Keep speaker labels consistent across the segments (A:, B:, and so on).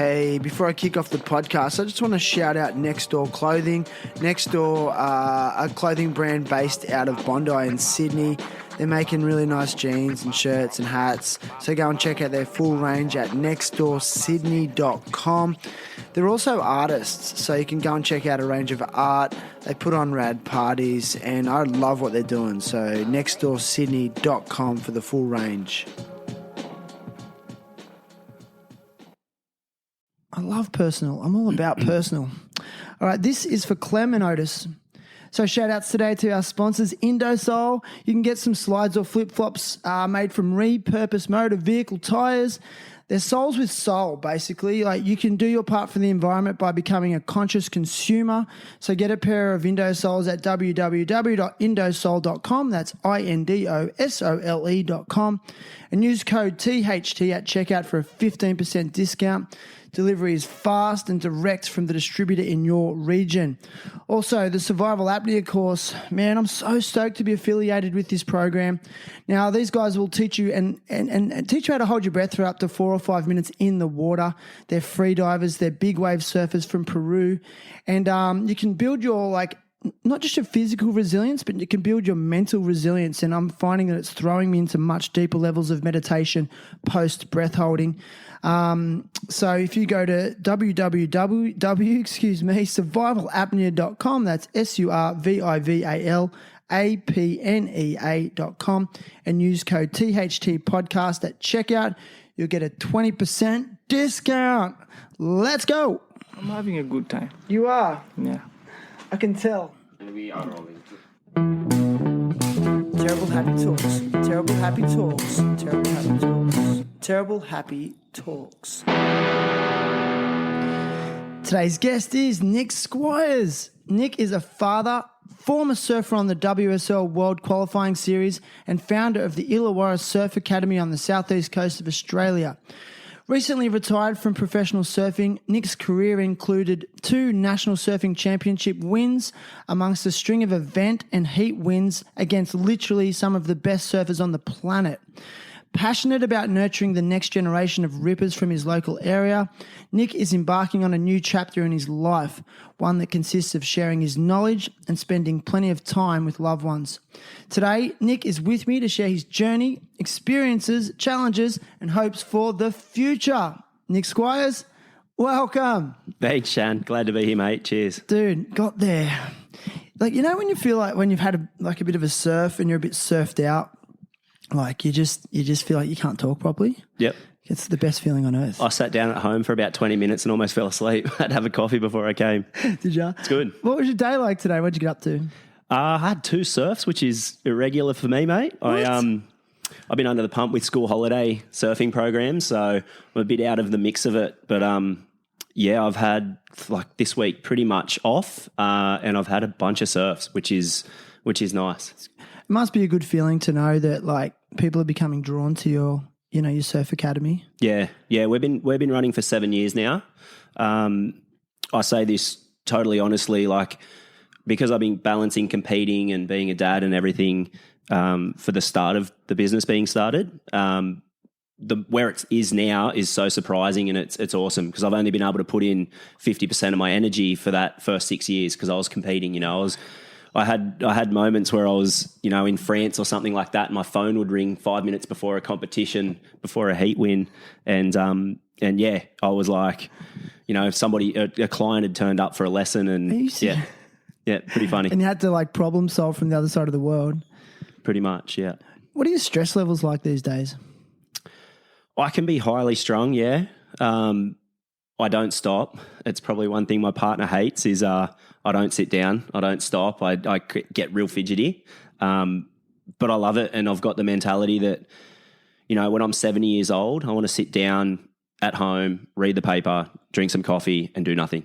A: Hey, before I kick off the podcast, I just want to shout out Next Door Clothing. Next Door, a clothing brand based out of Bondi in Sydney. They're making really nice jeans and shirts and hats. So go and check out their full range at nextdoorsydney.com. They're also artists, so you can go and check out a range of art. They put on rad parties, and I love what they're doing. So nextdoorsydney.com for the full range. I love personal. I'm all about personal. All right, this is for Clem and Otis. So shout outs today to our sponsors, Indosol. You can get some slides or flip-flops made from repurposed motor vehicle tyres. They're soles with soul, basically. Like, you can do your part for the environment by becoming a conscious consumer. So get a pair of Indosoles at www.indosol.com. That's INDOSOLE.com. And use code THT at checkout for a 15% discount. Delivery is fast and direct from the distributor in your region. Also, the Survival Apnea course. Man, I'm so stoked to be affiliated with this program. Now, these guys will teach you and teach you how to hold your breath for up to 4 or 5 minutes in the water. They're free divers. They're big wave surfers from Peru. And you can build your, not just your physical resilience, but you can build your mental resilience. And I'm finding that it's throwing me into much deeper levels of meditation post breath holding. So if you go to survivalapnea.com, that's survivalapnea.com, and use code THT podcast at checkout, you'll get a 20% discount. Let's go.
B: I'm having a good time.
A: You are?
B: Yeah.
A: I can tell.
C: And we are rolling.
A: Terrible happy talks. Terrible happy talks. Terrible happy talks. Terrible happy talks. Today's guest is Nick Squires. Nick is a father, former surfer on the WSL World Qualifying Series, and founder of the Illawarra Surf Academy on the southeast coast of Australia. Recently retired from professional surfing, Nick's career included 2 National Surfing Championship wins amongst a string of event and heat wins against literally some of the best surfers on the planet. Passionate about nurturing the next generation of rippers from his local area, Nick is embarking on a new chapter in his life, one that consists of sharing his knowledge and spending plenty of time with loved ones. Today, Nick is with me to share his journey, experiences, challenges, and hopes for the future. Nick Squires, welcome.
C: Thanks, Shan. Glad to be here, mate. Cheers.
A: Dude, got there. When you feel like when you've had a bit of a surf and you're a bit surfed out, you just feel like you can't talk properly.
C: Yep.
A: It's the best feeling on earth.
C: I sat down at home for about 20 minutes and almost fell asleep. I had to have a coffee before I came.
A: Did you?
C: It's good.
A: What was your day like today? What did you get up to?
C: I had 2 surfs, which is irregular for me, mate.
A: What?
C: I've been under the pump with school holiday surfing programs, so I'm a bit out of the mix of it. But I've had this week pretty much off, and I've had a bunch of surfs, which is nice.
A: It must be a good feeling to know that people are becoming drawn to your surf academy.
C: Yeah. We've been running for 7 years now. I say this totally honestly, because I've been balancing competing and being a dad and everything for the start of the business being started. Where it is now is so surprising, and it's awesome because I've only been able to put in 50% of my energy for that first 6 years because I was competing. I had moments where I was, in France or something like that, and my phone would ring 5 minutes before a competition, before a heat win, and I was like, somebody, a client had turned up for a lesson, and pretty funny.
A: And you had to problem solve from the other side of the world.
C: Pretty much, yeah.
A: What are your stress levels like these days?
C: I can be highly strung, yeah. I don't stop. It's probably one thing my partner hates is I don't sit down. I don't stop. I get real fidgety. But I love it, and I've got the mentality that, when I'm 70 years old, I want to sit down at home, read the paper, drink some coffee, and do nothing.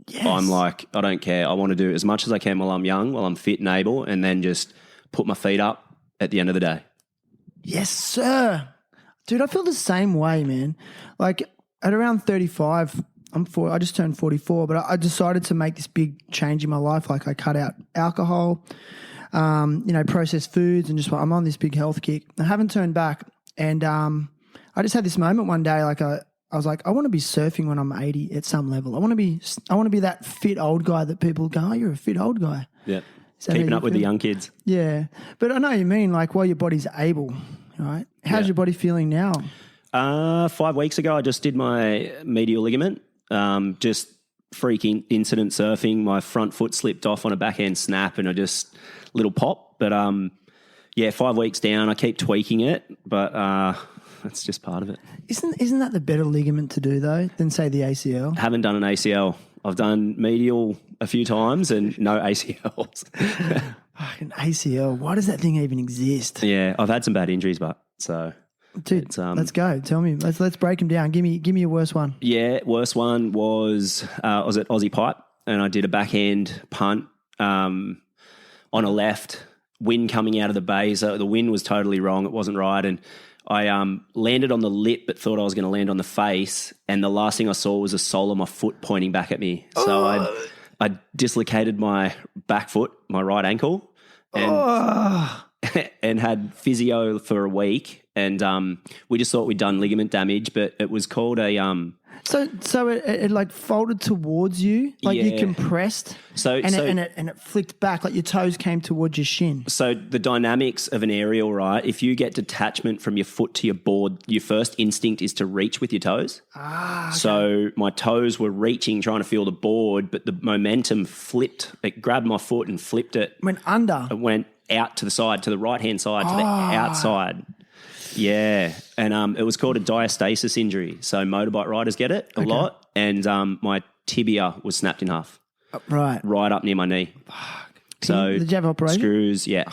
A: Yes.
C: I'm like, I don't care. I want to do as much as I can while I'm young, while I'm fit and able, and then just put my feet up at the end of the day.
A: Yes, sir. Dude, I feel the same way, man. At around 35, I just turned 44, but I decided to make this big change in my life. I cut out alcohol, processed foods, and I'm on this big health kick. I haven't turned back. And I just had this moment one day, I I was like, I want to be surfing when I'm 80 at some level. I want to be that fit old guy that people go, oh, you're a fit old guy.
C: Yeah.
A: Is that how
C: Keeping
A: you
C: up with the
A: feel?
C: young kids.
A: Yeah. But I know what you mean, like while your body's able, right? How's your body feeling now?
C: 5 weeks ago, I just did my medial ligament. Just freaking incident surfing. My front foot slipped off on a backhand snap and little pop. But 5 weeks down, I keep tweaking it, but that's just part of it.
A: Isn't that the better ligament to do though than say the ACL?
C: Haven't done an ACL. I've done medial a few times and no ACLs.
A: Fucking ACL. Why does that thing even exist?
C: Yeah, I've had some bad injuries, but
A: Dude, let's go. Tell me. Let's break them down. Give me your worst one.
C: Yeah, worst one was I was at Aussie Pipe and I did a backhand punt on a left, wind coming out of the bay. So the wind was totally wrong. It wasn't right. And I landed on the lip but thought I was going to land on the face. And the last thing I saw was a sole of my foot pointing back at me. So I dislocated my back foot, my right ankle, and and had physio for a week. And we just thought we'd done ligament damage, but it was called a
A: So it like folded towards you, like you
C: Yeah.
A: compressed, and it flicked back, like your toes came towards your shin.
C: So the dynamics of an aerial, right? If you get detachment from your foot to your board, your first instinct is to reach with your toes.
A: Okay.
C: So my toes were reaching, trying to feel the board, but the momentum flipped. It grabbed my foot and flipped it.
A: Went under.
C: It went out to the side, to the right-hand side, to the outside. Yeah. And it was called a diastasis injury. So motorbike riders get it a lot. And my tibia was snapped in half.
A: Right.
C: Right up near my knee. So
A: Did you have an operation?
C: screws, yeah.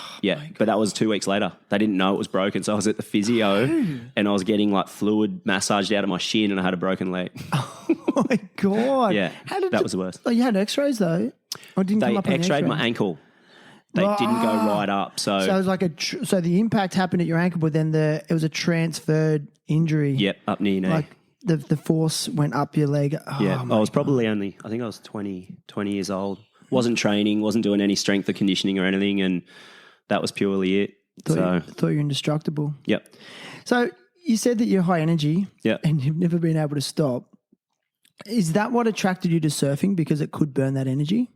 C: But that was 2 weeks later. They didn't know it was broken. So I was at the physio and I was getting like fluid massaged out of my shin and I had a broken leg.
A: Oh my God.
C: Yeah. That was the worst.
A: Oh, you had x-rays though? Or it didn't
C: They
A: come up on the
C: x-rayed my
A: x-ray?
C: ankle. They didn't go right up. So
A: So it was like so the impact happened at your ankle, but then it was a transferred injury.
C: yep, up near your knee.
A: Like the force went up your leg. Oh,
C: Yeah, I was probably I think I was 20 years old. Wasn't training, wasn't doing any strength or conditioning or anything, and that was purely it.
A: thought you were indestructible.
C: Yep.
A: So you said that you're high energy
C: Yep.
A: and you've never been able to stop. Is that what attracted you to surfing, because it could burn that energy?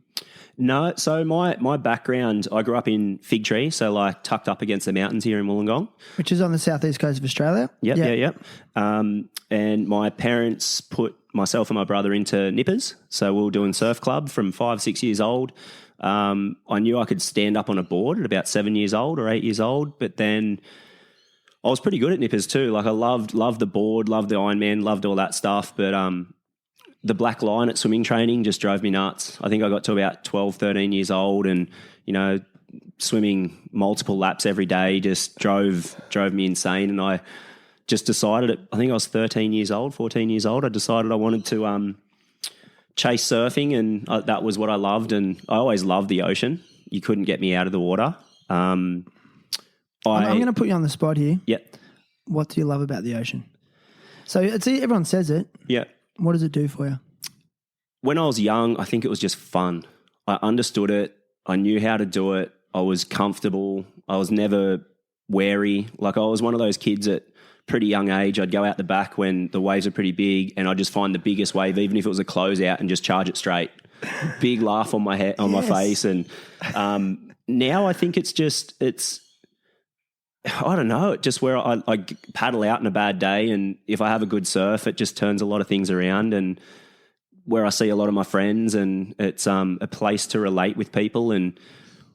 C: No, so my background, I grew up in Fig Tree, so like tucked up against the mountains here in Wollongong.
A: Which is on the southeast coast of Australia.
C: Yep. And my parents put myself and my brother into Nippers. So we were doing surf club from 5, 6 years old. I knew I could stand up on a board at about 7 years old or 8 years old, but then I was pretty good at Nippers too. Like I loved the board, loved the Ironman, loved all that stuff. But the black line at swimming training just drove me nuts. I think I got to about 12, 13 years old and, swimming multiple laps every day just drove me insane. And I just decided, I think I was 14 years old, I decided I wanted to chase surfing, and that was what I loved. And I always loved the ocean. You couldn't get me out of the water. I'm
A: going to put you on the spot here.
C: Yep.
A: What do you love about the ocean? So everyone says it.
C: Yeah.
A: What does it do for you?
C: When I was young, I think it was just fun. I understood it. I knew how to do it. I was comfortable. I was never wary. Like I was one of those kids at pretty young age. I'd go out the back when the waves are pretty big and I'd just find the biggest wave, even if it was a closeout, and just charge it straight. Big laugh on my head, on my face. And now I think it's I don't know, just where I paddle out in a bad day, and if I have a good surf, it just turns a lot of things around, and where I see a lot of my friends, and it's a place to relate with people. And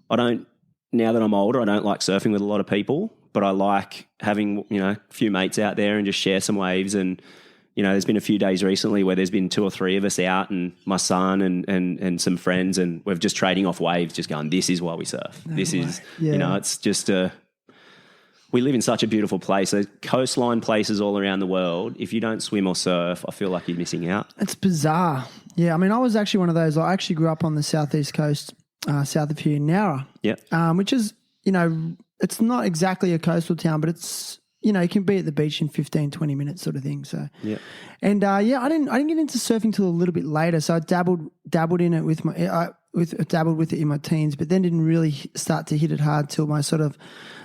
C: now that I'm older, I don't like surfing with a lot of people, but I like having, a few mates out there and just share some waves. And, there's been a few days recently where there's been 2 or 3 of us out, and my son and some friends, and we're just trading off waves, just going, this is why we surf. It's just we live in such a beautiful place. There's coastline places all around the world. If you don't swim or surf, I feel like you're missing out.
A: It's bizarre. Yeah, I mean, I was actually one of those. I actually grew up on the southeast coast, south of here in Nowra.
C: Yeah.
A: Which is, it's not exactly a coastal town, but it's, you can be at the beach in 15, 20 minutes sort of thing. So,
C: yeah.
A: And I didn't get into surfing till a little bit later. So I dabbled in it with dabbled with it in my teens, but then didn't really start to hit it hard till my sort of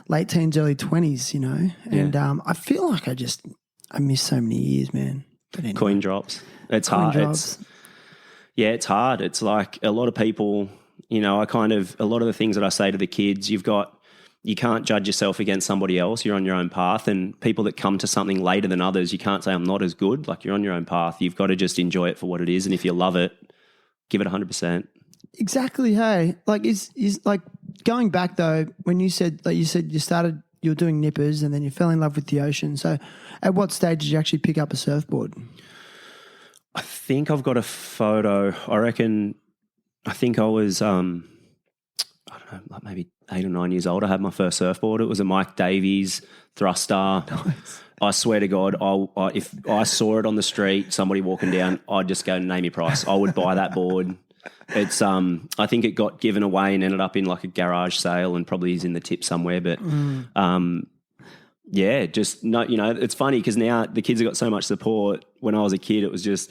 A: late teens, early 20s, And I feel like I missed so many years, man. But anyway,
C: Coin drops. It's
A: coin
C: hard.
A: drops.
C: It's hard. It's like a lot of people, a lot of the things that I say to the kids, you can't judge yourself against somebody else. You're on your own path, and people that come to something later than others, you can't say I'm not as good. Like, you're on your own path. You've got to just enjoy it for what it is. And if you love it, give it 100%.
A: Exactly. Hey, like is like going back though, when you said you were doing nippers and then you fell in love with the ocean. So at what stage did you actually pick up a surfboard?
C: I think I've got a photo. I think I was, I don't know, like maybe 8 or 9 years old. I had my first surfboard. It was a Mike Davies Thruster.
A: Nice.
C: I swear to God, if I saw it on the street, somebody walking down, I'd just go, name your price. I would buy that board. It's I think it got given away and ended up in like a garage sale and probably is in the tip somewhere. But yeah, just no, it's funny because now the kids have got so much support. When I was a kid, it was just,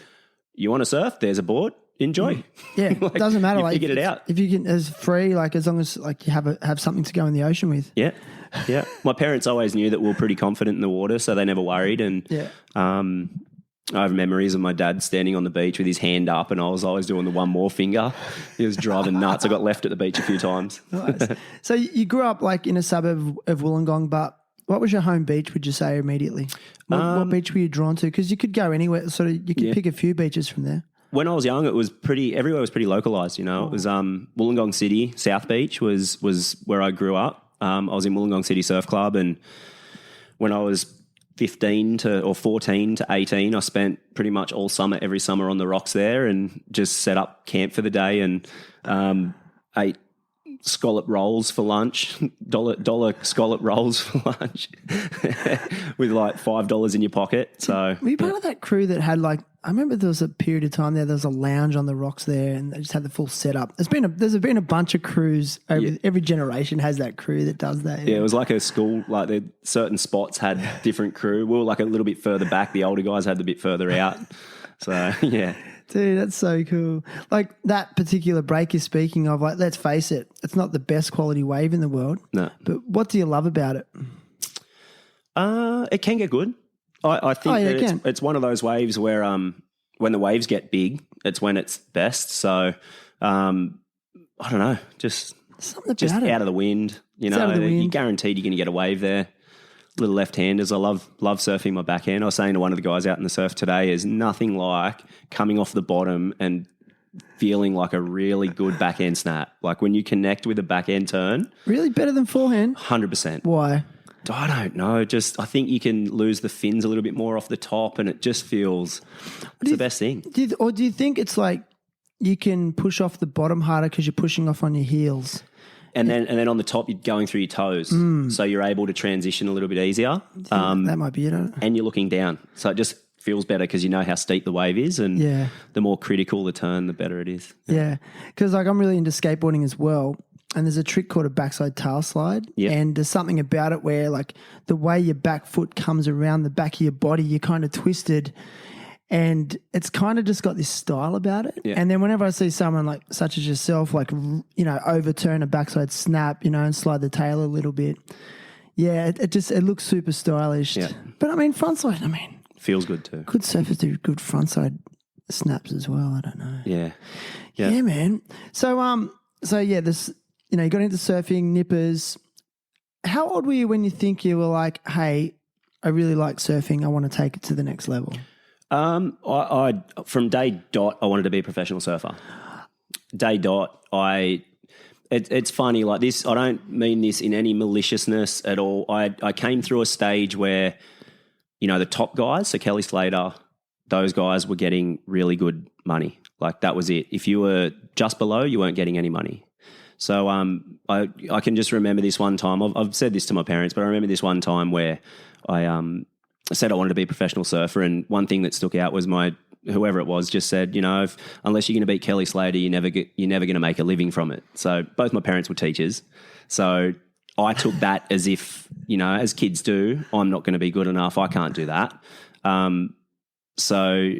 C: you want to surf? There's a board. Enjoy.
A: Yeah,
C: Like,
A: it doesn't matter.
C: You
A: like
C: figured it out.
A: If you can, it's free. Like as long as like you have something to go in the ocean with.
C: Yeah, yeah. My parents always knew that we were pretty confident in the water, so they never worried. And
A: Yeah.
C: I have memories of my dad standing on the beach with his hand up, and I was always doing the one more finger. He was driving nuts. I got left at the beach a few times.
A: Nice. So you grew up like in a suburb of Wollongong, but what was your home beach, would you say, immediately? What beach were you drawn to? Because you could go anywhere, sort of, you could pick a few beaches from there.
C: When I was young, it was everywhere was pretty localised, It was Wollongong City, South Beach was where I grew up. I was in Wollongong City Surf Club, and when I was 14 to 18, I spent pretty much all summer, every summer on the rocks there, and just set up camp for the day and ate scallop rolls for lunch, dollar scallop rolls for lunch with like $5 in your pocket. So
A: Were you part of that crew that had like, I remember there was a period of time there was a lounge on the rocks there and they just had the full setup. There's been a bunch of crews over every generation has that crew that does that.
C: Yeah, it was like a school, like certain spots had different crew. We were like a little bit further back. The older guys had a bit further out. So yeah.
A: Dude, that's so cool. Like that particular break you're speaking of, like, let's face it, it's not the best quality wave in the world.
C: No.
A: But what do you love about it?
C: It can get good. I think that it's one of those waves where when the waves get big, it's when it's best. So I don't know, just out of the wind. You're guaranteed you're going to get a wave there. Little left-handers. I love surfing my backhand. I was saying to one of the guys out in the surf today, is nothing like coming off the bottom and feeling like a really good backhand snap. Like when you connect with a backhand turn.
A: Really better than forehand?
C: 100%.
A: Why?
C: I don't know. I think you can lose the fins a little bit more off the top, and it just feels it's the best thing.
A: Do you think it's like you can push off the bottom harder because you're pushing off on your heels?
C: And then on the top, you're going through your toes. So you're able to transition a little bit easier.
A: That might be it.
C: And you're looking down. So it just feels better because you know how steep the wave is. And the more critical the turn, the better it is.
A: Yeah. Because like I'm really into skateboarding as well. And there's a trick called a backside tail slide.
C: Yep.
A: And there's something about it where like the way your back foot comes around the back of your body, you're kind of twisted. And it's kind of just got this style about it.
C: Yeah.
A: And then whenever I see someone like such as yourself, like, overturn a backside snap, and slide the tail a little bit. Yeah, it looks super stylish.
C: Yeah.
A: But I mean, frontside,
C: feels good too.
A: good surfers do good frontside snaps as well. I don't know.
C: Yeah.
A: Yeah, man. So this, you got into surfing, nippers. How old were you when you think you were like, hey, I really like surfing. I want to take it to the next level?
C: I from day dot, I wanted to be a professional surfer. Day dot, it's funny like this. I don't mean this in any maliciousness at all. I came through a stage where, the top guys, so Kelly Slater, those guys were getting really good money. Like that was it. If you were just below, you weren't getting any money. So I can just remember this one time. I've said this to my parents, but I remember this one time where I said I wanted to be a professional surfer, and one thing that stuck out was whoever it was just said, unless you're going to beat Kelly Slater, you're never going to make a living from it. So both my parents were teachers, so I took that as if, as kids do, I'm not going to be good enough. I can't do that. So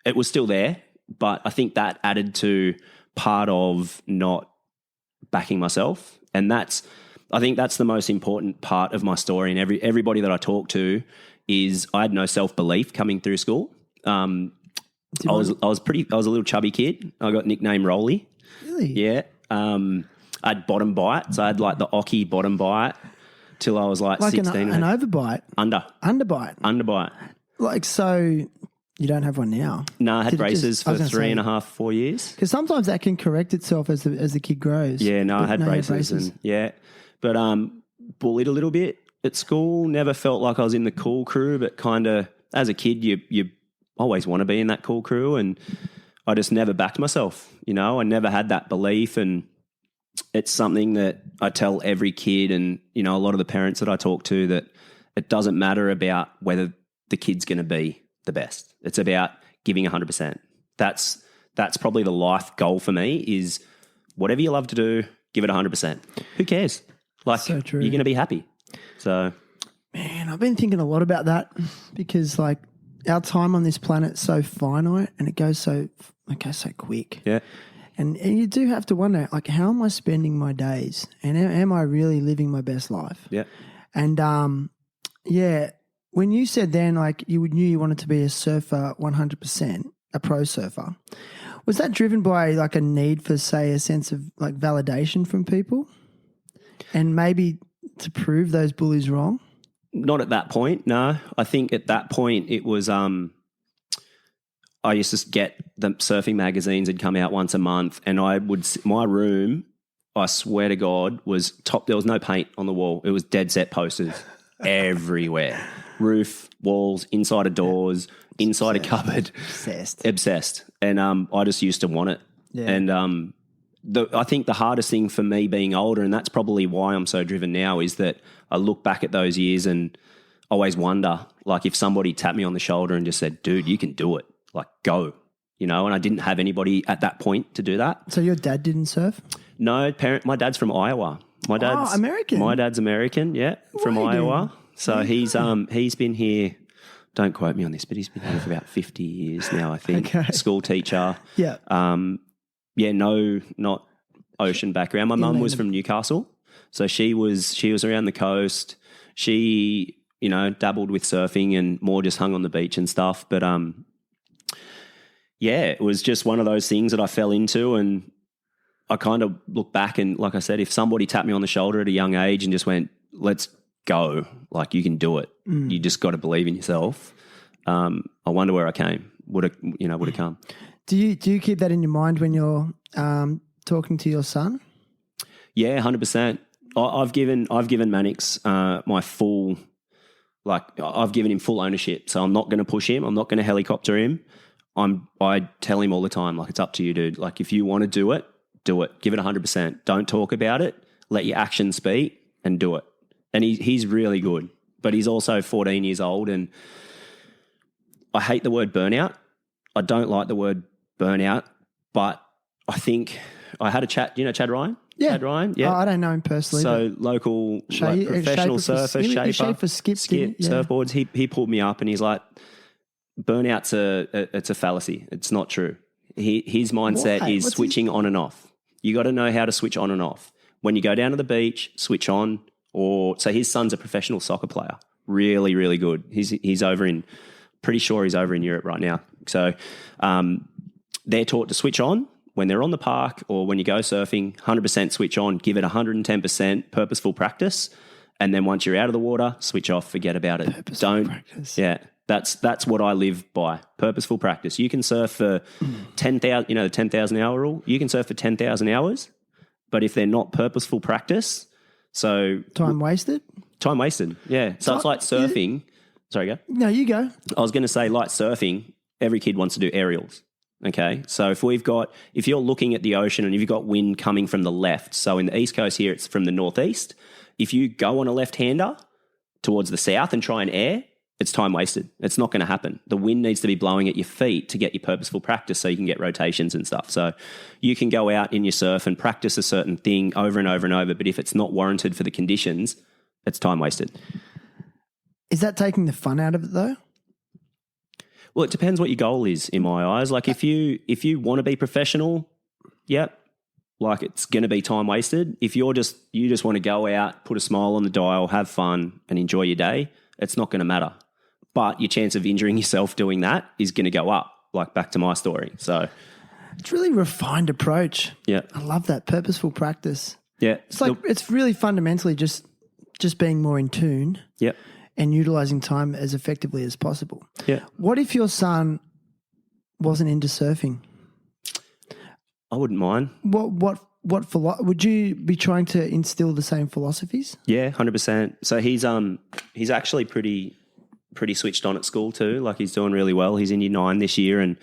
C: it was still there, but I think that added to part of not backing myself, and I think that's the most important part of my story. And everybody that I talk to is I had no self-belief coming through school. I was a little chubby kid. I got nicknamed Rolly.
A: Really?
C: Yeah. I had bottom bite, so I had like the Oki bottom bite till I was like 16.
A: An overbite, underbite.
C: Underbite.
A: Like, so you don't have one now?
C: No, I had
A: Did it
C: braces
A: just- I was
C: for
A: gonna say-
C: 3.5, 4 years.
A: Because sometimes that can correct itself as the kid grows.
C: Yeah, no, I
A: But
C: had
A: no, you
C: braces. But bullied a little bit at school. Never felt like I was in the cool crew, but kind of as a kid, you always want to be in that cool crew, and I just never backed myself. You know, I never had that belief, and it's something that I tell every kid, and you know, a lot of the parents that I talk to, that it doesn't matter about whether the kid's going to be the best. It's about giving 100%. That's probably the life goal for me, is whatever you love to do, give it 100%. Who cares? Like,
A: So true.
C: you're going to be happy. So,
A: Man, I've been thinking a lot about that, because like our time on this planet's so finite and it goes so quick.
C: yeah.
A: And you do have to wonder, like, how am I spending my days, and am I really living my best life?
C: Yeah.
A: And when you said then, like, you knew you wanted to be a surfer 100%, a pro surfer, was that driven by like a need for, say, a sense of like validation from people, and maybe to prove those bullies wrong?
C: Not at that point, no. I think at that point it was I used to get the surfing magazines had come out once a month, and my room, I swear to God, was there was no paint on the wall. It was dead set posters everywhere. Roof, walls, inside of doors, inside a cupboard. Obsessed. And I just used to want it.
A: Yeah.
C: And I think the hardest thing for me being older, and that's probably why I'm so driven now, is that I look back at those years and always wonder, like, if somebody tapped me on the shoulder and just said, dude, you can do it, like, go, you know, and I didn't have anybody at that point to do that.
A: So your dad didn't surf?
C: No, my dad's from Iowa. My dad's
A: American.
C: My dad's American, yeah, from Iowa. So he's been here, don't quote me on this, but he's been here for about 50 years now, I think.
A: Okay.
C: School teacher.
A: Yeah.
C: Not ocean background. My mum was from Newcastle, so she was around the coast. She, you know, dabbled with surfing and more just hung on the beach and stuff. But it was just one of those things that I fell into, and I kind of look back and, like I said, if somebody tapped me on the shoulder at a young age and just went, "Let's go," like, you can do it. You just got to believe in yourself. I wonder where I would have come.
A: Do you keep that in your mind when you're talking to your son?
C: Yeah, 100%. I've given Mannix my full, like, I've given him full ownership. So I'm not going to push him. I'm not going to helicopter him. I tell him all the time, like, it's up to you, dude. Like, if you want to do it, do it. Give it 100%. Don't talk about it. Let your actions speak and do it. And he's really good, but he's also 14 years old, and I hate the word burnout. I don't like the word burnout, but I think I had a chat. You know Chad Ryan?
A: Yeah.
C: Chad Ryan? Yeah.
A: Oh, I don't know him personally.
C: So local, like, professional surfer, shaper,
A: skip,
C: surfboards. He pulled me up and he's like, burnout's it's a fallacy. It's not true. His mindset
A: Why?
C: is switching on and off. You got to know how to switch on and off. When you go down to the beach, switch on. So his son's a professional soccer player. Really, really good. He's over in, pretty sure he's over in Europe right now. So they're taught to switch on when they're on the park or when you go surfing, 100% switch on, give it 110% purposeful practice. And then once you're out of the water, switch off, forget about it.
A: Purposeful practice.
C: Yeah. That's what I live by. Purposeful practice. You can surf for 10,000, the 10,000 hour rule. You can surf for 10,000 hours, but if they're not purposeful practice, so
A: Time wasted?
C: Time wasted. Yeah. So it's like surfing. Sorry, go.
A: No, you go.
C: I was going to say, like surfing, every kid wants to do aerials. Okay. So if you're looking at the ocean and if you've got wind coming from the left, so in the East Coast here, it's from the northeast. If you go on a left-hander towards the south and try and air, it's time wasted. It's not going to happen. The wind needs to be blowing at your feet to get your purposeful practice so you can get rotations and stuff. So you can go out in your surf and practice a certain thing over and over and over, but if it's not warranted for the conditions, it's time wasted.
A: Is that taking the fun out of it though?
C: Well, it depends what your goal is in my eyes. Like if you want to be professional, yep, like it's going to be time wasted. If you just want to go out, put a smile on the dial, have fun and enjoy your day, it's not going to matter. but your chance of injuring yourself doing that is going to go up, like back to my story. So,
A: It's really refined approach.
C: yeah.
A: I love that purposeful practice.
C: Yeah.
A: It's like it's really fundamentally just being more in tune
C: Yep.
A: and utilizing time as effectively as possible.
C: Yeah.
A: What if your son wasn't into surfing?
C: I wouldn't mind.
A: Would you be trying to instill the same philosophies?
C: Yeah, 100%. So he's actually pretty switched on at school too. Like he's doing really well. He's in year 9 this year and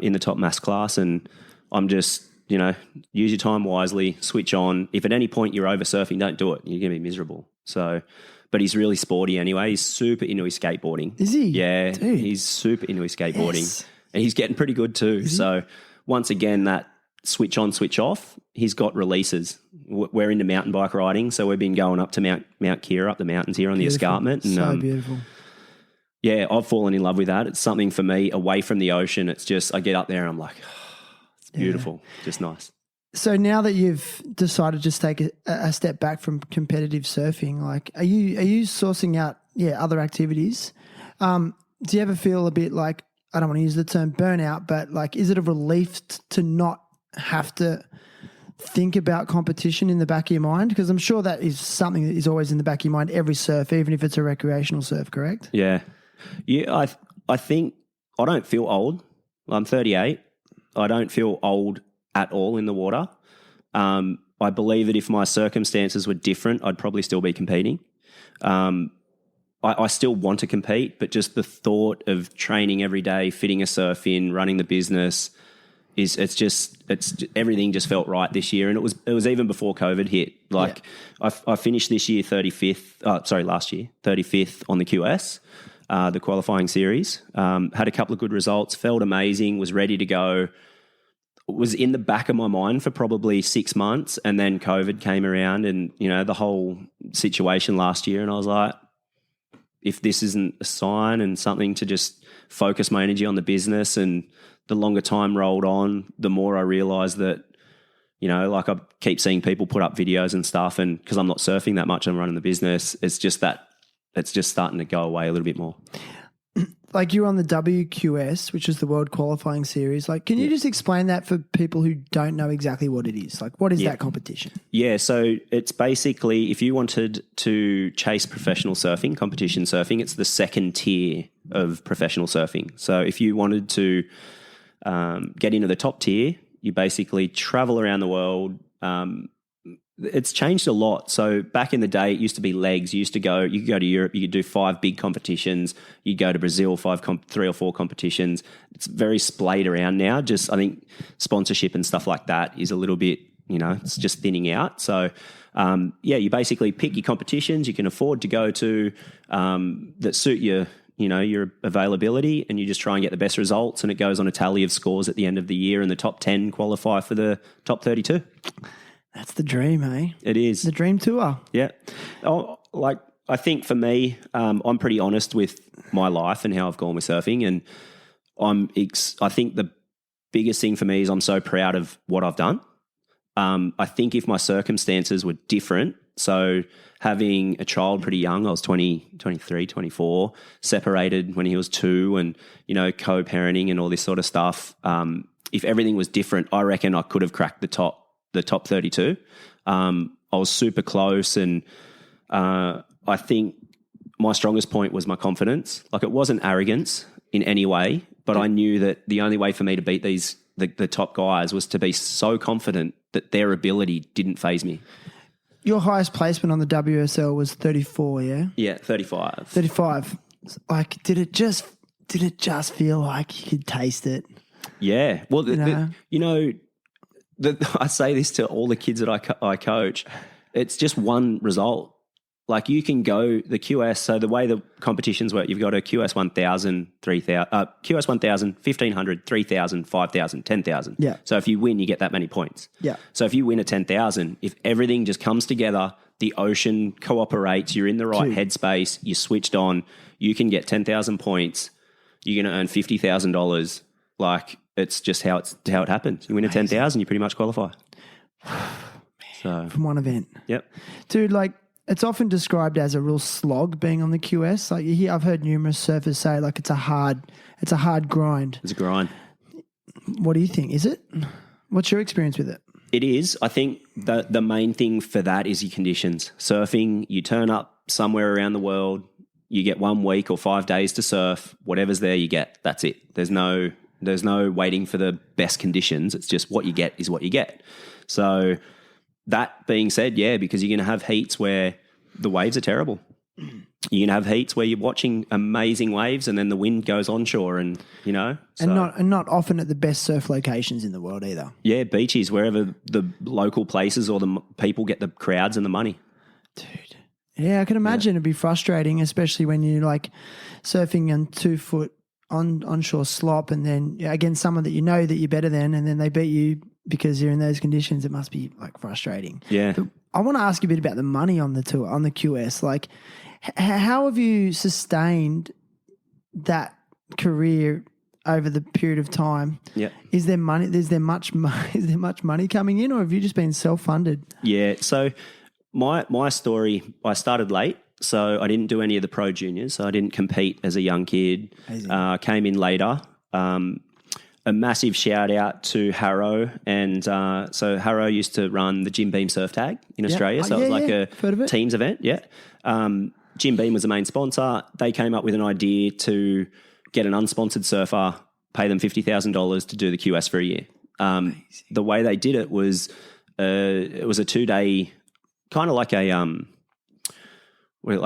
C: in the top maths class. And I'm just, use your time wisely, switch on. If at any point you're over surfing, don't do it. You're going to be miserable. So, but he's really sporty anyway. He's super into his skateboarding.
A: Is he?
C: Yeah,
A: Dude.
C: he's super into his skateboarding.
A: Yes.
C: And he's getting pretty good too. So once again, that switch on, switch off, he's got releases. We're into mountain bike riding. So we've been going up to Mount Kira, up the mountains here on the escarpment. And,
A: so beautiful.
C: yeah, I've fallen in love with that. It's something for me away from the ocean. It's just, I get up there and I'm like, it's beautiful. Just nice.
A: So now that you've decided to just take a step back from competitive surfing, like, are you sourcing out, other activities? Do you ever feel a bit like, I don't want to use the term burnout, but like, is it a relief to not have to think about competition in the back of your mind? Because I'm sure that is something that is always in the back of your mind, every surf, even if it's a recreational surf, correct?
C: Yeah. Yeah, I think I don't feel old. I'm 38. I don't feel old at all in the water. I believe that if my circumstances were different, I'd probably still be competing. I still want to compete, but just the thought of training every day, fitting a surf in, running the business everything just felt right this year. And it was even before COVID hit. Like I finished this year last year, 35th on the QS, the qualifying series. Had a couple of good results, felt amazing, was ready to go. Was in the back of my mind for probably 6 months, and then COVID came around and, the whole situation last year, and I was like, if this isn't a sign and something to just focus my energy on the business, and the longer time rolled on, the more I realized that, like I keep seeing people put up videos and stuff, and because I'm not surfing that much, I'm running the business, it's just starting to go away a little bit more.
A: Like you're on the WQS, which is the World Qualifying Series. Like, can you just explain that for people who don't know exactly what it is? Like, what is that competition?
C: Yeah, so it's basically if you wanted to chase professional surfing, competition surfing, it's the second tier of professional surfing. So if you wanted to get into the top tier, you basically travel around the world. It's changed a lot. So back in the day, it used to be legs. You could go to Europe, you could do 5 big competitions. You go to Brazil, 3 or 4 competitions. It's very splayed around now. Just I think sponsorship and stuff like that is a little bit, it's just thinning out. So you basically pick your competitions you can afford to go to that suit your availability, and you just try and get the best results. And it goes on a tally of scores at the end of the year, and the top 10 qualify for the top 32.
A: That's the dream, eh?
C: It is.
A: The dream tour.
C: Yeah. I think for me, I'm pretty honest with my life and how I've gone with surfing. And I think the biggest thing for me is I'm so proud of what I've done. I think if my circumstances were different, so having a child pretty young, I was 23, 24, separated when he was 2 and, co-parenting and all this sort of stuff. If everything was different, I reckon I could have cracked the top 32. I was super close, and I think my strongest point was my confidence. Like, it wasn't arrogance in any way, but I knew that the only way for me to beat the top guys was to be so confident that their ability didn't faze me.
A: Your highest placement on the WSL was 34, yeah?
C: Yeah, 35.
A: 35. Like, did it just feel like you could taste it?
C: Yeah. Well, I say this to all the kids that I coach. It's just one result. Like, you can go the QS. So the way the competitions work, you've got a QS 1000, 3000, QS 1000, 1500, 3000, 5000, 10,000.
A: Yeah.
C: So if you win, you get that many points.
A: Yeah.
C: So if you win a 10,000, if everything just comes together, the ocean cooperates, you're in the right headspace, you're switched on, you can get 10,000 points. You're going to earn $50,000. Like, it's just how it happens. You win a 10,000, you pretty much qualify. So
A: from one event.
C: Yep.
A: Dude, like, it's often described as a real slog being on the QS. Like I've heard numerous surfers say like it's a hard grind.
C: It's a grind.
A: What do you think? Is it? What's your experience with it?
C: It is. I think the main thing for that is your conditions. Surfing, you turn up somewhere around the world, you get 1 week or 5 days to surf. Whatever's there, you get. That's it. There's no waiting for the best conditions. It's just what you get is what you get. So that being said, yeah, because you're going to have heats where the waves are terrible. You're going to have heats where you're watching amazing waves and then the wind goes onshore and, you know. So,
A: and not often at the best surf locations in the world either.
C: Yeah, beaches, wherever the local places or the people get the crowds and the money.
A: Dude. Yeah, I can imagine it'd be frustrating, especially when you're like surfing on 2 foot onshore slop and then against someone that you know that you're better than and then they beat you because you're in those conditions. It must be like frustrating.
C: Yeah.
A: But I want to ask you a bit about the money on the tour, on the QS. Like, how have you sustained that career over the period of time?
C: Yeah.
A: Is there money? Is there much money coming in, or have you just been self-funded?
C: Yeah. So my story, I started late, so I didn't do any of the pro juniors. So I didn't compete as a young kid. Came in later. A massive shout out to Harrow. And so Harrow used to run the Jim Beam Surf Tag in Australia. So it was like a teams event. Yeah. Jim Beam was the main sponsor. They came up with an idea to get an unsponsored surfer, pay them $50,000 to do the QS for a year. The way they did it was a 2-day, kind of like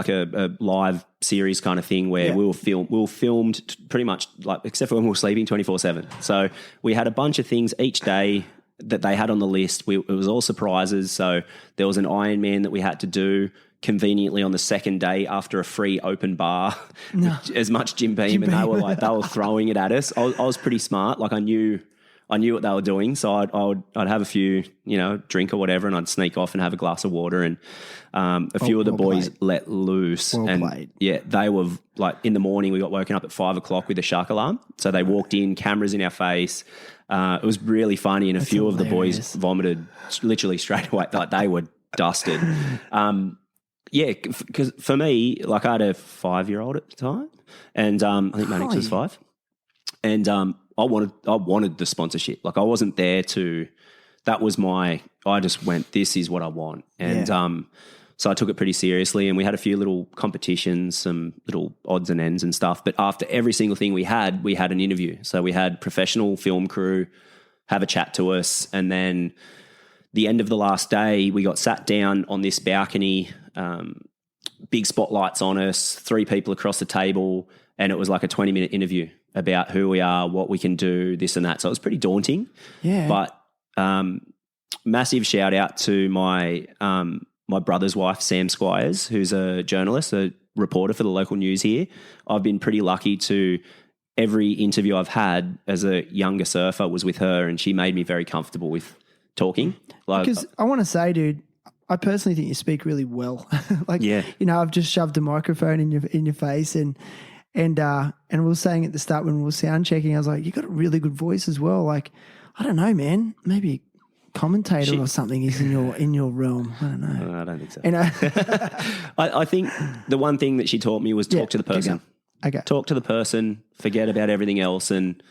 C: a live series kind of thing where we were filmed pretty much like, except for when we were sleeping 24/7. So we had a bunch of things each day that they had on the list. It was all surprises. So there was an Ironman that we had to do conveniently on the second day after a free open bar, as much Jim Beam, and they were throwing it at us. I was pretty smart. Like I knew what they were doing. So I'd have a few, drink or whatever, and I'd sneak off and have a glass of water. And a few of the boys let loose. Yeah, they were like in the morning, we got woken up at 5 o'clock with a shark alarm. So they walked in, cameras in our face. It was really funny. And a few of the boys vomited literally straight away. Like they were dusted. Yeah, because for me, like I had a 5-year-old at the time, and I think Mannix was 5, and I wanted the sponsorship. Like I wasn't there to. That was I just went, this is what I want, and so I took it pretty seriously. And we had a few little competitions, some little odds and ends and stuff. But after every single thing we had an interview. So we had professional film crew have a chat to us, and then the end of the last day, we got sat down on this balcony. Big spotlights on us, 3 people across the table, and it was like a 20-minute interview about who we are, what we can do, this and that. So it was pretty daunting. Yeah. But massive shout out to my brother's wife, Sam Squires, who's a journalist, a reporter for the local news here. I've been pretty lucky to every interview I've had as a younger surfer was with her, and she made me very comfortable with talking.
A: Because I want to say, dude, I personally think you speak really well. I've just shoved a microphone in your face, and we were saying at the start when we were sound checking, I was like, you got a really good voice as well. Like, I don't know, man, maybe a commentator or something is in your realm. I don't know.
C: I don't think so. I think the one thing that she taught me was talk to the person.
A: Okay.
C: Talk to the person. Forget about everything else. And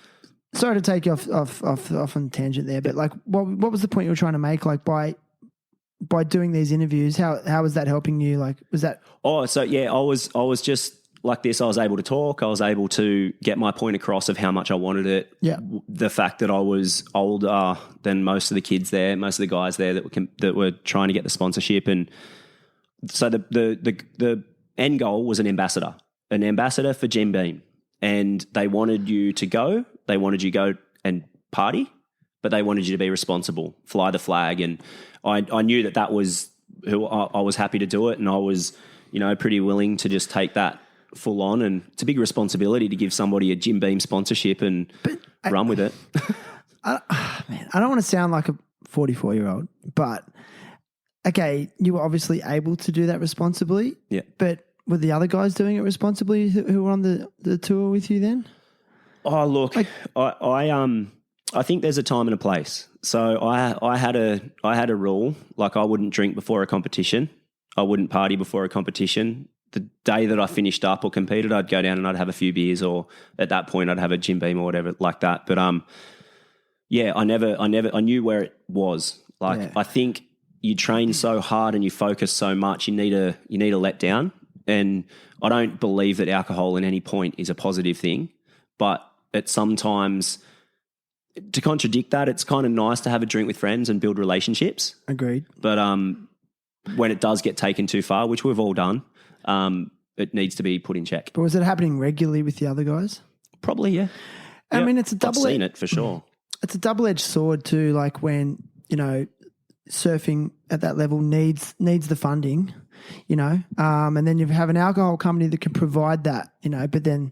A: sorry to take you off on a tangent there, but like, what was the point you were trying to make? Like by doing these interviews, how was that helping you? Like, was that? Oh,
C: so yeah, I was just like this. I was able to talk. I was able to get my point across of how much I wanted it.
A: Yeah.
C: The fact that I was older than most of the kids there, most of the guys there that were trying to get the sponsorship, and so the end goal was an ambassador for Jim Beam, and they wanted you to go. They wanted you to go and party, but they wanted you to be responsible, fly the flag, and I knew that was who I was happy to do it, and I was, pretty willing to just take that full on. And it's a big responsibility to give somebody a Jim Beam sponsorship and run with it.
A: Man, I don't want to sound like a 44-year-old, but okay, you were obviously able to do that responsibly.
C: Yeah.
A: But were the other guys doing it responsibly who were on the tour with you then?
C: Oh, look, I think there's a time and a place. So I had a rule, like I wouldn't drink before a competition. I wouldn't party before a competition. The day that I finished up or competed, I'd go down and I'd have a few beers, or at that point I'd have a Jim Beam or whatever like that. But yeah, I knew where it was. Like,
A: Yeah.
C: I think you train so hard and you focus so much, you need a let down. And I don't believe that alcohol at any point is a positive thing, but it sometimes, to contradict that, it's kind of nice to have a drink with friends and build relationships.
A: Agreed.
C: But when it does get taken too far, which we've all done, it needs to be put in check.
A: But was it happening regularly with the other guys?
C: Probably, yeah.
A: I
C: Yeah.
A: mean, it's a
C: I've seen it for sure.
A: It's a double-edged sword too. Like when, surfing at that level needs the funding, and then you have an alcohol company that can provide that, but then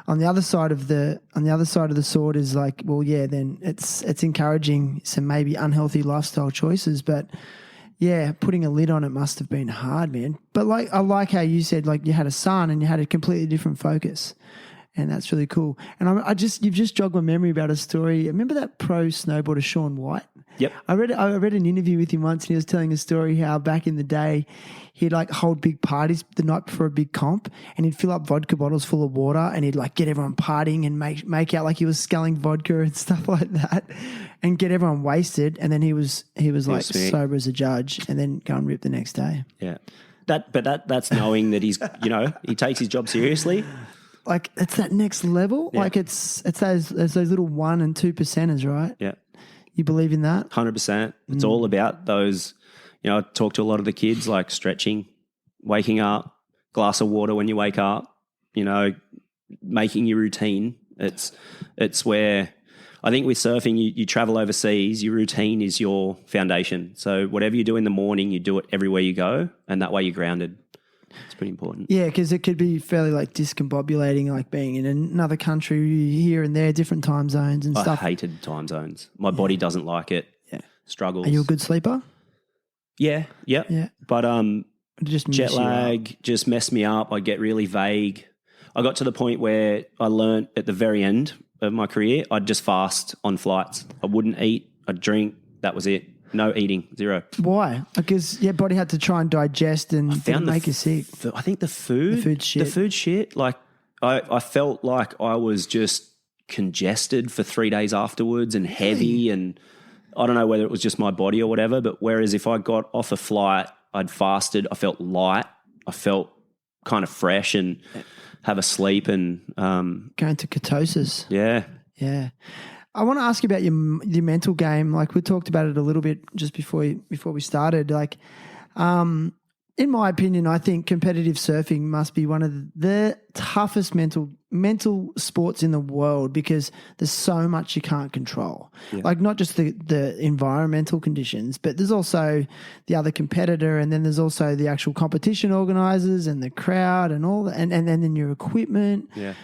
A: on the other side of the sword is like, well, yeah, then it's encouraging some maybe unhealthy lifestyle choices, but yeah, putting a lid on it must have been hard, man. But like, I like how you said, like, you had a son and you had a completely different focus. And that's really cool. And you've just jogged my memory about a story. Remember that pro snowboarder, Sean White?
C: Yep.
A: I read an interview with him once, and he was telling a story how back in the day he'd like hold big parties the night before a big comp, and he'd fill up vodka bottles full of water, and he'd like get everyone partying and make out like he was sculling vodka and stuff like that, and get everyone wasted. And then he was like sober as a judge, and then go and rip the next day.
C: Yeah. That's knowing that he's, he takes his job seriously.
A: Like, it's that next level.
C: Yeah.
A: Like it's those little 1% and 2%ers, right?
C: Yeah.
A: You believe in that?
C: 100%. It's all about those, I talk to a lot of the kids, like stretching, waking up, glass of water when you wake up, making your routine. It's where I think with surfing, you travel overseas, your routine is your foundation. So whatever you do in the morning, you do it everywhere you go, and that way you're grounded. It's pretty important.
A: Yeah, because it could be fairly like discombobulating, like being in another country here and there, different time zones and stuff.
C: I hated time zones. My body doesn't like it.
A: Yeah.
C: Struggles.
A: Are you a good sleeper?
C: Yeah.
A: Yeah.
C: But
A: Just
C: jet lag just messed me up. I get really vague. I got to the point where I learned at the very end of my career, I'd just fast on flights. I wouldn't eat. I'd drink. That was it. No eating, zero.
A: Why? Because your body had to try and digest and make you sick.
C: I think the food.
A: The food shit.
C: The food shit. Like, I felt like I was just congested for 3 days afterwards and heavy, and I don't know whether it was just my body or whatever, but whereas if I got off a flight, I'd fasted, I felt light, I felt kind of fresh and have a sleep and
A: Going to ketosis.
C: yeah.
A: Yeah. I want to ask you about your mental game. Like, we talked about it a little bit just before we started. Like, in my opinion, I think competitive surfing must be one of the toughest mental sports in the world, because there's so much you can't control. Yeah. Like, not just the environmental conditions, but there's also the other competitor, and then there's also the actual competition organisers and the crowd and all that, and then your equipment.
C: Yeah.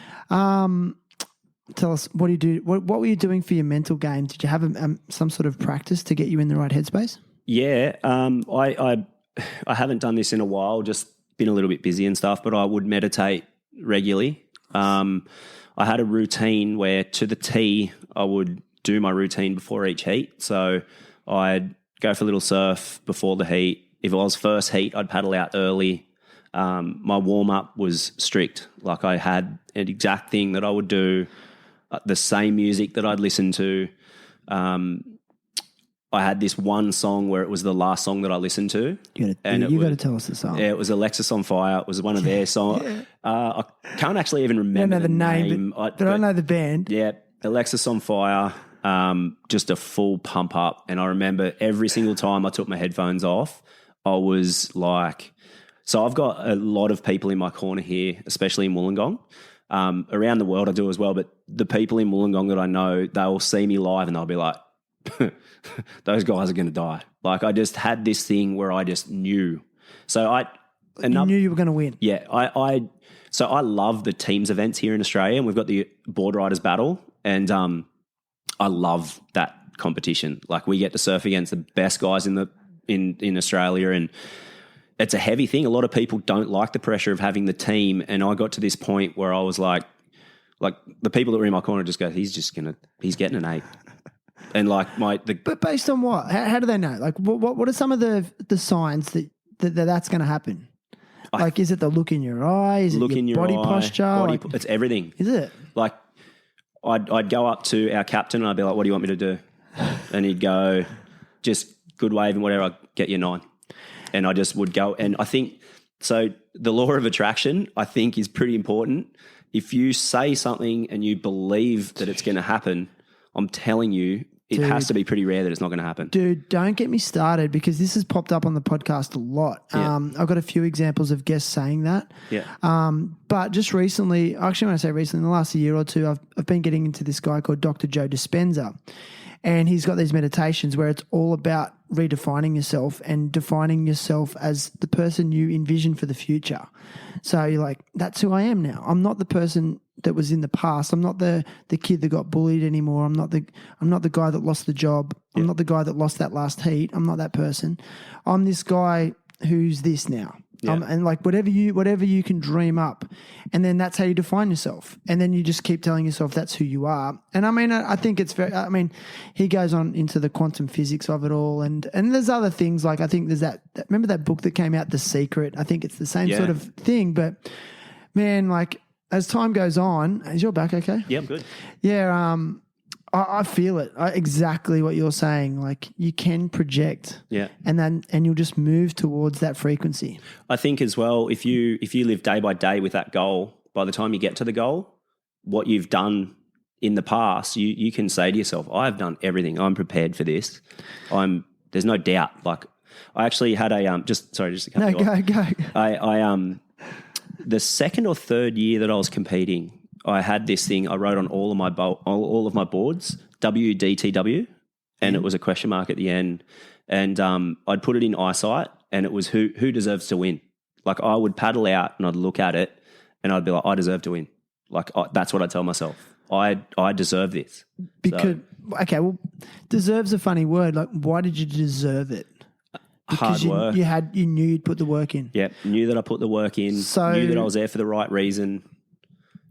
A: Tell us, what do you do? What were you doing for your mental game? Did you have some sort of practice to get you in the right headspace?
C: Yeah, I haven't done this in a while, just been a little bit busy and stuff, but I would meditate regularly. I had a routine where, to the T, I would do my routine before each heat. So I'd go for a little surf before the heat. If it was first heat, I'd paddle out early. My warm-up was strict. Like, I had an exact thing that I would do, the same music that I'd listen to. I had this one song where it was the last song that I listened to.
A: You got to tell us the song.
C: Yeah, it was Alexis on Fire. It was one of their songs.
A: Yeah.
C: I can't actually even remember the name.
A: But I know the band.
C: Yeah, Alexis on Fire, just a full pump up. And I remember every single time I took my headphones off, I was like... So I've got a lot of people in my corner here, especially in Wollongong. Around the world I do as well, but the people in Wollongong that I know, they'll see me live and they'll be like, those guys are going to die. Like, I just had this thing where I just knew. So
A: you knew you were going to win.
C: Yeah. So I love the teams events here in Australia, and we've got the Board Riders Battle, and I love that competition. Like, we get to surf against the best guys in Australia, and it's a heavy thing. A lot of people don't like the pressure of having the team, and I got to this point where I was like the people that were in my corner just go, he's getting an 8. And like
A: But based on what? How do they know? Like, what are some of the signs that that's going to happen? Like, is it the look in your eye? Is
C: Look
A: it
C: in
A: your
C: your
A: body
C: eye,
A: posture?
C: it's everything.
A: Is it?
C: Like, I'd go up to our captain and I'd be like, "What do you want me to do?" And he'd go, "Just good wave and whatever. I'll get you 9." And I just would go. And I think so. The law of attraction, I think, is pretty important. If you say something and you believe that it's going to happen, I'm telling you, it has to be pretty rare that it's not going to happen.
A: Dude, don't get me started, because this has popped up on the podcast a lot.
C: Yeah.
A: I've got a few examples of guests saying that.
C: Yeah.
A: But just recently, actually when I say recently, in the last year or two, I've been getting into this guy called Dr. Joe Dispenza. And he's got these meditations where it's all about redefining yourself and defining yourself as the person you envision for the future. So you're like, that's who I am now. I'm not the person that was in the past. I'm not the kid that got bullied anymore. I'm not the guy that lost the job. I'm not the guy that lost that last heat. I'm not that person. I'm this guy who's this now.
C: Yeah.
A: And like whatever you can dream up, and then that's how you define yourself. And then you just keep telling yourself that's who you are. And I mean, I think it's very. I mean, he goes on into the quantum physics of it all, and there's other things like I think there's that. Remember that book that came out, The Secret? I think it's the same sort of thing. But man, like as time goes on, is your back okay?
C: Yeah, I'm good.
A: Yeah. I feel it. Exactly what you're saying. Like you can project, and you'll just move towards that frequency.
C: I think as well, if you live day by day with that goal, by the time you get to the goal, what you've done in the past, you can say to yourself, "I've done everything. I'm prepared for this. There's no doubt." Like I actually had a just to cut you off.
A: Go.
C: I the second or third year that I was competing, I had this thing I wrote on all of my boards, WDTW, and it was a question mark at the end. And I'd put it in eyesight, and it was who deserves to win. Like I would paddle out and I'd look at it, and I'd be like, I deserve to win. Like that's what I tell myself. I deserve this.
A: Because okay, well, deserve's a funny word. Like, why did you deserve it? Because
C: hard work.
A: You knew you'd put the work in.
C: Yeah, knew that I put the work in.
A: So,
C: knew that I was there for the right reason.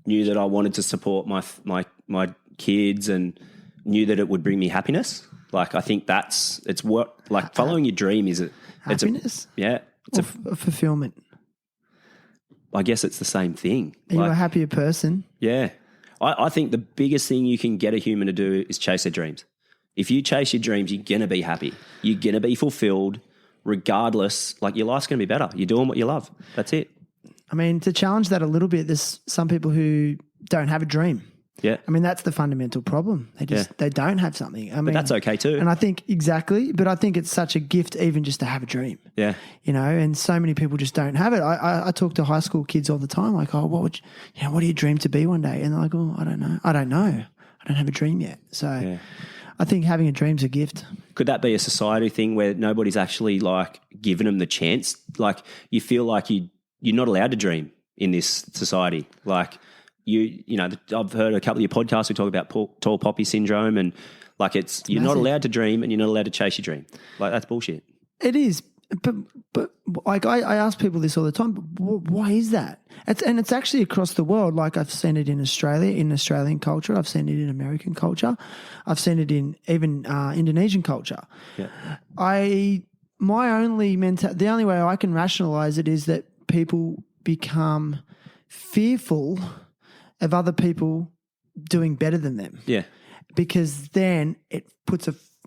C: Knew that I wanted to support my kids, and knew that it would bring me happiness. Like I think it's what like following your dream is
A: happiness.
C: It's
A: a fulfillment.
C: I guess it's the same thing.
A: Are you a happier person?
C: Yeah, I think the biggest thing you can get a human to do is chase their dreams. If you chase your dreams, you're gonna be happy. You're gonna be fulfilled, regardless. Like your life's gonna be better. You're doing what you love. That's it.
A: I mean, to challenge that a little bit, there's some people who don't have a dream.
C: Yeah.
A: I mean, that's the fundamental problem. They don't have something. I mean,
C: but that's okay too.
A: And I think but I think it's such a gift even just to have a dream.
C: Yeah.
A: You know, and so many people just don't have it. I talk to high school kids all the time, like, oh, what do you dream to be one day? And they're like, oh, I don't know. I don't have a dream yet. So I think having a dream's a gift.
C: Could that be a society thing where nobody's actually like giving them the chance? Like you feel like you're not allowed to dream in this society. Like you know, I've heard a couple of your podcasts who talk about tall poppy syndrome, and like you're not allowed to dream and you're not allowed to chase your dream. Like that's bullshit.
A: It is, but like I ask people this all the time. But why is that? It's actually across the world. Like I've seen it in Australia, in Australian culture. I've seen it in American culture. I've seen it in even Indonesian culture.
C: Yeah.
A: The only way I can rationalize it is that people become fearful of other people doing better than them.
C: Yeah.
A: Because then it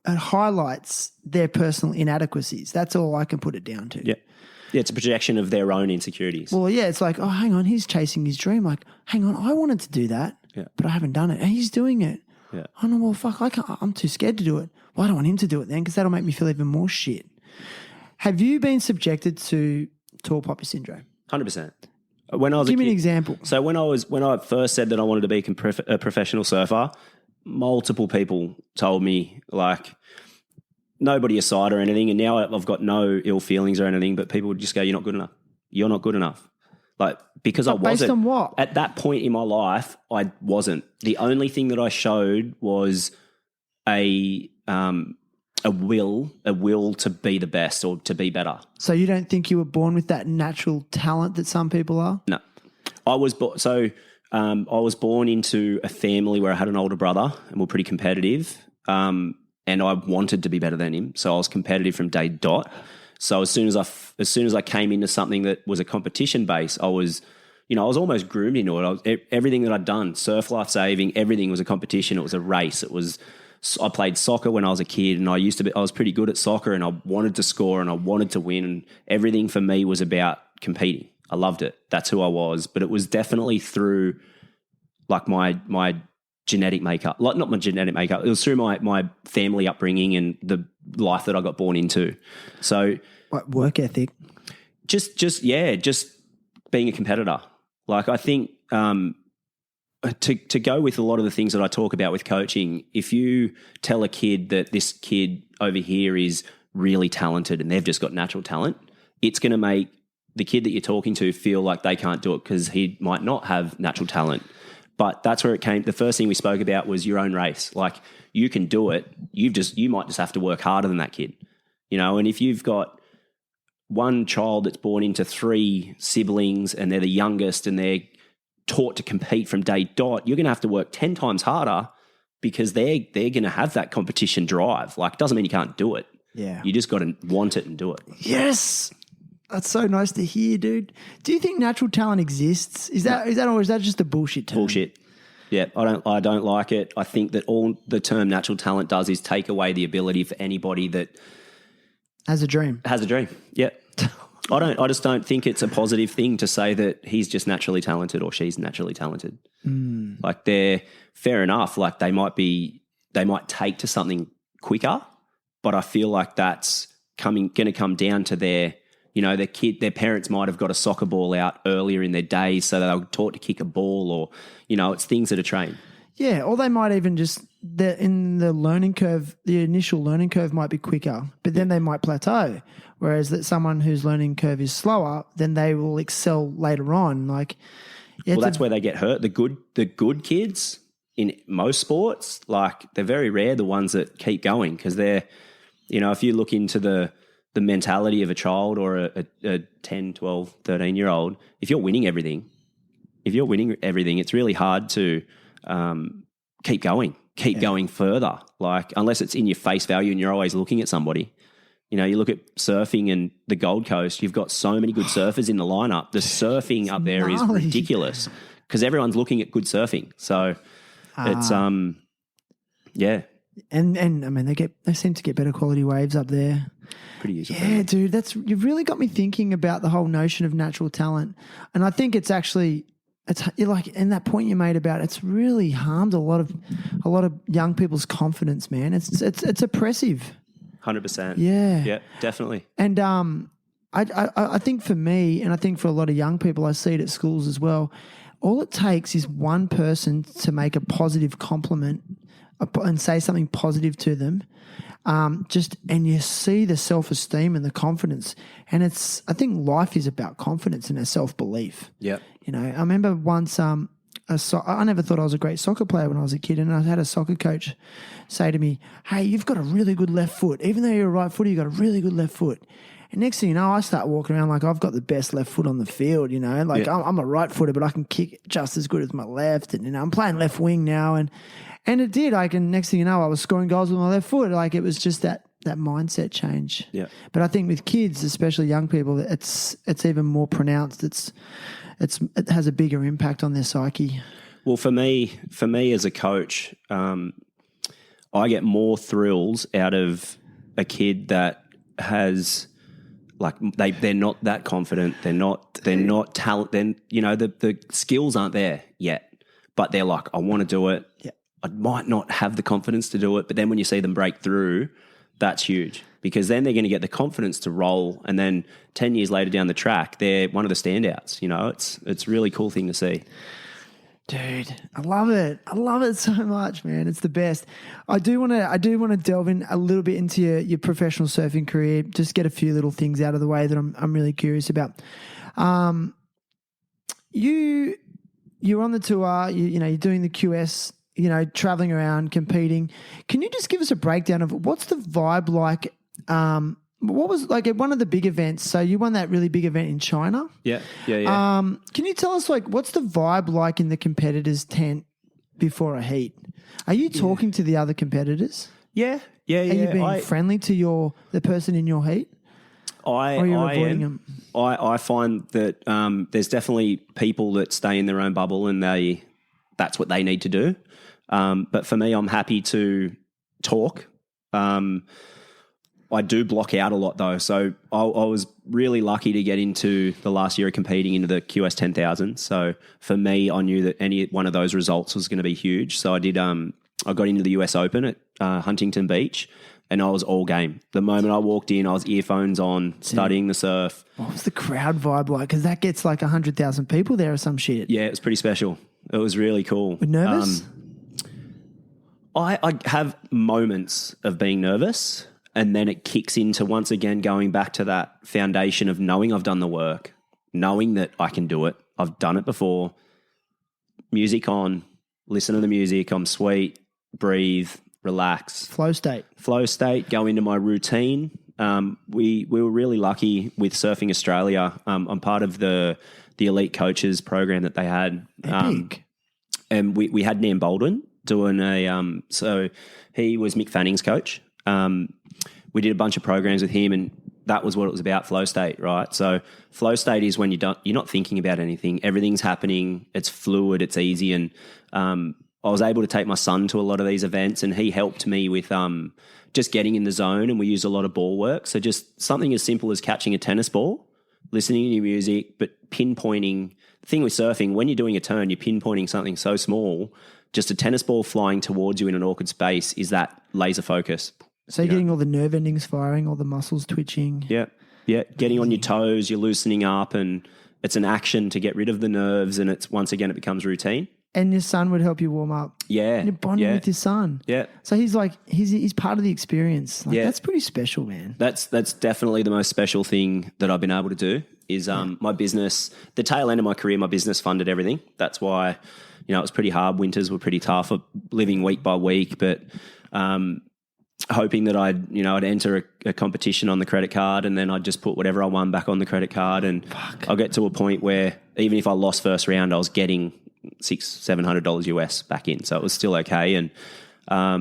A: highlights their personal inadequacies. That's all I can put it down to.
C: Yeah. Yeah, it's a projection of their own insecurities.
A: Well, yeah, it's like, oh, hang on, he's chasing his dream. Like, hang on, I wanted to do that, but I haven't done it. And he's doing it.
C: Yeah.
A: Oh, no, well, fuck, I'm too scared to do it. Well, I don't want him to do it then because that'll make me feel even more shit. Have you been subjected to tall poppy syndrome?
C: 100%. When I was
A: Give me an example.
C: So when I first said that I wanted to be a professional surfer, multiple people told me, like, nobody aside or anything, and now I've got no ill feelings or anything, but people would just go, you're not good enough. You're not good enough. Like, because I wasn't.
A: Based on what?
C: At that point in my life, I wasn't. The only thing that I showed was a will to be the best or to be better.
A: So you don't think you were born with that natural talent that some people are?
C: No. I was born into a family where I had an older brother and we're pretty competitive. And I wanted to be better than him. So I was competitive from day dot. So as soon as I came into something that was a competition base, I was almost groomed into it. Everything that I'd done, surf life saving, everything was a competition. It was a race. I played soccer when I was a kid, and I was pretty good at soccer, and I wanted to score and I wanted to win, and everything for me was about competing. I loved it. That's who I was. But it was definitely through like my genetic makeup, like not my genetic makeup. It was through my family upbringing and the life that I got born into. So
A: What, work ethic?
C: just being a competitor. Like I think to go with a lot of the things that I talk about with coaching, if you tell a kid that this kid over here is really talented and they've just got natural talent, it's going to make the kid that you're talking to feel like they can't do it because he might not have natural talent. But that's where it came. The first thing we spoke about was your own race. Like you can do it. You might just have to work harder than that kid, And if you've got one child that's born into 3 siblings and they're the youngest and they're taught to compete from day dot, you're going to have to work 10 times harder because they're going to have that competition drive. Like it doesn't mean you can't do it.
A: Yeah.
C: You just got to want it and do it.
A: Yes. That's so nice to hear, dude. Do you think natural talent exists? Is that or is that just a bullshit term?
C: Bullshit. Yeah, I don't like it. I think that all the term natural talent does is take away the ability for anybody that
A: has a dream.
C: Yeah. I just don't think it's a positive thing to say that he's just naturally talented or she's naturally talented. Like they're fair enough. Like they might take to something quicker, but I feel like that's going to come down to their parents might have got a soccer ball out earlier in their days, so they were taught to kick a ball, or it's things that are trained.
A: Yeah, or they might even just in the learning curve, the initial learning curve might be quicker, but then they might plateau. Whereas that someone whose learning curve is slower, then they will excel later on. Like,
C: that's where they get hurt. The good kids in most sports, like they're very rare. The ones that keep going because they're, if you look into the mentality of a child or a 10, 12, 13-year-old, if you're winning everything, it's really hard to keep going further. Like, unless it's in your face value and you're always looking at somebody. You look at surfing and the Gold Coast, you've got so many good surfers in the lineup. The surfing up there is ridiculous because everyone's looking at good surfing. So it's, yeah.
A: And I mean, they seem to get better quality waves up there.
C: Pretty useful.
A: Yeah, dude, you've really got me thinking about the whole notion of natural talent. And I think it's like in that point you made about it's really harmed a lot of young people's confidence, man. It's oppressive.
C: 100%.
A: Yeah.
C: Yeah, definitely.
A: And I think for me, and I think for a lot of young people, I see it at schools as well, all it takes is one person to make a positive compliment and say something positive to them, and you see the self-esteem and the confidence. And I think life is about confidence and self-belief.
C: Yeah.
A: I remember once I never thought I was a great soccer player when I was a kid, and I had a soccer coach say to me, "Hey, you've got a really good left foot. Even though you're a right footer, you've got a really good left foot." And next thing you know, I start walking around like I've got the best left foot on the field, Like I'm a right footer, but I can kick just as good as my left. And, I'm playing left wing now. And it did. And next thing you know, I was scoring goals with my left foot. Like it was just that mindset change.
C: Yeah.
A: But I think with kids, especially young people, it's even more pronounced. It has a bigger impact on their psyche.
C: Well, for me as a coach, I get more thrills out of a kid that has, like, they're not that confident. They're not talent. Then the skills aren't there yet, but they're like, I want to do it.
A: Yeah.
C: I might not have the confidence to do it, but then when you see them break through, that's huge because then they're going to get the confidence to roll, and then 10 years later down the track, they're one of the standouts. It's a really cool thing to see.
A: Dude, I love it. I love it so much, man. It's the best. I do want to delve in a little bit into your professional surfing career. Just get a few little things out of the way that I'm really curious about. You're on the tour. You're doing the QS. Traveling around, competing. Can you just give us a breakdown of what's the vibe like? What was like at one of the big events? So you won that really big event in China.
C: Yeah.
A: Can you tell us what's the vibe like in the competitors' tent before a heat? Are you talking to the other competitors?
C: Yeah.
A: Are you being friendly to the person in your heat?
C: I
A: Or you're
C: I
A: avoiding
C: am.
A: them?
C: I find that there's definitely people that stay in their own bubble and that's what they need to do. But for me, I'm happy to talk. I do block out a lot though. So I was really lucky to get into the last year of competing into the QS 10,000. So for me, I knew that any one of those results was going to be huge. So I did. I got into the US Open at Huntington Beach, and I was all game. The moment I walked in, I was earphones on, studying the surf.
A: What was the crowd vibe like? Because that gets like 100,000 people there or some shit.
C: Yeah, it was pretty special. It was really cool.
A: Nervous?
C: I have moments of being nervous, and then it kicks into once again going back to that foundation of knowing I've done the work, knowing that I can do it. I've done it before. Music on, listen to the music. I'm sweet, breathe, relax.
A: Flow state.
C: Go into my routine. We were really lucky with Surfing Australia. I'm part of the elite coaches program that they had.
A: Epic.
C: And we had Nam Baldwin doing so he was Mick Fanning's coach. We did a bunch of programs with him, and that was what it was about, flow state, right? So flow state is when you're not thinking about anything. Everything's happening. It's fluid. It's easy. And I was able to take my son to a lot of these events, and he helped me with just getting in the zone, and we used a lot of ball work. So just something as simple as catching a tennis ball, listening to your music, but pinpointing. The thing with surfing, when you're doing a turn, you're pinpointing something so small. Just a tennis ball flying towards you in an awkward space is that laser focus.
A: So you're getting all the nerve endings firing, all the muscles twitching.
C: Yeah. Getting on your toes, you're loosening up, and it's an action to get rid of the nerves, and it's once again it becomes routine.
A: And your son would help you warm up.
C: Yeah.
A: And you're bonding with your son.
C: Yeah.
A: So he's like, he's part of the experience. Like,
C: Yeah.
A: That's pretty special, man.
C: That's definitely the most special thing that I've been able to do is my business. The tail end of my career, my business funded everything. That's why, it was pretty hard. Winters were pretty tough, living week by week, but hoping that I'd enter a competition on the credit card, and then I'd just put whatever I won back on the credit card, and I'll get to a point where even if I lost first round, I was getting $600-700 US back in, so it was still okay. And I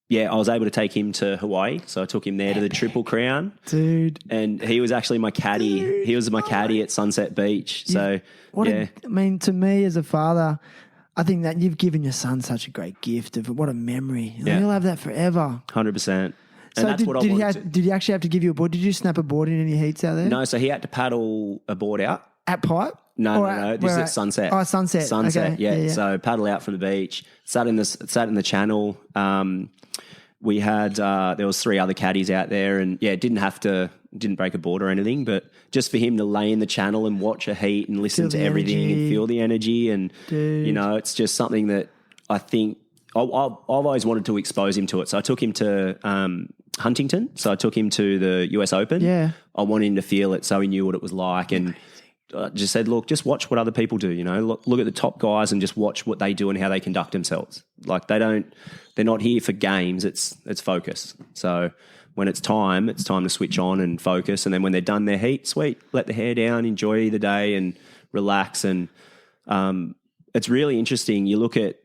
C: was able to take him to Hawaii, so I took him there to the Triple Crown,
A: dude.
C: And he was actually my caddy. He was my caddy at Sunset Beach. So
A: to me as a father, I think that you've given your son such a great gift of what a memory.
C: Yeah.
A: He'll have that forever.
C: 100%. And
A: So
C: that's what I wanted to.
A: did he actually have to give you a board? Did you snap a board in any heats out there?
C: No, so he had to paddle a board out.
A: At Pipe?
C: No. This is at Sunset.
A: Oh, Sunset.
C: Sunset,
A: Okay.
C: yeah. So paddle out from the beach, sat in the channel. We had there was 3 other caddies out there, and didn't break a board or anything, but just for him to lay in the channel and watch a heat and listen to everything and feel the energy, and it's just something that I think I've always wanted to expose him to it. So I took him to Huntington. So I took him to the US Open.
A: Yeah.
C: I wanted him to feel it so he knew what it was like, and I just said, look, just watch what other people do, look at the top guys and just watch what they do and how they conduct themselves. Like they're not here for games. It's focus. So when it's time to switch on and focus. And then when they're done their heat, sweet, let the hair down, enjoy the day and relax. And it's really interesting. You look at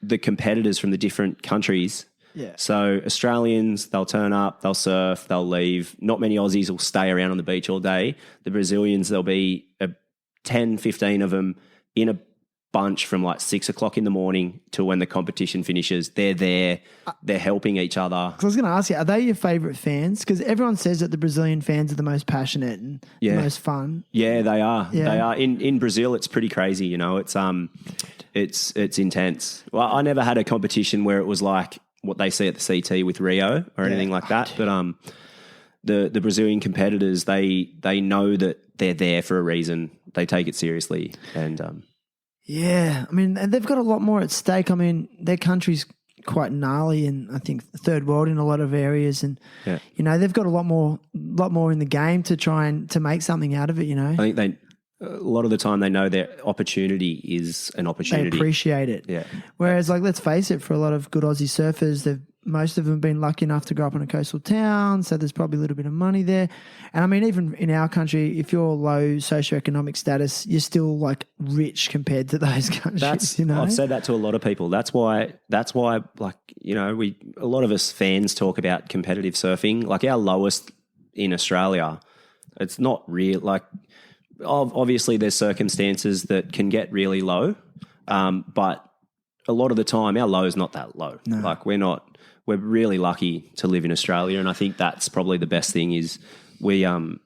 C: the competitors from the different countries.
A: Yeah.
C: So Australians, they'll turn up, they'll surf, they'll leave. Not many Aussies will stay around on the beach all day. The Brazilians, there'll be 10, 15 of them in a bunch from like 6 o'clock in the morning to when the competition finishes. They're there. They're helping each other.
A: I was going to ask you, are they your favourite fans? Because everyone says that the Brazilian fans are the most passionate and the most fun.
C: Yeah, they are.
A: Yeah.
C: They are. In Brazil, it's pretty crazy. It's intense. Well, I never had a competition where it was like what they see at the CT with Rio or anything like that. But the Brazilian competitors, they know that they're there for a reason. They take it seriously, and
A: yeah, I mean, they've got a lot more at stake. I mean, their country's quite gnarly, and I think third world in a lot of areas, and they've got a lot more in the game to try and to make something out of it.
C: I think a lot of the time they know their opportunity is an opportunity.
A: They appreciate it.
C: Yeah.
A: Whereas, like, let's face it, for a lot of good Aussie surfers, most of them have been lucky enough to grow up in a coastal town, so there's probably a little bit of money there. And I mean, even in our country, if you're low socioeconomic status, you're still like rich compared to those countries.
C: I've said that to a lot of people. That's why, like, a lot of us fans talk about competitive surfing. Like our lowest in Australia It's not real. Like, obviously, there's circumstances that can get really low, but a lot of the time, our low is not that low.
A: No.
C: Like, we're really lucky to live in Australia, and I think that's probably the best thing is we got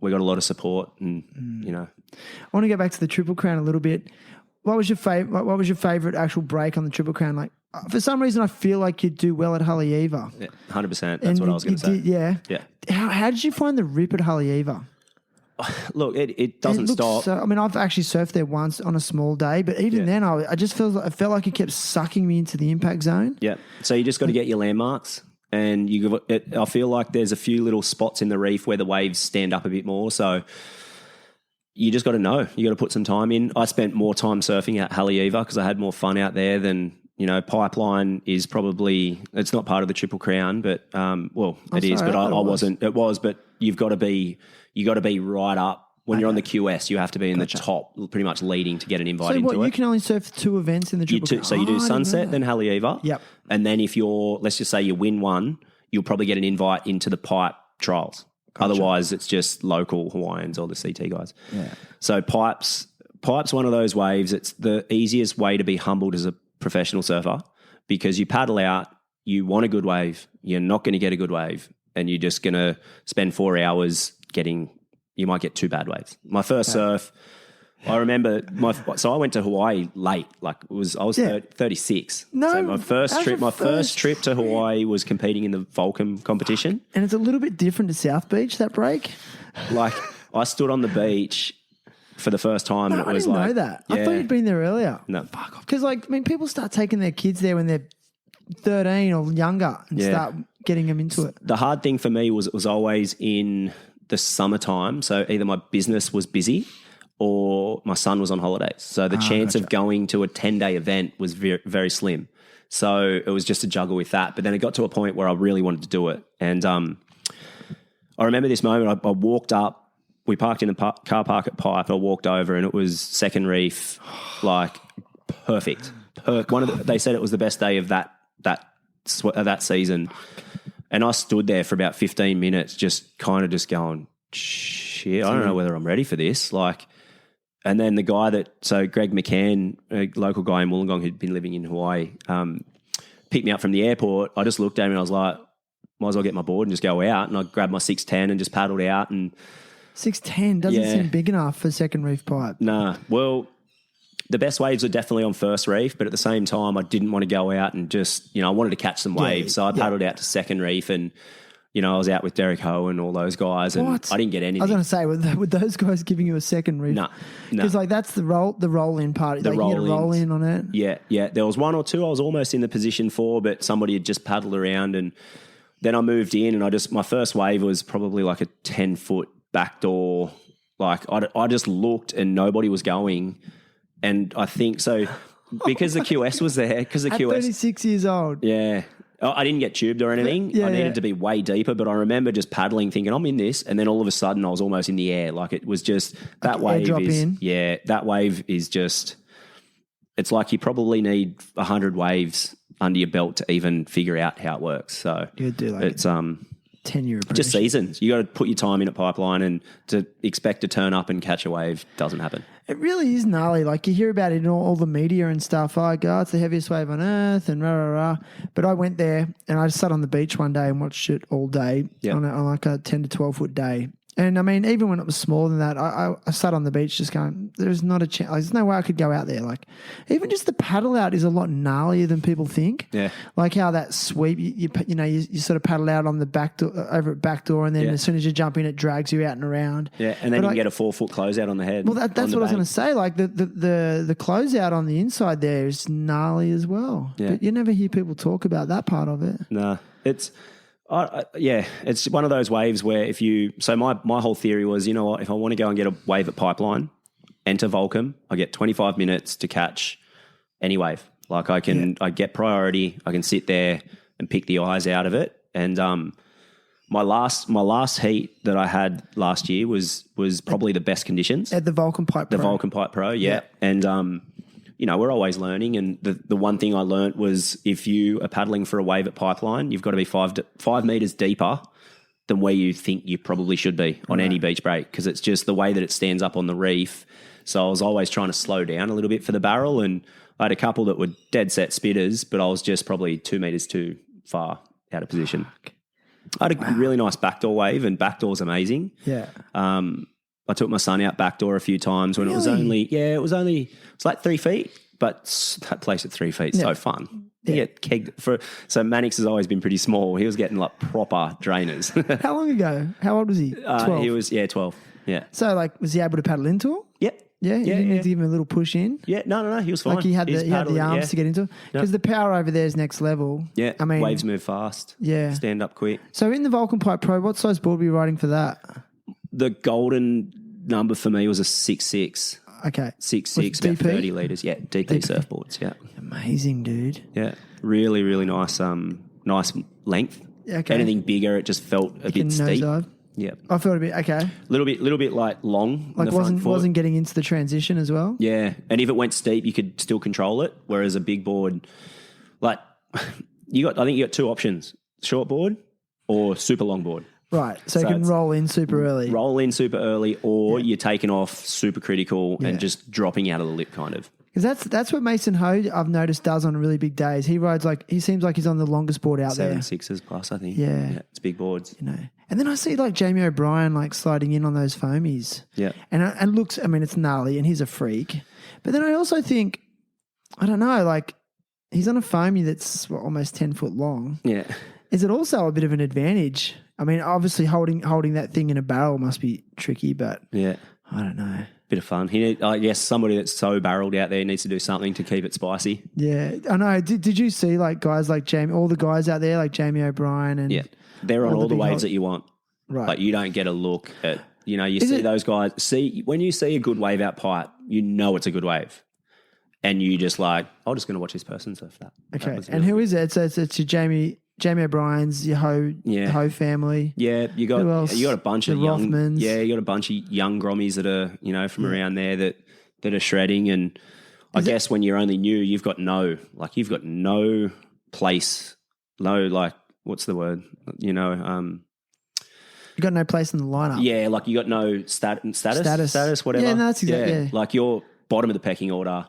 C: a lot of support, and you know.
A: I want to go back to the Triple Crown a little bit. What was your favorite? What was your favorite actual break on the Triple Crown? Like, for some reason, I feel like you do well at Haleiwa.
C: Yeah, 100%. That's what I was going to say.
A: Yeah.
C: Yeah.
A: How did you find the rip at Haleiwa?
C: Look, it doesn't stop.
A: So, I mean, I've actually surfed there once on a small day, but even then, I just felt like it kept sucking me into the impact zone.
C: Yeah. So you just got to get your landmarks, and I feel like there's a few little spots in the reef where the waves stand up a bit more. So you just got to know. You got to put some time in. I spent more time surfing at Haleiwa because I had more fun out there than. You know, Pipeline is probably, it's not part of the Triple Crown, but, it is, but I wasn't. It was, but you got to be right up. When you're on the QS, you have to be in the top, pretty much leading to get an invite into it.
A: You can only surf 2 events in the Triple Crown?
C: So you do Sunset, then Haleiwa.
A: Yep.
C: And then if let's just say you win one, you'll probably get an invite into the Pipe trials. Gotcha. Otherwise, it's just local Hawaiians or the CT guys.
A: Yeah.
C: So Pipe's one of those waves. It's the easiest way to be humbled as a professional surfer because you paddle out, you want a good wave, you're not going to get a good wave, and you're just going to spend 4 hours you might get 2 bad waves. My first surf, I remember so I went to Hawaii late, like I was 36.
A: No,
C: so my first trip to Hawaii was competing in the Volcom competition.
A: And it's a little bit different to South Beach, that break.
C: Like I stood on the beach for the first time, and it was
A: I didn't know that.
C: Yeah.
A: I thought you'd been there earlier.
C: No.
A: Fuck off. Because, people start taking their kids there when they're 13 or younger and start getting them into it.
C: The hard thing for me was it was always in the summertime. So either my business was busy or my son was on holidays. So the chance of going to a 10-day event was very, very slim. So it was just a juggle with that. But then it got to a point where I really wanted to do it. And I remember this moment. I walked up. We parked in the car park at Pipe. I walked over, and it was second reef, like perfect. They said it was the best day of that season, and I stood there for about 15 minutes, just going, shit, I don't know whether I'm ready for this. Like, and then the guy Greg McCann, a local guy in Wollongong who'd been living in Hawaii, picked me up from the airport. I just looked at him and I was like, might as well get my board and just go out. And I grabbed my 610 and just paddled out and.
A: 610 doesn't seem big enough for second reef Pipe.
C: Nah. Well, the best waves are definitely on first reef, but at the same time, I didn't want to go out and just, I wanted to catch some waves. So I paddled out to second reef, and, I was out with Derek Ho and all those guys, and I didn't get anything.
A: I was going to say, with those guys giving you a second reef?
C: No.
A: Because that's the roll-in part. You get a roll-in on it.
C: Yeah. There was one or two I was almost in the position for, but somebody had just paddled around, and then I moved in, and my first wave was probably like a 10-foot backdoor. Like I just looked and nobody was going, and I think so because the QS was there. Because the QS
A: 36 years old.
C: Yeah, I didn't get tubed or anything. I needed to be way deeper, but I remember just paddling, thinking I'm in this, and then all of a sudden I was almost in the air. Like it was just that wave that wave is just. It's like you probably need 100 waves under your belt to even figure out how it works. So
A: you do like
C: it's
A: 10-year
C: just seasons. You got to put your time in at Pipeline, and to expect to turn up and catch a wave doesn't happen.
A: It really is gnarly. Like you hear about it in all the media and stuff. Like, it's the heaviest wave on earth and rah, rah, rah. But I went there and I just sat on the beach one day and watched it all day on like a 10 to 12 foot day. And I mean, even when it was smaller than that, I sat on the beach just going, there's not a chance. There's no way I could go out there. Like, even just the paddle out is a lot gnarlier than people think.
C: Yeah.
A: Like how that sweep, you sort of paddle out on the back door, over at back door, and then as soon as you jump in, it drags you out and around.
C: Yeah, and then you can get a 4-foot closeout on the head.
A: Well, that's what I was going to say. Like the closeout on the inside there is gnarly as well.
C: Yeah.
A: But you never hear people talk about that part of it.
C: No, it's. It's one of those waves where my whole theory was, you know what, if I want to go and get a wave at Pipeline, enter Volcom, I get 25 minutes to catch any wave. Like I get priority, I can sit there and pick the eyes out of it. And my last heat that I had last year was probably the best conditions.
A: At the Volcom Pipe Pro.
C: The Volcom Pipe Pro, yeah. And we're always learning, and the one thing I learnt was if you are paddling for a wave at Pipeline, you've got to be 5 meters deeper than where you think you probably should be on any beach break, because it's just the way that it stands up on the reef. So I was always trying to slow down a little bit for the barrel, and I had a couple that were dead set spitters, but I was just probably 2 meters too far out of position. I had a really nice backdoor wave, and backdoor's amazing.
A: Yeah.
C: I took my son out backdoor a few times when it was it's like 3 feet, but that place at 3 feet, so fun. You get kegged so Mannix has always been pretty small. He was getting like proper drainers.
A: How long ago? How old was he? 12?
C: He was, 12. Yeah.
A: So, like, was he able to paddle into it?
C: Yep.
A: Yeah? You didn't need to give him a little push in?
C: Yeah, no, he was fine.
A: Like he had the arms to get into it? Because the power over there is next level.
C: Yeah,
A: I mean,
C: waves move fast.
A: Yeah.
C: Stand up quick.
A: So in the Vulcan Pipe Pro, what size board were you riding for that?
C: The golden number for me was a 6'6".
A: Okay.
C: 6'6", about 30 litres. Yeah, DP surfboards, yeah.
A: Amazing, dude.
C: Yeah, really, really nice nice length.
A: Okay.
C: Anything bigger, it just felt a bit steep.
A: Nosedive?
C: Yeah.
A: I felt a bit, okay.
C: Little bit like long.
A: Like
C: in the front foot.
A: wasn't getting into the transition as well?
C: Yeah, and if it went steep, you could still control it. Whereas a big board, like I think you got two options: short board or super long board.
A: Right, so you can roll in super early.
C: Roll in super early, or you're taking off super critical and just dropping out of the lip, kind of.
A: Because that's what Mason Ho, I've noticed, does on really big days. He rides he seems like he's on the longest board out there.
C: 7.6s plus, I think.
A: Yeah,
C: it's big boards.
A: You know, and then I see like Jamie O'Brien like sliding in on those foamies.
C: Yeah,
A: and looks. I mean, it's gnarly, and he's a freak. But then I also think, I don't know, like he's on a foamy that's almost 10 foot long.
C: Yeah,
A: is it also a bit of an advantage? I mean, obviously holding that thing in a barrel must be tricky, but
C: yeah,
A: I don't know.
C: Bit of fun. I guess somebody that's so barreled out there needs to do something to keep it spicy.
A: Yeah, I know. Did you see like guys like Jamie, all the guys out there like Jamie O'Brien and
C: they're on all the waves that you want.
A: Right.
C: Like you don't get a look at you see those guys. When you see a good wave out pipe, you know it's a good wave, and you just like, I'm just going to watch this person surf that.
A: Okay, and who is it? So it's your Jamie O'Brien's, your Ho family.
C: Yeah, you got a bunch of young
A: Rothmans.
C: Yeah, you got a bunch of young grommies that are from around there that are shredding, and I guess when you're only new, you've got no place, what's the word? You
A: got no place in the lineup.
C: Yeah, like you got no status, whatever.
A: Yeah, no, that's exactly. Yeah.
C: Like you're bottom of the pecking order.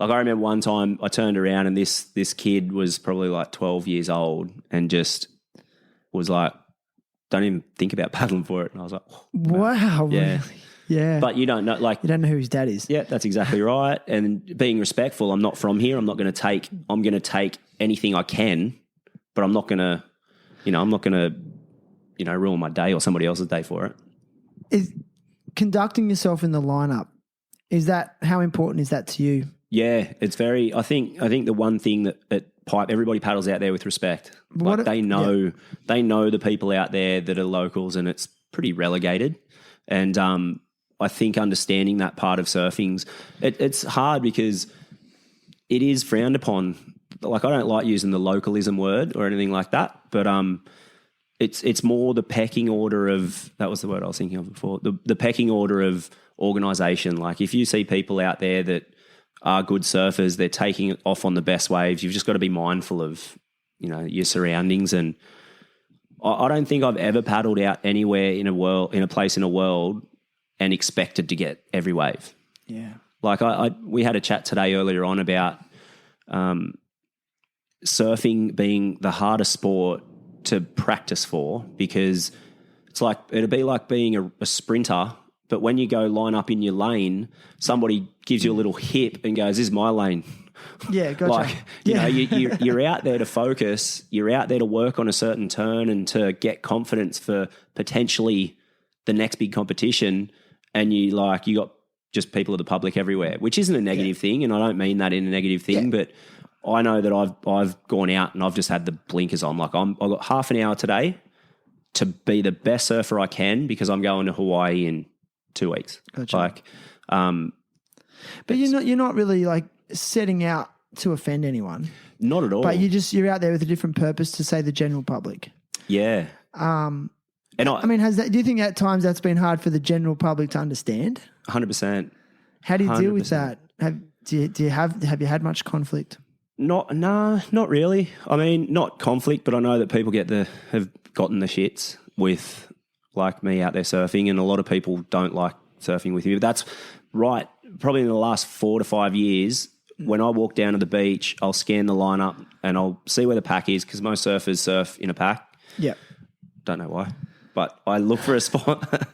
C: Like I remember one time I turned around and this kid was probably like 12 years old and just was like, don't even think about paddling for it. And I was like, oh,
A: wow.
C: Yeah.
A: Really? Yeah.
C: But you don't know, like,
A: you don't know who his dad is.
C: Yeah, that's exactly right. And being respectful, I'm not from here. I'm going to take anything I can, but I'm not going to ruin my day or somebody else's day for it.
A: Is conducting yourself in the lineup, how important is that to you?
C: Yeah, it's very. I think the one thing that at pipe, everybody paddles out there with respect. Like they know the people out there that are locals, and it's pretty relegated. And I think understanding that part of surfing's it's hard because it is frowned upon. Like I don't like using the localism word or anything like that, but it's more the pecking order of, that was the word I was thinking of before. The pecking order of organisation. Like if you see people out there that are good surfers, they're taking it off on the best waves. You've just got to be mindful of, your surroundings. And I don't think I've ever paddled out anywhere in a place in the world and expected to get every wave.
A: Yeah.
C: Like we had a chat today earlier on about surfing being the hardest sport to practice for, because it'd be like being a sprinter. But when you go line up in your lane, somebody gives you a little hip and goes, "This is my lane."
A: Yeah, gotcha.
C: You're out there to focus. You're out there to work on a certain turn and to get confidence for potentially the next big competition. And you got just people of the public everywhere, which isn't a negative thing. And I don't mean that in a negative thing, but I know that I've gone out and I've just had the blinkers on. Like I've got half an hour today to be the best surfer I can because I'm going to Hawaii in 2 weeks.
A: Gotcha. But you're not really like setting out to offend anyone.
C: Not at all.
A: But you're out there with a different purpose to say the general public.
C: Yeah.
A: Do you think at times that's been hard for the general public to understand?
C: 100%.
A: How do you deal with that? Have you had much conflict?
C: Not really. I mean, not conflict, but I know that people have gotten the shits with like me out there surfing, and a lot of people don't like surfing with you. But that's right. Probably in the last 4 to 5 years, when I walk down to the beach, I'll scan the lineup and I'll see where the pack is, because most surfers surf in a pack.
A: Yeah.
C: Don't know why, but I look for a spot.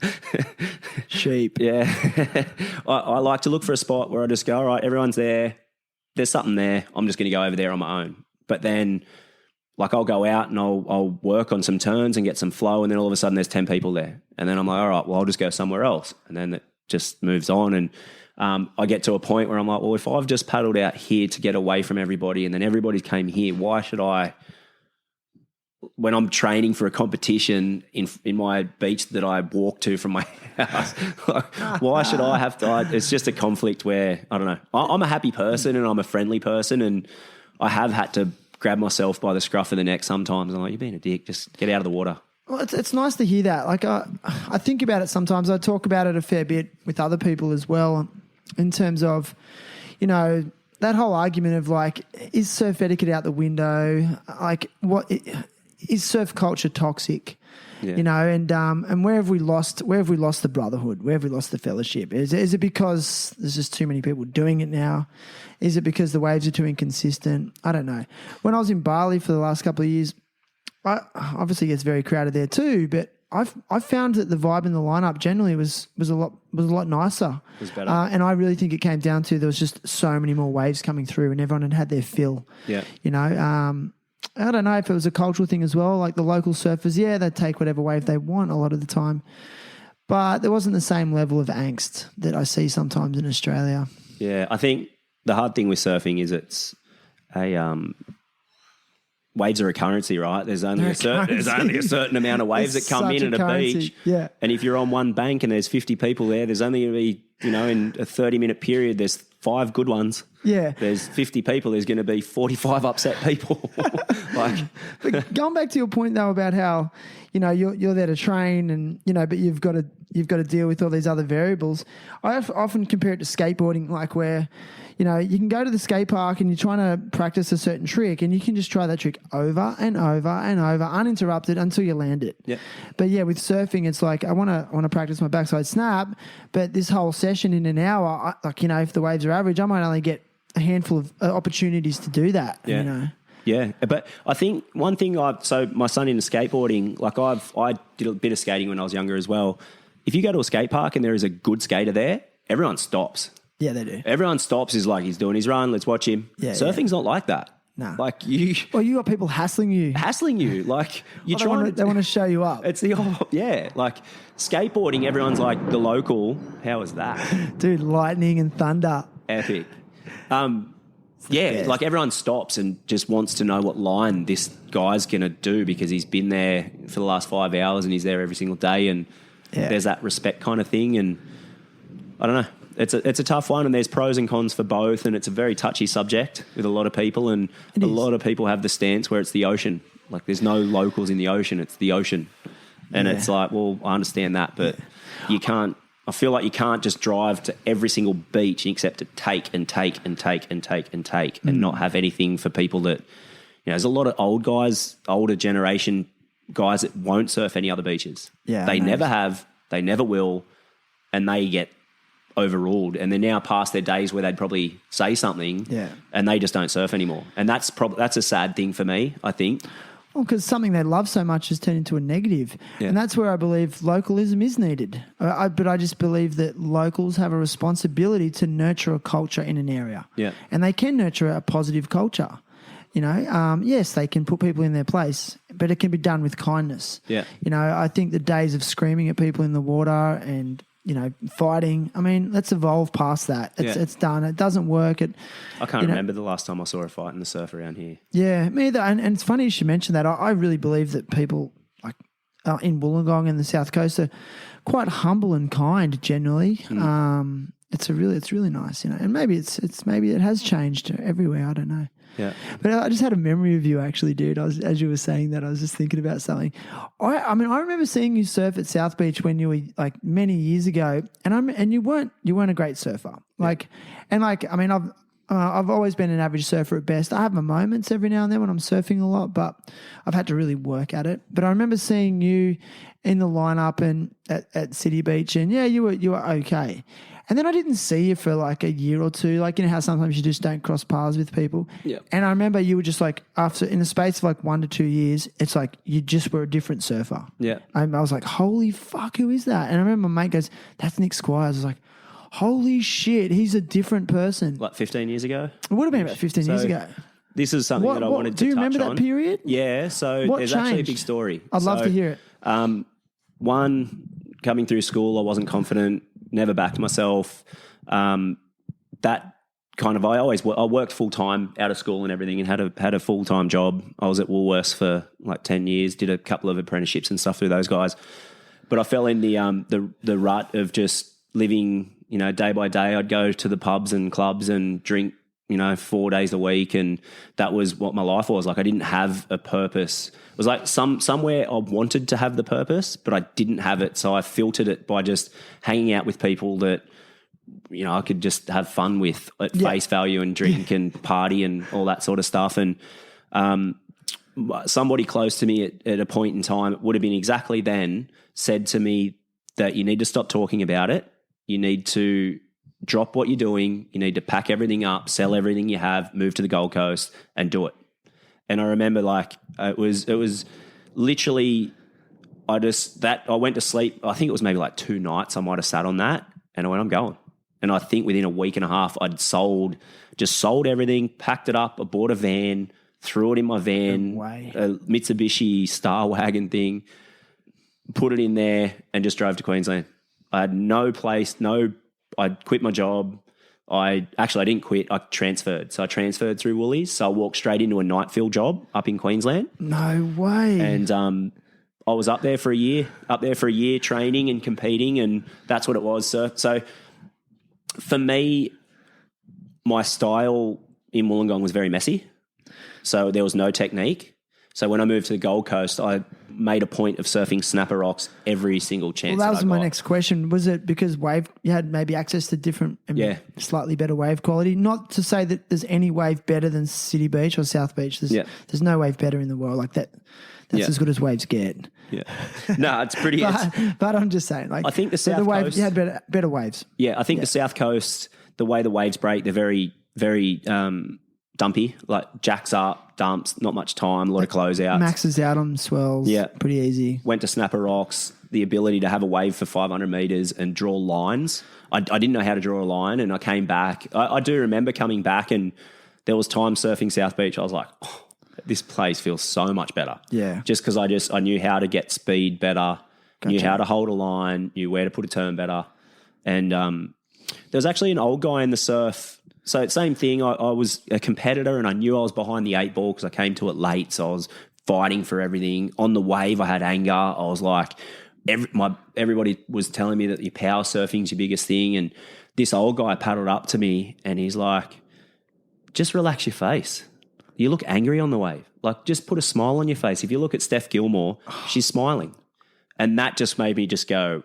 A: Sheep.
C: Yeah. I like to look for a spot where I just go, all right, everyone's there. There's something there. I'm just going to go over there on my own. But then, like, I'll go out and I'll work on some turns and get some flow, and then all of a sudden there's 10 people there. And then I'm like, all right, well, I'll just go somewhere else. And then it just moves on. And I get to a point where I'm like, well, if I've just paddled out here to get away from everybody and then everybody came here, why should I, when I'm training for a competition in my beach that I walk to from my house, why should I have to? It's just a conflict where, I don't know. I'm a happy person and I'm a friendly person, and I have had to grab myself by the scruff of the neck sometimes. I'm like, you're being a dick, just get out of the water.
A: Well, it's nice to hear that. Like, I think about it sometimes. I talk about it a fair bit with other people as well, in terms of, you know, that whole argument of like, is surf etiquette out the window? Like, is surf culture toxic?
C: Yeah.
A: You know, and where have we lost the brotherhood? Where have we lost the fellowship? Is it because there's just too many people doing it now? Is it because the waves are too inconsistent? I don't know. When I was in Bali for the last couple of years, obviously it gets very crowded there too, but I've found that the vibe in the lineup generally was a lot nicer.
C: It was better.
A: And I really think it came down to there was just so many more waves coming through, and everyone had their fill.
C: Yeah.
A: You know, I don't know if it was a cultural thing as well. Like the local surfers, yeah, they take whatever wave they want a lot of the time, but there wasn't the same level of angst that I see sometimes in Australia.
C: Yeah, I think the hard thing with surfing is it's a waves are a currency, right? There's only a certain amount of waves that come in at a beach.
A: Yeah.
C: And if you're on one bank and there's 50 people there's only going to be, you know, in a 30-minute period, there's 5 good ones.
A: Yeah.
C: There's 50 people, there's going to be 45 upset people.
A: But going back to your point though about how, you know, you're there to train and, you know, but you've got to deal with all these other variables. I often compare it to skateboarding, like where, you know, you can go to the skate park and you're trying to practice a certain trick and you can just try that trick over and over and over uninterrupted until you land it.
C: Yeah.
A: But yeah, with surfing, it's like I want to practice my backside snap, but this whole session in an hour, like, you know, if the waves are average, I might only get a handful of opportunities to do that.
C: Yeah.
A: You know.
C: Yeah, but I think one thing so my son into skateboarding, like I did a bit of skating when I was younger as well. If you go to a skate park and there is a good skater there, everyone stops.
A: Yeah, they do.
C: Everyone stops, is like, he's doing his run, let's watch him.
A: Yeah,
C: Surfing's not like that.
A: No.
C: Like you
A: got people hassling you.
C: Like you're trying
A: they want to show you up.
C: It's like skateboarding, everyone's like the local. How is that?
A: Dude, lightning and thunder.
C: Epic. Like everyone stops and just wants to know what line this guy's going to do because he's been there for the last 5 hours and he's there every single day, and there's that respect kind of thing. And I don't know. It's a tough one, and there's pros and cons for both, and it's a very touchy subject with a lot of people, and a lot of people have the stance where it's the ocean. Like there's no locals in the ocean, it's the ocean. And it's like, well, I understand that, but you can't, I feel like you can't just drive to every single beach except to take and take and take and take and take and not have anything for people that, you know, there's a lot of old guys, older generation guys that won't surf any other beaches.
A: Yeah,
C: they never have, they never will, and they get overruled, and they're now past their days where they'd probably say something, and they just don't surf anymore. And that's a sad thing for me, I think.
A: Well, because something they love so much has turned into a negative. And that's where I believe localism is needed. But I just believe that locals have a responsibility to nurture a culture in an area.
C: Yeah.
A: And they can nurture a positive culture. You know, yes, they can put people in their place, but it can be done with kindness.
C: Yeah.
A: You know, I think the days of screaming at people in the water and, you know, fighting, I mean, let's evolve past that. It's done. It doesn't work.
C: I can't remember the last time I saw a fight in the surf around here.
A: Yeah, me either. And it's funny you should mention that. I really believe that people like in Wollongong and the South Coast are quite humble and kind generally. It's really nice, you know. And maybe maybe it has changed everywhere. I don't know.
C: Yeah.
A: But I just had a memory of you actually, dude. As you were saying that, I was just thinking about something. I mean, I remember seeing you surf at South Beach when you were like many years ago, and you weren't a great surfer. I mean, I've always been an average surfer at best. I have my moments every now and then when I'm surfing a lot, but I've had to really work at it. But I remember seeing you in the lineup and at City Beach, and yeah, you were okay. And then I didn't see you for like a year or two. Like, you know how sometimes you just don't cross paths with people?
C: Yeah.
A: And I remember you were just like, after in the space of like 1 to 2 years, it's like you just were a different surfer.
C: Yeah.
A: I was like, holy fuck, who is that? And I remember my mate goes, that's Nick Squires. I was like, holy shit, he's a different person.
C: Like 15 years ago?
A: It would have been about 15 years ago.
C: This is something that I wanted to touch on.
A: Do you remember that period?
C: Yeah, so
A: What
C: there's actually a
A: changed?
C: big story.
A: I'd love to hear it.
C: One, coming through school, I wasn't confident, never backed myself. That kind of, I worked full time out of school and everything, and had a full time job. I was at Woolworths for like 10 years, did a couple of apprenticeships and stuff through those guys. But I fell in the rut of just living, you know, day by day. I'd go to the pubs and clubs and drink, you know, 4 days a week, and that was what my life was. Like, I didn't have a purpose. It was like somewhere I wanted to have the purpose, but I didn't have it. So I filtered it by just hanging out with people that, you know, I could just have fun with at face value and drink and party and all that sort of stuff. And somebody close to me at a point in time, it would have been exactly then, said to me that you need to stop talking about it. You need to drop what you're doing. You need to pack everything up, sell everything you have, move to the Gold Coast and do it. And I remember, like, it was literally, I went to sleep. I think it was maybe like 2 nights I might have sat on that, and I went, I'm going. And I think within a week and a half, I'd sold everything, packed it up. I bought a van, threw it in my van, a Mitsubishi Star Wagon thing, put it in there, and just drove to Queensland. I had no place, I quit my job. I didn't quit. I transferred. So I transferred through Woolies. So I walked straight into a night field job up in Queensland.
A: No way.
C: And I was up there for a year training and competing, and that's what it was. So for me, my style in Wollongong was very messy. So there was no technique. So when I moved to the Gold Coast, I made a point of surfing snapper rocks every single chance.
A: Well, that was my next question. Was it because you had maybe access to different and slightly better wave quality? Not to say that there's any wave better than City Beach or South Beach. There's no wave better in the world like that. That's as good as waves get.
C: Yeah. No, it's pretty.
A: but I'm just saying, like,
C: I think the South Coast,
A: you had better waves.
C: Yeah, I think the South Coast, the way the waves break, they're very, very dumpy. Like, jacks up, dumps, not much time, a lot of closeouts.
A: Maxes out on swells. Yeah, pretty easy.
C: Went to snapper rocks. The ability to have a wave for 500 meters and draw lines. I didn't know how to draw a line, and I came back. I do remember coming back, and there was time surfing South Beach. I was like, oh, this place feels so much better.
A: Yeah.
C: Just because I knew how to get speed better, knew how to hold a line, knew where to put a turn better. And there was actually an old guy in the surf. So same thing, I was a competitor, and I knew I was behind the 8 ball because I came to it late. So I was fighting for everything. On the wave, I had anger. I was like, everybody was telling me that your power surfing's your biggest thing. And this old guy paddled up to me, and he's like, just relax your face. You look angry on the wave. Like, just put a smile on your face. If you look at Steph Gilmore, she's smiling. And that just made me just go.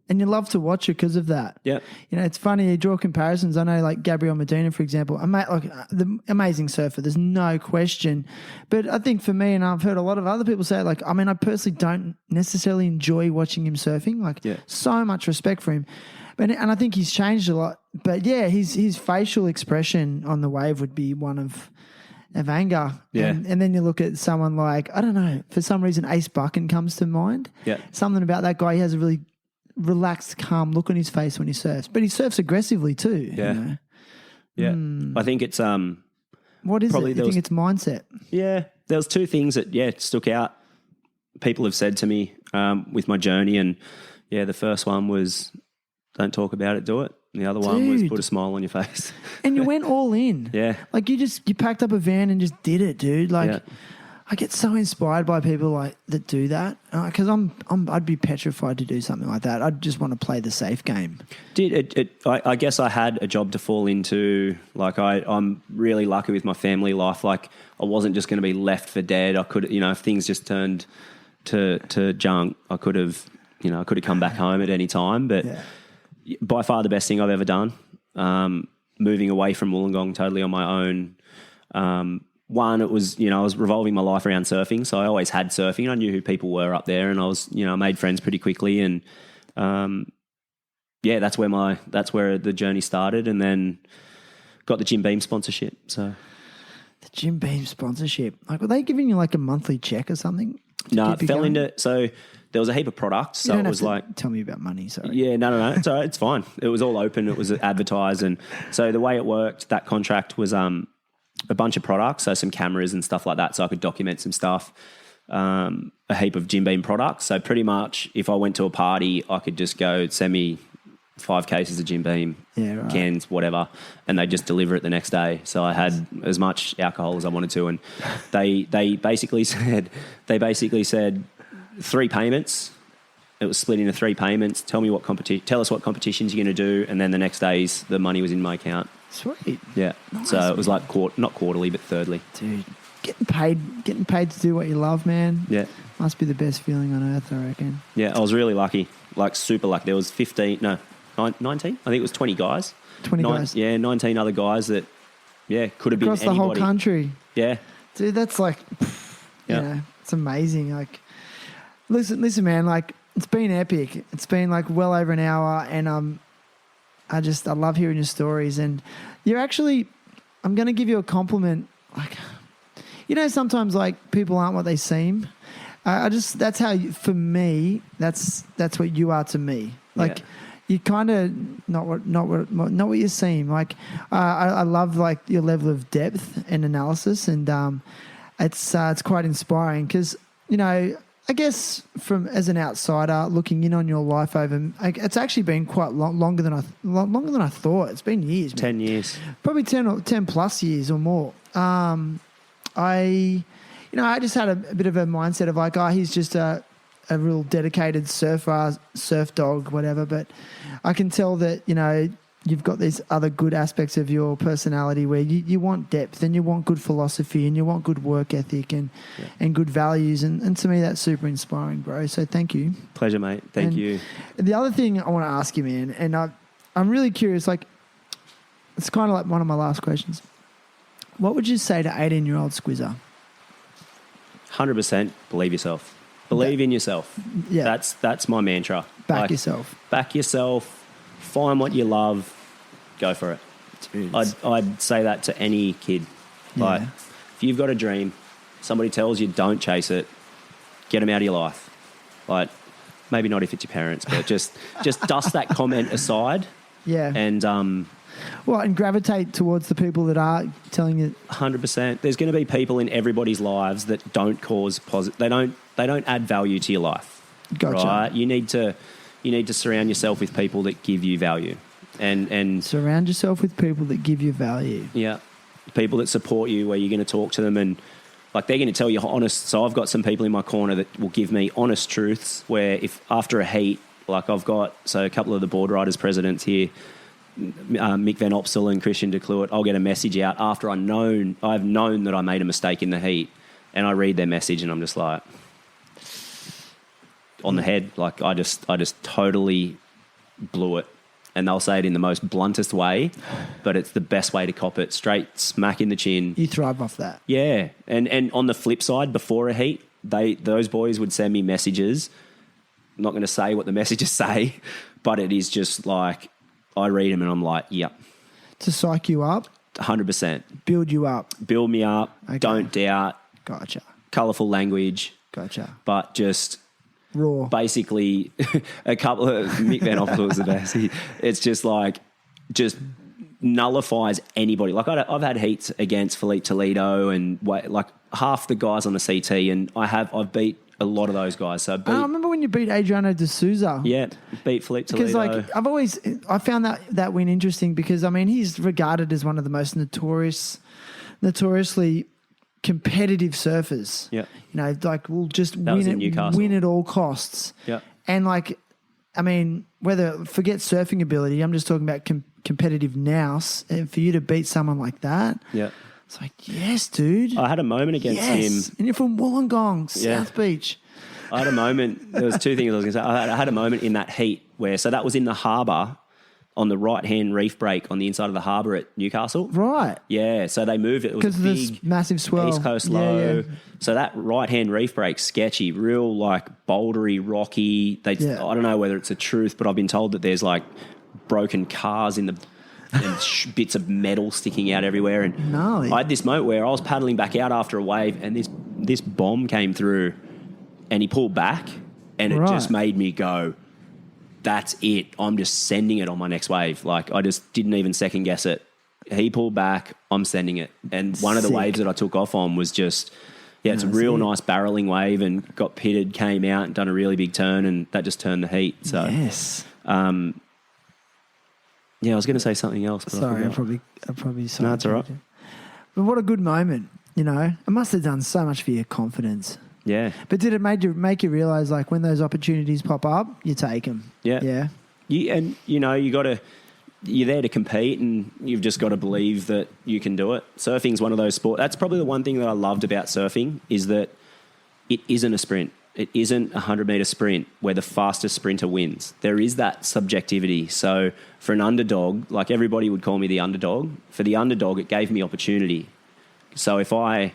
A: And you love to watch it because of that.
C: Yeah.
A: You know, it's funny, you draw comparisons. I know, like, Gabriel Medina, for example, the amazing surfer, there's no question. But I think for me, and I've heard a lot of other people say, like, I mean, I personally don't necessarily enjoy watching him surfing. Like, so much respect for him. And I think he's changed a lot. But, yeah, his facial expression on the wave would be one of anger.
C: Yeah.
A: And then you look at someone like, I don't know, for some reason Ace Buchan comes to mind.
C: Yeah.
A: Something about that guy, he has a really relaxed, calm look on his face when he surfs. But he surfs aggressively too.
C: Yeah.
A: You know?
C: Yeah. I think it's
A: what is it? You think it's mindset?
C: Yeah. There was 2 things that stuck out. People have said to me with my journey, and the first one was, don't talk about it, do it. And the other one was, put a smile on your face.
A: And you went all in.
C: Yeah.
A: Like, you packed up a van and just did it, dude. Like, I get so inspired by people like that do that, because I'd be petrified to do something like that. I'd just want to play the safe game.
C: I guess I had a job to fall into. Like, I'm really lucky with my family life. Like, I wasn't just going to be left for dead. I could, if things just turned to junk, I could have come back home at any time. But by far the best thing I've ever done. moving away from Wollongong totally on my own. One, it was, I was revolving my life around surfing, so I always had surfing. I knew who people were up there, and I was, I made friends pretty quickly, and that's where the journey started, and then got the Jim Beam sponsorship. So
A: the Jim Beam sponsorship, like, were they giving you like a monthly check or something?
C: No, it fell into, so there was a heap of products. So it was like,
A: tell me about money. Sorry.
C: Yeah, no, it's all right, it's fine. It was all open. It was advertised, and so the way it worked, that contract was a bunch of products, so some cameras and stuff like that, so I could document some stuff. A heap of Jim Beam products. So pretty much, if I went to a party, I could just go send me 5 cases of Jim Beam, cans, whatever, and they just deliver it the next day. So I had as much alcohol as I wanted to, and they basically said 3 payments. It was split into 3 payments. Tell us what competitions you're going to do, and then the next days the money was in my account.
A: Sweet.
C: Yeah. Nice, so it was like not quarterly, but thirdly.
A: Dude, getting paid to do what you love, man.
C: Yeah.
A: Must be the best feeling on earth, I reckon.
C: Yeah, I was really lucky, like super lucky. There was 19. I think it was 20 guys.
A: 20 guys.
C: Yeah, 19 other guys that, could have been
A: across
C: anybody.
A: the whole country.
C: Yeah.
A: Dude, that's like, it's amazing. Like, listen, man, like, it's been epic. It's been like well over an hour, and I love hearing your stories. And you're actually, I'm going to give you a compliment. Like, sometimes like people aren't what they seem. That's how for me, that's what you are to me. Like, you kind of not what you seem. Like, I love like your level of depth and analysis, and it's quite inspiring because I guess as an outsider looking in on your life it's actually been quite longer than I thought. It's been years, man.
C: 10 years,
A: probably 10 plus years or more. I just had a bit of a mindset of like, he's just a real dedicated surfer, surf dog, whatever. But I can tell that you've got these other good aspects of your personality where you want depth, and you want good philosophy, and you want good work ethic and good values. And to me, that's super inspiring, bro. So thank you.
C: Pleasure, mate. Thank you.
A: The other thing I want to ask you, man, and I'm really curious, like, it's kind of like one of my last questions. What would you say to 18-year-old Squizzer?
C: 100% believe yourself. Believe in yourself.
A: Yeah.
C: That's my mantra.
A: Back yourself.
C: Back yourself. Find what you love. Go for it. Dude, I'd say that to any kid. Like, if you've got a dream, somebody tells you don't chase it, get them out of your life. Like, maybe not if it's your parents, but just dust that comment aside. Yeah. And
A: and gravitate towards the people that are telling you.
C: 100%. There's going to be people in everybody's lives that don't cause positive. They don't add value to your life.
A: Gotcha.
C: Right? You need to surround yourself with people that give you value, and
A: surround yourself with people that give you value.
C: Yeah, people that support you, where you're going to talk to them and like they're going to tell you honest. So I've got some people in my corner that will give me honest truths. Where if after a heat, like I've got a couple of the board riders presidents here. Mick Van Opstel and Christian de Kluet, I'll get a message out after I've known that I made a mistake in the heat, and I read their message and I'm just like on the head, like I just totally blew it, and they'll say it in the most bluntest way, but it's the best way to cop it, straight smack in the chin.
A: You thrive off that.
C: Yeah, and on the flip side, before a heat, those boys would send me messages. I'm not going to say what the messages say, but it is just like. I read them and I'm like, yep.
A: To psych you up?
C: 100%.
A: Build you up?
C: Build me up. Okay. Don't doubt.
A: Gotcha.
C: Colourful language.
A: Gotcha.
C: But just...
A: raw.
C: Basically, a couple of... Mick Van Opstel was the best. It's just like... Just nullifies anybody. Like I've had heats against Felipe Toledo and like half the guys on the CT, and I've beat a lot of those guys. So
A: I remember when you beat Adriano de Souza.
C: Yeah, beat Felipe Toledo.
A: Because I found that win interesting because I mean he's regarded as one of the most notoriously competitive surfers.
C: Yeah,
A: like we'll just win at all costs.
C: Yeah,
A: and like I mean forget surfing ability. I'm just talking about competitive nous, and for you to beat someone like that.
C: Yeah.
A: It's like, yes, dude.
C: I had a moment against him.
A: And you're from Wollongong, South Beach.
C: I had a moment. There was two things I was going to say. I had a moment in that heat where, so that was in the harbour. on the right-hand reef break on the inside of the harbour at Newcastle.
A: Right.
C: Yeah, so they moved it. It was
A: Because
C: a
A: of
C: big
A: this massive swell.
C: East Coast
A: Yeah,
C: low.
A: yeah.
C: So that right-hand reef break's sketchy, real like bouldery, rocky. I don't know whether it's a truth, but I've been told that there's like broken cars in the and bits of metal sticking out everywhere. And
A: Gnarly.
C: I had this moment where I was paddling back out after a wave, and this bomb came through, and he pulled back, and it just made me go, that's it. I'm just sending it on my next wave. Like, I just didn't even second guess it. He pulled back, I'm sending it. And one of the waves that I took off on was just, it's a real nice barreling wave, and got pitted, came out and done a really big turn, and that just turned the heat. So,
A: yes.
C: I was going to say something else. But
A: Sorry,
C: I
A: I probably
C: No, it's all right.
A: But what a good moment, you know. It must have done so much for your confidence.
C: Yeah.
A: But did it make you realise, like, when those opportunities pop up, you take them?
C: Yeah.
A: Yeah.
C: You're there to compete, and you've just got to believe that you can do it. Surfing's one of those sports. That's probably the one thing that I loved about surfing, is that it isn't a sprint. It isn't a 100-metre sprint where the fastest sprinter wins. There is that subjectivity. So for an underdog, like, everybody would call me the underdog. For the underdog, it gave me opportunity. So if I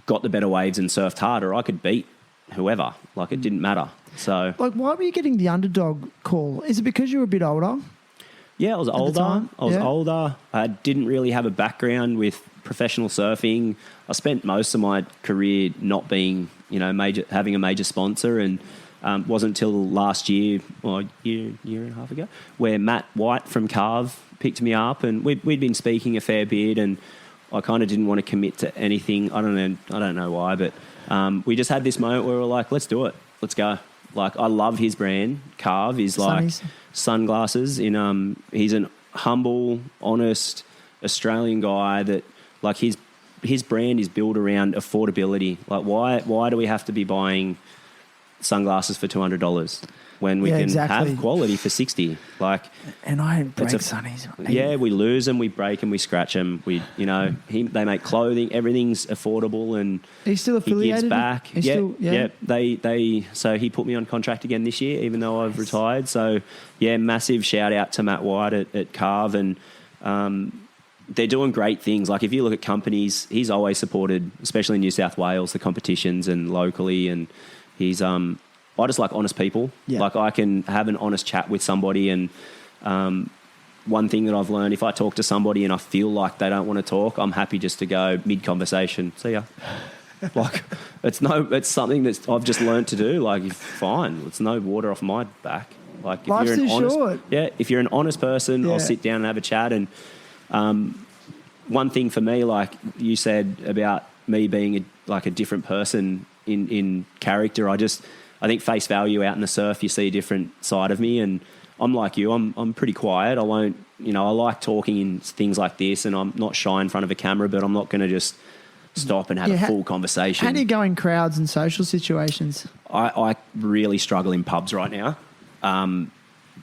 C: got the better waves and surfed harder, I could beat whoever. Like, it didn't matter. So,
A: Like, why were you getting the underdog call? Is it because you were a bit older?
C: yeah, I was older. I didn't really have a background with professional surfing. I spent most of my career not being, having a major sponsor, and wasn't until last year, or year and a half ago, where Matt White from Carve picked me up, and we'd been speaking a fair bit, and I kind of didn't want to commit to anything. I don't know why, but we just had this moment where we were like, let's do it. Let's go. Like, I love his brand. Carve is like sunglasses. He's an humble, honest Australian guy that, like, his brand is built around affordability. Like, why do we have to be buying sunglasses for $200 when we can have quality for $60? Like,
A: and I break sunnies.
C: Yeah, we lose them, we break them, we scratch them. They make clothing. Everything's affordable, and
A: he's still affiliated.
C: He gives back. So he put me on contract again this year, even though I've retired. So yeah, massive shout out to Matt White at Carve, and they're doing great things. Like, if you look at companies, he's always supported, especially in New South Wales, the competitions and locally. And he's, I just like honest people. Yeah. Like, I can have an honest chat with somebody. And one thing that I've learned, if I talk to somebody and I feel like they don't want to talk, I'm happy just to go mid-conversation. See ya. Like, it's something that I've just learned to do. Like, fine, it's no water off my back. Like, if
A: life's
C: you're an
A: too
C: honest,
A: short.
C: Yeah, if you're an honest person, I'll sit down and have a chat. And one thing for me, like you said about me being a different person in character, I think face value out in the surf, you see a different side of me. And I'm like you, I'm pretty quiet. I won't, I like talking in things like this, and I'm not shy in front of a camera, but I'm not going to just stop and have a full conversation.
A: How do you go in crowds and social situations?
C: I really struggle in pubs right now.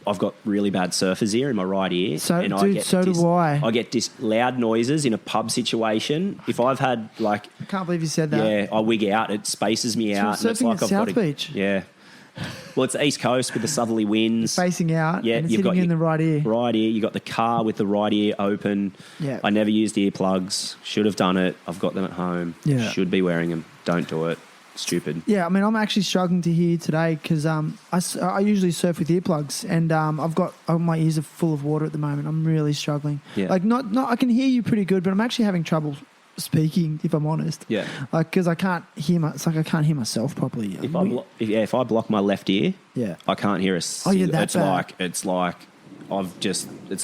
C: I've got really bad surfer's ear in my right ear.
A: So do I.
C: I get loud noises in a pub situation. If I've had, like...
A: I can't believe you said that.
C: Yeah, I wig out. It spaces me out.
A: Surfing
C: and it's like
A: at South Beach.
C: Yeah. Well, it's the East Coast with the southerly winds.
A: Facing out, and it's hitting in the right ear.
C: Right ear. You got the car with the right ear open.
A: Yeah.
C: I never used earplugs. Should have done it. I've got them at home.
A: Yeah.
C: Should be wearing them. Don't do it. Stupid.
A: Yeah, I mean, I'm actually struggling to hear today because I usually surf with earplugs, and I've got my ears are full of water at the moment. I'm really struggling. Yeah. Like, not I can hear you pretty good, but I'm actually having trouble speaking, if I'm honest.
C: Yeah.
A: Like, because I can't hear it's like I can't hear myself properly.
C: If I block my left ear, I can't hear a single.
A: Oh, yeah,
C: it's like it's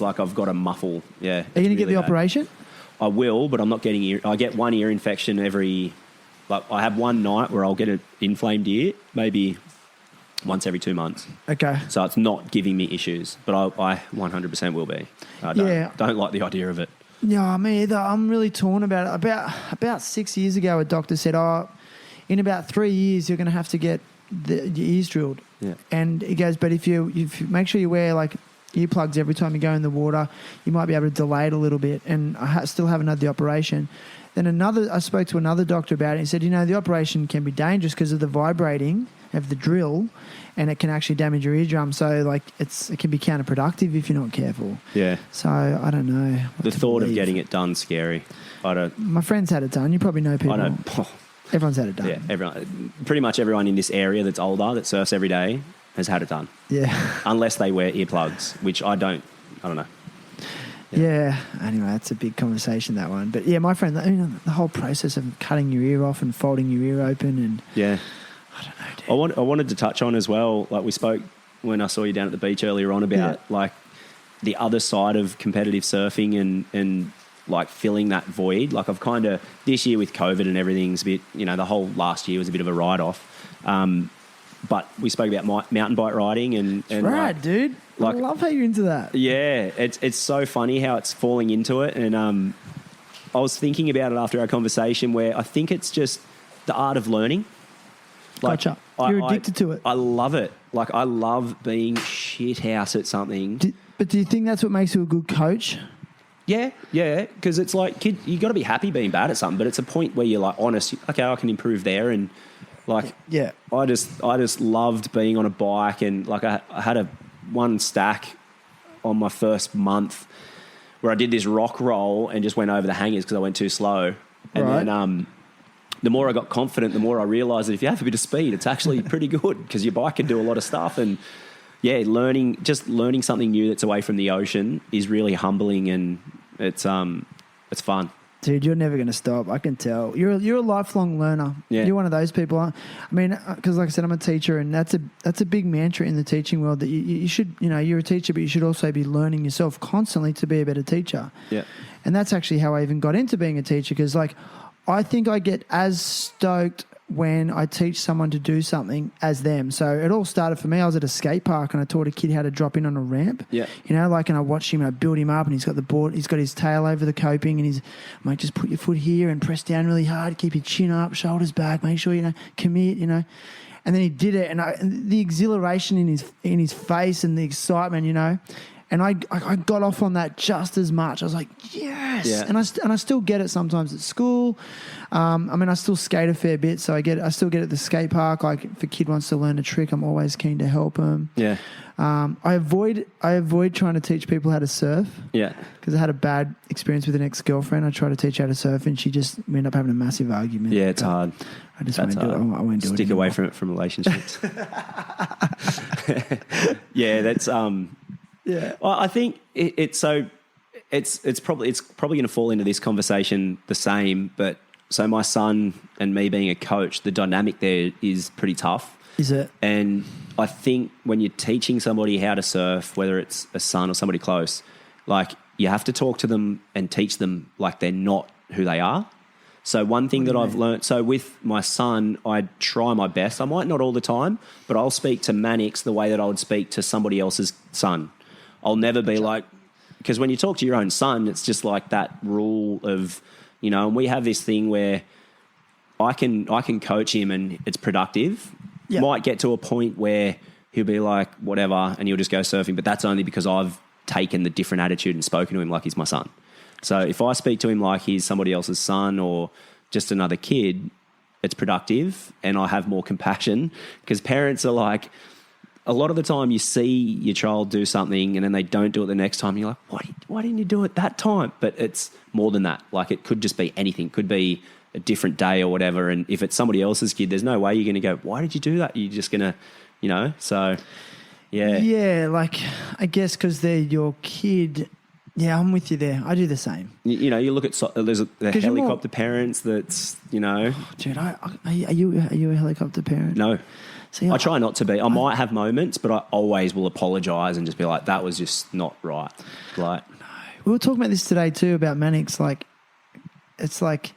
C: like I've got a muffle. Yeah.
A: Are you going to get the operation?
C: I will, but I'm not getting ear. I get one ear infection every. Like, I have one night where I'll get an inflamed ear, maybe once every 2 months. Okay. So it's not giving me issues, but I 100% will be. I don't like the idea of it.
A: Yeah, me either. I'm really torn about it. About 6 years ago, a doctor said, in about 3 years, you're going to have to get your ears drilled.
C: Yeah.
A: And he goes, but if you make sure you wear, like, earplugs every time you go in the water, you might be able to delay it a little bit. And I still haven't had the operation. Then I spoke to another doctor about it. He said, the operation can be dangerous because of the vibrating. of the drill, and it can actually damage your eardrum. So like it can be counterproductive if you're not careful.
C: Yeah.
A: So I don't know.
C: The thought of getting it done scary.
A: My friend's had it done. You probably know people.
C: I know.
A: Everyone's had it done.
C: Yeah, pretty much everyone in this area that's older that surfs every day has had it done.
A: Yeah.
C: Unless they wear earplugs, which I don't know.
A: Yeah. Anyway, that's a big conversation, that one. But yeah, my friend, the whole process of cutting your ear off and folding your ear open, and
C: yeah,
A: I don't know, dude.
C: I wanted to touch on as well. Like we spoke when I saw you down at the beach earlier on about like the other side of competitive surfing and like filling that void. Like I've kind of this year with COVID and everything's a bit, the whole last year was a bit of a write-off. But we spoke about mountain bike riding and
A: right,
C: like,
A: dude. I love how you're into that.
C: Yeah, it's so funny how it's falling into it. And I was thinking about it after our conversation where I think it's just the art of learning. Like,
A: Gotcha. You're addicted to it.
C: I love it. Like I love being shit house at something.
A: But do you think that's what makes you a good coach?
C: Yeah, because it's like, kid, you got to be happy being bad at something, but it's a point where you're like honest. Okay, I can improve there, and like,
A: yeah,
C: I just loved being on a bike, and like I had one stack on my first month where I did this rock roll and just went over the hangers because I went too slow, and then the more I got confident, the more I realised that if you have a bit of speed, it's actually pretty good because your bike can do a lot of stuff. And yeah, learning something new that's away from the ocean is really humbling, and it's fun.
A: Dude, you're never going to stop. I can tell. You're a lifelong learner. Yeah. You're one of those people. I mean, because like I said, I'm a teacher, and that's a big mantra in the teaching world that you should, you're a teacher, but you should also be learning yourself constantly to be a better teacher.
C: Yeah.
A: And that's actually how I even got into being a teacher, because like I think I get as stoked when I teach someone to do something as them. So it all started for me. I was at a skate park and I taught a kid how to drop in on a ramp.
C: Yeah.
A: And I watched him and I build him up, and he's got the board, he's got his tail over the coping, and he's, mate, just put your foot here and press down really hard, keep your chin up, shoulders back, make sure, commit, And then he did it, and the exhilaration in his face and the excitement, and I got off on that just as much. I was like, yes. Yeah. And I still get it sometimes at school. I still skate a fair bit, so I still get it at the skate park. Like if a kid wants to learn a trick, I'm always keen to help them.
C: Yeah.
A: I avoid trying to teach people how to surf.
C: Yeah.
A: Because I had a bad experience with an ex-girlfriend. I tried to teach her how to surf, and we ended up having a massive argument.
C: Yeah, it's hard.
A: I just won't do it. I won't do it.
C: Stick away from it, from relationships. Yeah, that's yeah. Well, I think it's probably going to fall into this conversation the same, but so my son and me being a coach, the dynamic there is pretty tough.
A: Is it?
C: And I think when you're teaching somebody how to surf, whether it's a son or somebody close, like you have to talk to them and teach them like they're not who they are. So one thing that I've learned, so with my son, I try my best. I might not all the time, but I'll speak to Mannix the way that I would speak to somebody else's son. I'll never be like, because when you talk to your own son, it's just like that rule of, and we have this thing where I can coach him and it's productive. Yep. Might get to a point where he'll be like, whatever, and he'll just go surfing, but that's only because I've taken the different attitude and spoken to him like he's my son. So if I speak to him like he's somebody else's son or just another kid, it's productive, and I have more compassion, because parents are like, a lot of the time you see your child do something and then they don't do it the next time. And you're like, why didn't you do it that time? But it's more than that. Like it could just be anything. It could be a different day or whatever. And if it's somebody else's kid, there's no way you're going to go, why did you do that? You're just going to, so yeah.
A: Yeah, like I guess because they're your kid. Yeah, I'm with you there. I do the same.
C: You look at there's the helicopter parents that's, Dude,
A: are you a helicopter parent?
C: No. See, I try not to be. I might have moments, but I always will apologise and just be like, that was just not right. Like,
A: no. We were talking about this today too, about Mannix. Like, it's like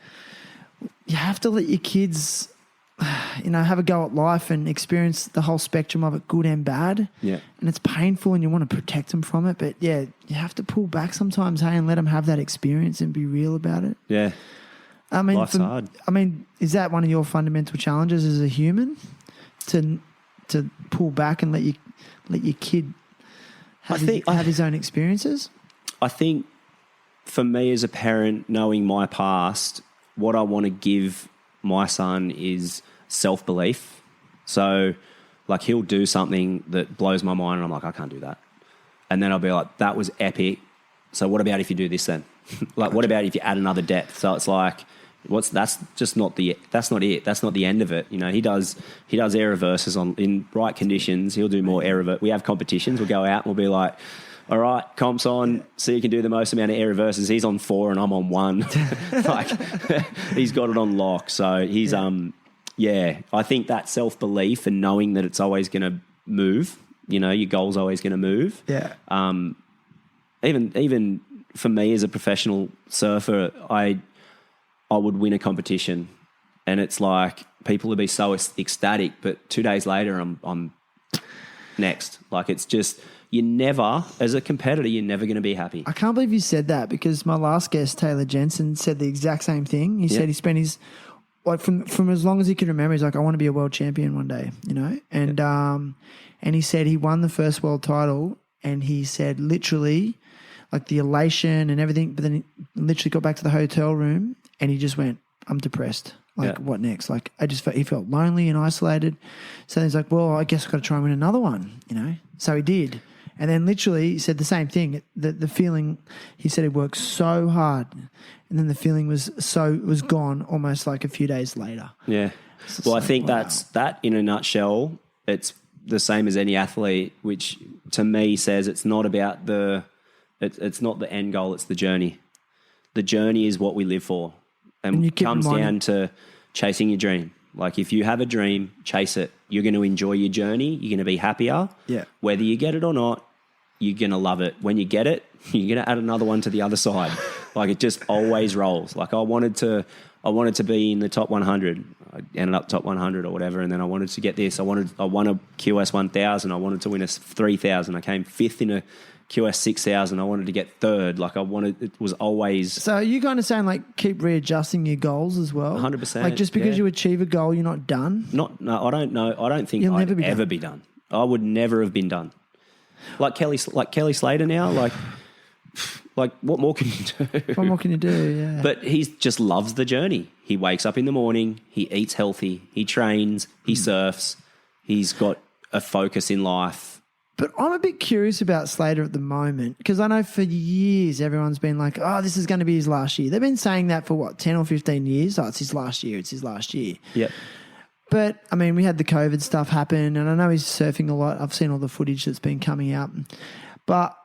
A: you have to let your kids, have a go at life and experience the whole spectrum of it, good and bad.
C: Yeah.
A: And it's painful and you want to protect them from it. But, yeah, you have to pull back sometimes, and let them have that experience and be real about it.
C: Yeah. Life's hard.
A: Is that one of your fundamental challenges as a human? To pull back and let your kid have his own experiences?
C: I think for me as a parent, knowing my past, what I want to give my son is self-belief. So, like, he'll do something that blows my mind, and I'm like, I can't do that. And then I'll be like, that was epic. So what about if you do this then? Like, what about if you add another depth? So it's like, that's not it. That's not the end of it. You know, he does air reverses in right conditions. He'll do more air reverse. We have competitions. We'll go out and we'll be like, all right, comp's on, so you can do the most amount of air reverses. He's on 4 and I'm on 1. Like, he's got it on lock. So he's, I think that self-belief and knowing that it's always going to move, you know, your goal's always going to move.
A: Yeah.
C: Even for me as a professional surfer, I would win a competition and it's like people would be so ecstatic, but 2 days later I'm next. Like, it's just... You never, as a competitor, you're never going to be happy.
A: I can't believe you said that, because my last guest, Taylor Jensen, said the exact same thing. He said he spent his, like, from as long as he could remember, he's like, I want to be a world champion one day, you know? And and he said he won the first world title, and he said literally, like, the elation and everything, but then he literally got back to the hotel room and he just went, I'm depressed. Like, what next? Like, he felt lonely and isolated. So he's like, well, I guess I've got to try and win another one, you know? So he did. And then literally he said the same thing. The feeling, he said he worked so hard, and then the feeling was gone almost like a few days later.
C: Yeah. Well, I think that's that in a nutshell. It's the same as any athlete, which to me says it's not about it's not the end goal, it's the journey. The journey is what we live for. And it comes down to chasing your dream. Like, if you have a dream, chase it. You're going to enjoy your journey. You're going to be happier. Yeah. Whether you get it or not, you're going to love it. When you get it, you're going to add another one to the other side. Like, it just always rolls. Like, I wanted to be in the top 100. I ended up top 100 or whatever, and then I wanted to get this. I won a QS 1000. I wanted to win a 3000. I came 5th in a QS 6000. I wanted to get 3rd. Like, it was always...
A: So are you kind of saying, like, keep readjusting your goals as well?
C: 100%.
A: Like, just because you achieve a goal, you're not done?
C: No, I don't know. I don't think I'd ever be done. I would never have been done. Like Kelly Slater now, like what more can you do?
A: What more can you do, yeah.
C: But he just loves the journey. He wakes up in the morning, he eats healthy, he trains, he surfs, he's got a focus in life.
A: But I'm a bit curious about Slater at the moment, because I know for years everyone's been like, oh, this is going to be his last year. They've been saying that for 10 or 15 years? Oh, it's his last year, it's his last year.
C: Yep.
A: But, I mean, we had the COVID stuff happen, and I know he's surfing a lot. I've seen all the footage that's been coming out. But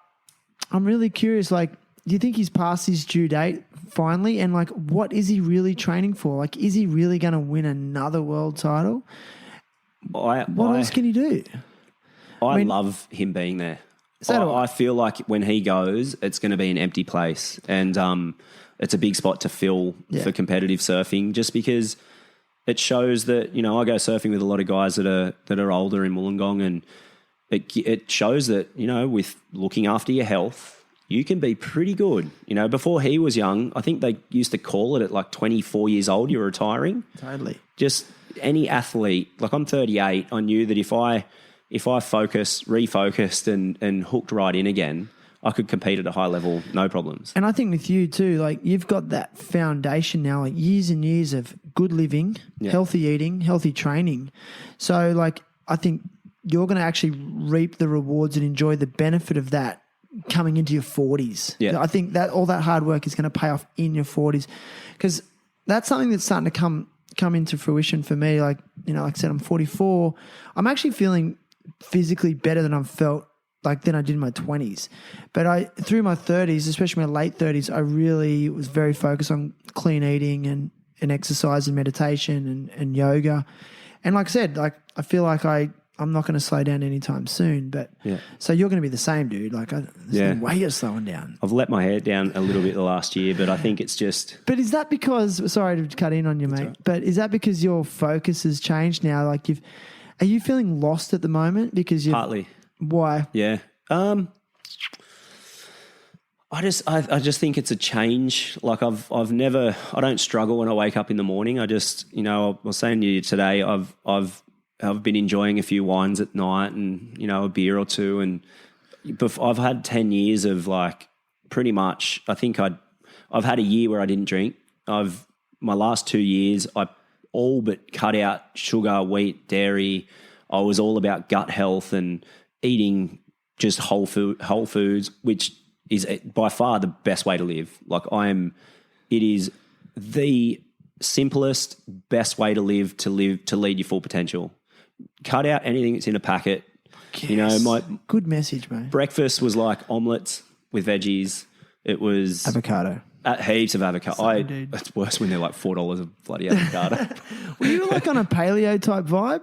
A: I'm really curious, like, do you think he's past his due date finally? And, like, what is he really training for? Like, is he really going to win another world title? What else can he do?
C: I love him being there. I feel like when he goes, it's going to be an empty place. And it's a big spot to fill for competitive surfing, just because it shows that, you know, I go surfing with a lot of guys that are older in Wollongong, and it shows that, you know, with looking after your health, you can be pretty good. You know, before he was young, I think they used to call it at like 24 years old, you're retiring.
A: Totally.
C: Just any athlete, like I'm 38, I knew that if I refocused and hooked right in again, I could compete at a high level, no problems.
A: And I think with you too, like, you've got that foundation now, like years and years of good living, healthy eating, healthy training. So, like, I think you're going to actually reap the rewards and enjoy the benefit of that coming into your 40s.
C: Yeah.
A: I think that all that hard work is going to pay off in your 40s, because that's something that's starting to come into fruition for me. Like, you know, like I said, I'm 44. I'm actually feeling physically better than I've felt than I did in my 20s. But through my 30s, especially my late 30s, I really was very focused on clean eating and exercise and meditation and yoga. And like I said, like, I feel like I'm not going to slow down anytime soon. But so you're going to be the same, dude. Like, there's no way you're slowing down.
C: I've let my hair down a little bit the last year, but I think it's just...
A: But is that because... Sorry to cut in on you, mate. Right. But is that because your focus has changed now? Like, are you feeling lost at the moment? Because
C: Partly.
A: Why?
C: Yeah. I just think it's a change. Like, I don't struggle when I wake up in the morning. I just, you know, I was saying to you today, I've been enjoying a few wines at night and, you know, a beer or two. And I've had 10 years of, like, pretty much, I think I've had a year where I didn't drink. My last 2 years, I all but cut out sugar, wheat, dairy. I was all about gut health and eating just whole foods, which is by far the best way to live. Like it is the simplest, best way to live to lead your full potential. Cut out anything that's in a packet.
A: Yes.
C: You know, my
A: good message, mate.
C: breakfast was like omelets with veggies. It was
A: Avocado.
C: heaps of avocado.
A: Same, dude.
C: It's worse when they're like $4 a bloody avocado.
A: Were you like on a paleo type vibe?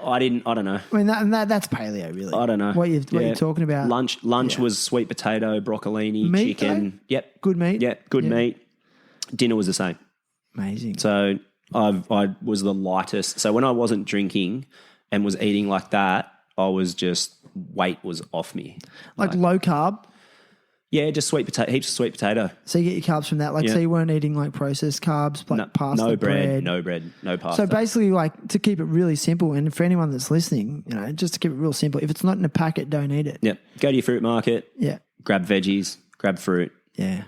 C: I don't know.
A: I mean, that's paleo, really.
C: I don't know.
A: What you're talking about.
C: Lunch was sweet potato, broccolini,
A: Meat,
C: chicken.
A: though?
C: Yep.
A: Good meat?
C: Yep, good meat. Dinner was the same.
A: Amazing.
C: So I was the lightest. So when I wasn't drinking and was eating like that, I was just, weight was off me.
A: Like low carb?
C: Yeah, just sweet potato, heaps of sweet potato.
A: So you get your carbs from that. Like, so you weren't eating like processed carbs, like pasta,
C: no bread, no pasta.
A: So basically, like, to keep it really simple, and for anyone that's listening, you know, just to keep it real simple, if it's not in a packet, don't eat it.
C: Yep. Go to your fruit market.
A: Yeah.
C: Grab veggies, grab fruit.
A: Yeah.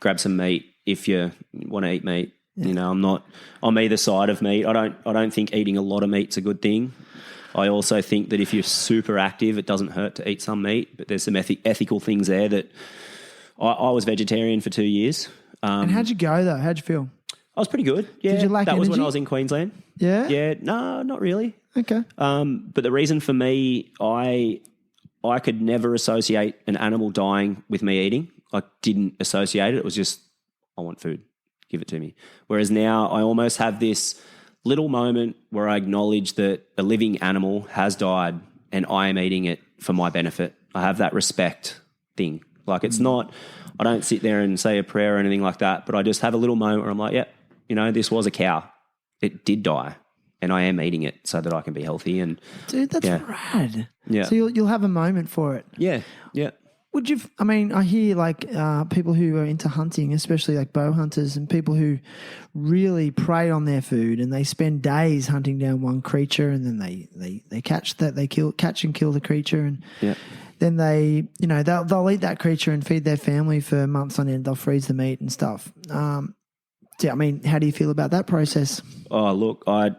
C: Grab some meat if you want to eat meat. Yeah. You know, I'm either side of meat. I don't think eating a lot of meat's a good thing. I also think that if you're super active, it doesn't hurt to eat some meat, but there's some ethical things there that I was vegetarian for 2 years.
A: And how'd you go though? How'd you feel?
C: I was pretty good. Yeah.
A: Did you lack
C: That was when
A: energy?
C: I was in Queensland.
A: Yeah?
C: Yeah. No, not really.
A: Okay.
C: But the reason for me, I could never associate an animal dying with me eating. I didn't associate it. It was just, I want food. Give it to me. Whereas now I almost have this little moment where I acknowledge that a living animal has died and I am eating it for my benefit. I have that respect thing. Like, it's not, I don't sit there and say a prayer or anything like that, but I just have a little moment where I'm like, yeah, you know, this was a cow. It did die and I am eating it so that I can be healthy. And
A: dude, that's rad.
C: Yeah.
A: So you'll have a moment for it.
C: Yeah. Yeah.
A: Would you? I mean, I hear like people who are into hunting, especially like bow hunters, and people who really prey on their food, and they spend days hunting down one creature, and then they catch and kill the creature, and then they'll eat that creature and feed their family for months on end. They'll freeze the meat and stuff. I mean, how do you feel about that process?
C: Oh, look, I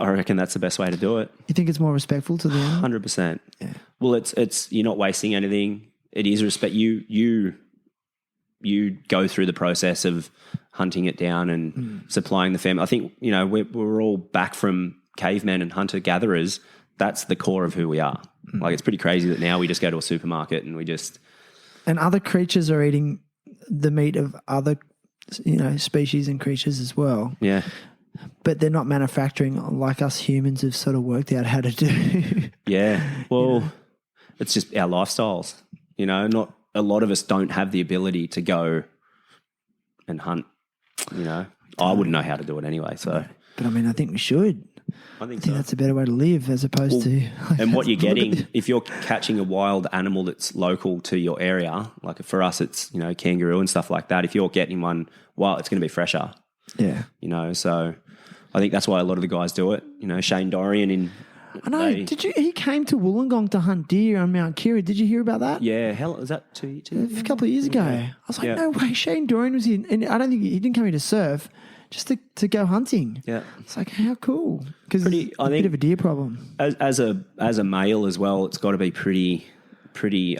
C: reckon that's the best way to do it.
A: You think it's more respectful to the animal?
C: 100%. Yeah. Well, it's you're not wasting anything. It is respect. You go through the process of hunting it down and supplying the family. I think, you know, we're all back from cavemen and hunter-gatherers. That's the core of who we are. Like, it's pretty crazy that now we just go to a supermarket and we just...
A: And other creatures are eating the meat of other, you know, species and creatures as well.
C: Yeah.
A: But they're not manufacturing like us humans have sort of worked out how to do.
C: Yeah. Well, it's just our lifestyles. You know, not a lot of us don't have the ability to go and hunt. You know, I wouldn't know how to do it anyway. So,
A: but I mean, I think we should.
C: I think
A: that's a better way to live as opposed to. Like,
C: and what you're getting, if you're catching a wild animal that's local to your area, like for us, it's, you know, kangaroo and stuff like that. If you're getting one wild, it's going to be fresher.
A: Yeah.
C: You know, so I think that's why a lot of the guys do it. You know, Shane Dorian
A: I know. He came to Wollongong to hunt deer on Mount Kiri. Did you hear about that?
C: Yeah. Hell, was that two
A: a couple of years ago. I was like, no way. Shane Dorian was here. And I don't think he didn't come here to surf, just to go hunting.
C: Yeah.
A: It's like, how cool. Because it's a bit of a deer problem.
C: As a male as well, it's got to be pretty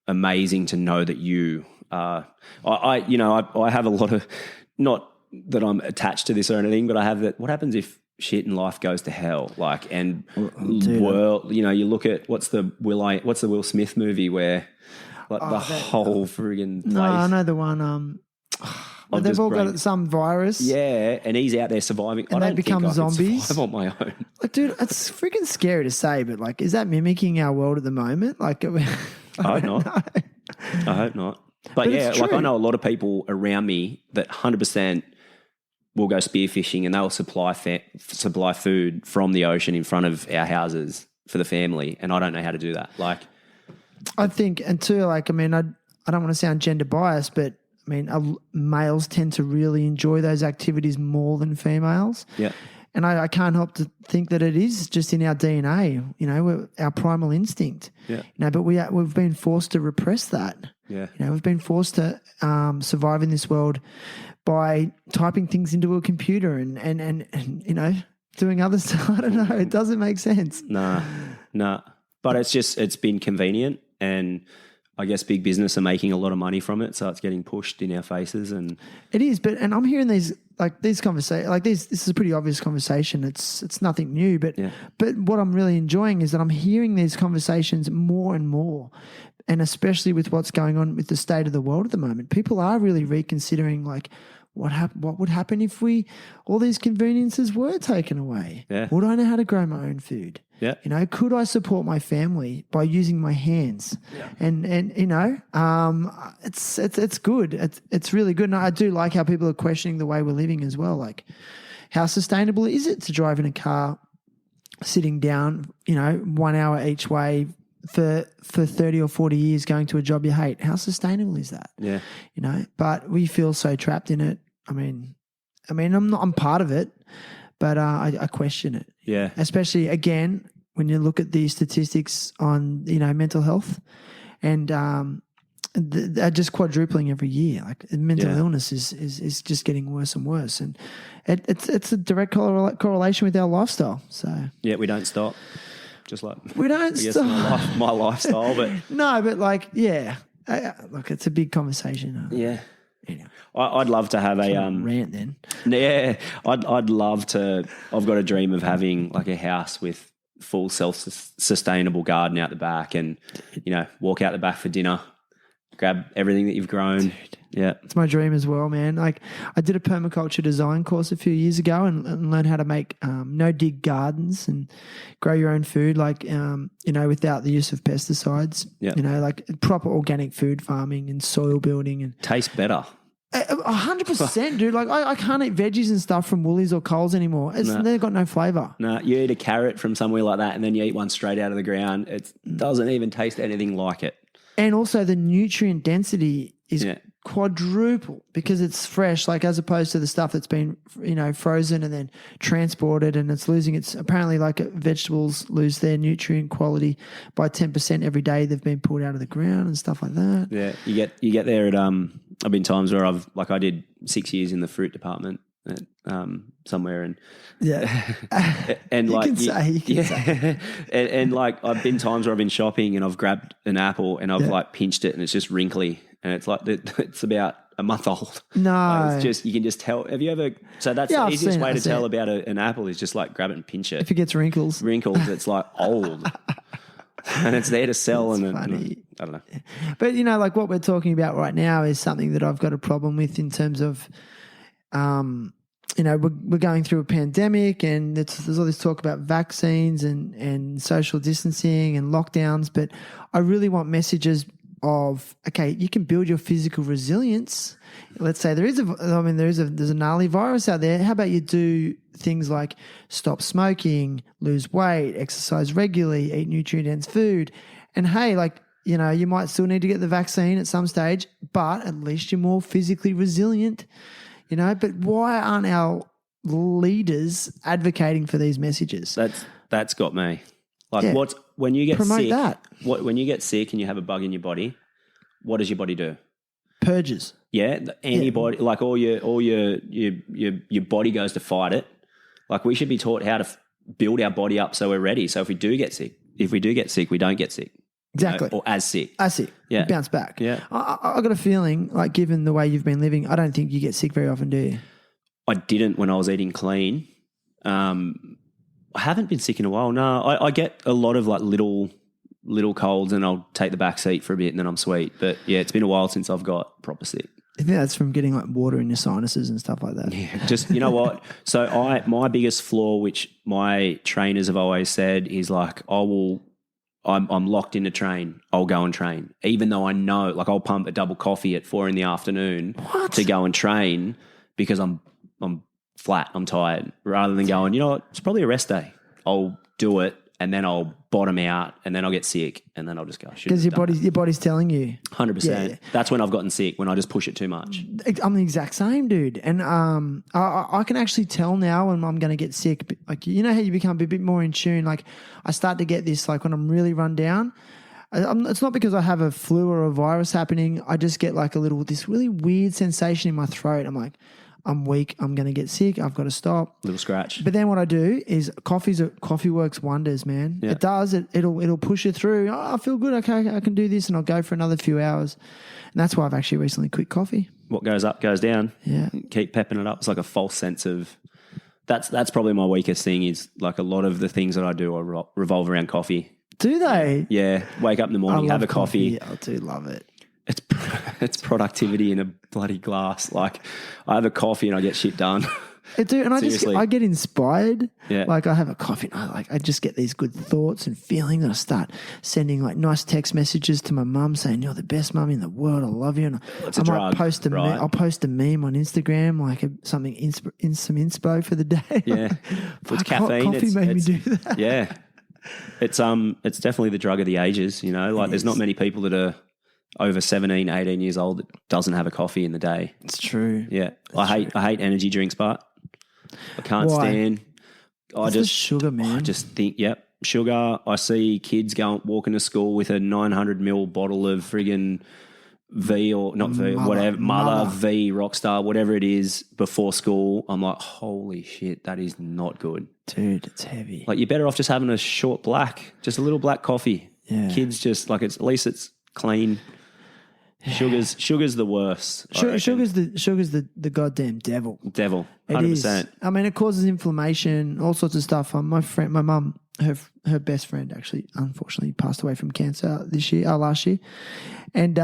C: amazing to know that you I have a lot of, not that I'm attached to this or anything, but I have that. What happens if shit in life goes to hell? Like, and world, you know, you look at what's the Will Smith movie where like whole friggin' place.
A: No, I know the one. They've all got some virus.
C: Yeah, and he's out there surviving.
A: And
C: I
A: they
C: don't
A: become
C: think I could
A: zombies.
C: survive on my own.
A: Like, dude, it's freaking scary to say, but like, is that mimicking our world at the moment? Like,
C: I hope not. I hope not. But yeah, like, I know a lot of people around me that 100% will go spearfishing and they'll supply food from the ocean in front of our houses for the family, and I don't know how to do that. Like,
A: I think, and too, like, I mean, I don't want to sound gender biased, but I mean, males tend to really enjoy those activities more than females.
C: Yeah.
A: And I can't help to think that it is just in our DNA, you know, our primal instinct.
C: Yeah.
A: You know, but we've been forced to repress that.
C: Yeah.
A: You know, we've been forced to survive in this world by typing things into a computer and you know, doing other stuff. I don't know. It doesn't make sense.
C: Nah. But it's been convenient, and I guess big business are making a lot of money from it, so it's getting pushed in our faces. And
A: It is, and I'm hearing these conversations, this is a pretty obvious conversation. It's nothing new, but what I'm really enjoying is that I'm hearing these conversations more and more, and especially with what's going on with the state of the world at the moment. People are really reconsidering like what would happen if all these conveniences were taken away?
C: Yeah.
A: Would I know how to grow my own food?
C: Yeah.
A: You know, could I support my family by using my hands?
C: Yeah.
A: And you know, it's good. It's really good. And I do like how people are questioning the way we're living as well. Like, how sustainable is it to drive in a car, sitting down, you know, 1 hour each way for 30 or 40 years going to a job you hate? How sustainable is that?
C: Yeah.
A: You know, but we feel so trapped in it. I mean, I'm part of it, but I question it.
C: Yeah.
A: Especially again when you look at the statistics on, you know, mental health, and they're just quadrupling every year. Like mental illness is just getting worse and worse, and it's a direct correlation with our lifestyle. So
C: yeah, we don't stop. Just like
A: we don't
C: I guess
A: stop.
C: my lifestyle, but
A: No, but like look, it's a big conversation.
C: yeah.
A: Anyway.
C: I'd love to have a
A: rant then.
C: Yeah, I'd love to. I've got a dream of having like a house with full self-sustainable garden out the back, and you know, walk out the back for dinner, grab everything that you've grown.
A: Dude.
C: Yeah,
A: it's my dream as well, man. Like I did a permaculture design course a few years ago and learned how to make no-dig gardens and grow your own food, like you know, without the use of pesticides.
C: Yeah.
A: You know, like proper organic food farming and soil building and
C: tastes better.
A: 100%, dude. Like I can't eat veggies and stuff from Woolies or Coles anymore. They've got no flavour.
C: No, you eat a carrot from somewhere like that, and then you eat one straight out of the ground. It doesn't even taste anything like it.
A: And also the nutrient density is quadruple because it's fresh, like as opposed to the stuff that's been, you know, frozen and then transported, and it's losing its, apparently like vegetables lose their nutrient quality by 10% every day they've been pulled out of the ground and stuff like that.
C: Yeah, you get there at I've been times where I did 6 years in the fruit department at somewhere, and and
A: you
C: like
A: can say.
C: and like I've been times where I've been shopping and I've grabbed an apple and I've like pinched it and it's just wrinkly and it's like it's about a month old.
A: No,
C: like it's just, you can just tell. Have you ever? So that's the easiest way to tell about an apple is just like grab it and pinch it.
A: If it gets wrinkles,
C: it's like old. And it's there to sell.
A: That's
C: and
A: funny.
C: I don't know.
A: But you know, like what we're talking about right now is something that I've got a problem with in terms of, you know, we're going through a pandemic and there's all this talk about vaccines and social distancing and lockdowns. But I really want messages of, okay, you can build your physical resilience. Let's say there's a gnarly virus out there. How about you do things like stop smoking, lose weight, exercise regularly, eat nutrient-dense food. And hey, like, you know, you might still need to get the vaccine at some stage, but at least you're more physically resilient, you know. But why aren't our leaders advocating for these messages?
C: That's got me. Like when you get
A: promote
C: sick,
A: that.
C: When you get sick and you have a bug in your body, what does your body do?
A: Purges.
C: Yeah, the antibody, like all your body goes to fight it. Like we should be taught how to build our body up so we're ready. So if we do get sick, we don't get sick.
A: Exactly.
C: You know, or as sick.
A: Yeah. You bounce back.
C: Yeah.
A: I got a feeling, like, given the way you've been living, I don't think you get sick very often, do you?
C: I didn't when I was eating clean. I haven't been sick in a while. No, I get a lot of like little colds and I'll take the back seat for a bit and then I'm sweet. But yeah, it's been a while since I've got proper sick.
A: I think that's from getting like water in your sinuses and stuff like that.
C: Yeah, just, you know what? So my biggest flaw, which my trainers have always said, is like I'm locked in a train. I'll go and train, even though I know, like I'll pump a double coffee at 4 PM to go and train because I'm flat, I'm tired, rather than going, you know what, it's probably a rest day. I'll do it and then I'll bottom out and then I'll get sick and then I'll just go.
A: Because your body's telling you.
C: 100%.
A: Yeah.
C: That's when I've gotten sick, when I just push it too much.
A: I'm the exact same, dude. And I can actually tell now when I'm going to get sick. Like, you know how you become a bit more in tune? Like I start to get this, like when I'm really run down, It's not because I have a flu or a virus happening. I just get like this really weird sensation in my throat. I'm like, I'm weak. I'm going to get sick. I've got to stop.
C: Little scratch.
A: But then what I do is coffee works wonders, man.
C: Yeah.
A: It does. It'll push you through. Oh, I feel good. Okay, I can do this, and I'll go for another few hours. And that's why I've actually recently quit coffee.
C: What goes up goes down.
A: Yeah.
C: Keep pepping it up. It's like a false sense of that's probably my weakest thing is like a lot of the things that I do are revolve around coffee.
A: Do they?
C: Yeah. Wake up in the morning, have a coffee.
A: I do love it.
C: It's productivity in a bloody glass. Like I have a coffee and I get shit done.
A: I do, and
C: Seriously.
A: I get inspired.
C: Yeah.
A: Like I have a coffee and I just get these good thoughts and feelings, and I start sending like nice text messages to my mum saying, "You're the best mum in the world. I love you." And
C: It's a drug, right?
A: I'll post a meme on Instagram, like something some inspo for the day.
C: Yeah. It's
A: Fuck,
C: caffeine.
A: Coffee made me do that.
C: Yeah. It's definitely the drug of the ages, you know. Like there's not many people that are over 17, 18 years old that doesn't have a coffee in the day.
A: It's true.
C: Yeah. I hate energy drinks, but I can't
A: Why?
C: stand.
A: It's the sugar, man.
C: I just think, sugar. I see kids walking to school with a 900 ml bottle of friggin' V or not V, whatever, Mother V, Rockstar, whatever it is before school. I'm like, holy shit, that is not good.
A: Dude, it's heavy.
C: Like you're better off just having a short black, just a little black coffee.
A: Yeah.
C: Kids just like at least it's clean. Sugar's the worst.
A: Sugar's the goddamn devil.
C: Devil,
A: It
C: 100%.
A: is. I mean, it causes inflammation, all sorts of stuff. My mum, her best friend actually, unfortunately, passed away from cancer last year, and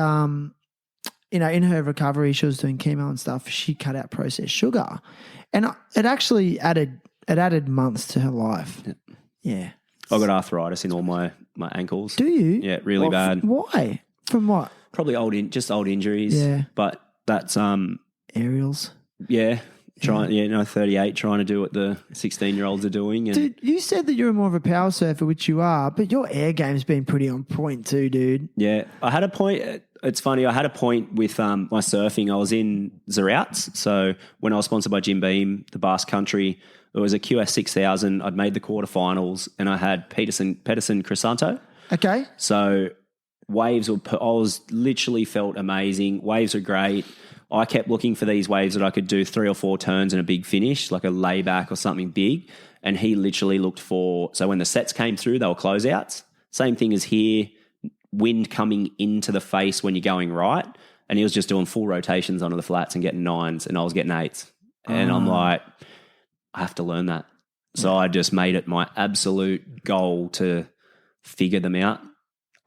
A: in her recovery, she was doing chemo and stuff. She cut out processed sugar, and it actually added months to her life. Yeah.
C: I've got arthritis in all my ankles.
A: Do you?
C: Yeah, really bad.
A: Why? From what?
C: Probably old injuries.
A: Yeah.
C: But that's
A: Aerials.
C: 38, trying to do what the 16-year-olds are doing. And
A: Dude, you said that you're more of a power surfer, which you are, but your air game's been pretty on point too, dude.
C: yeah, I had a point. It's funny. I had a point with my surfing. I was in Zerouts. So when I was sponsored by Jim Beam, the Basque Country, it was a QS 6000. I'd made the quarterfinals, and I had Pedersen Crisanto.
A: Okay.
C: So waves literally felt amazing. Waves are great. I kept looking for these waves that I could do 3 or 4 turns and a big finish, like a layback or something big. And he literally looked for, so when the sets came through, they were closeouts. Same thing as here, wind coming into the face when you're going right. And he was just doing full rotations onto the flats and getting 9s, and I was getting 8s. And I'm like, I have to learn that. So I just made it my absolute goal to figure them out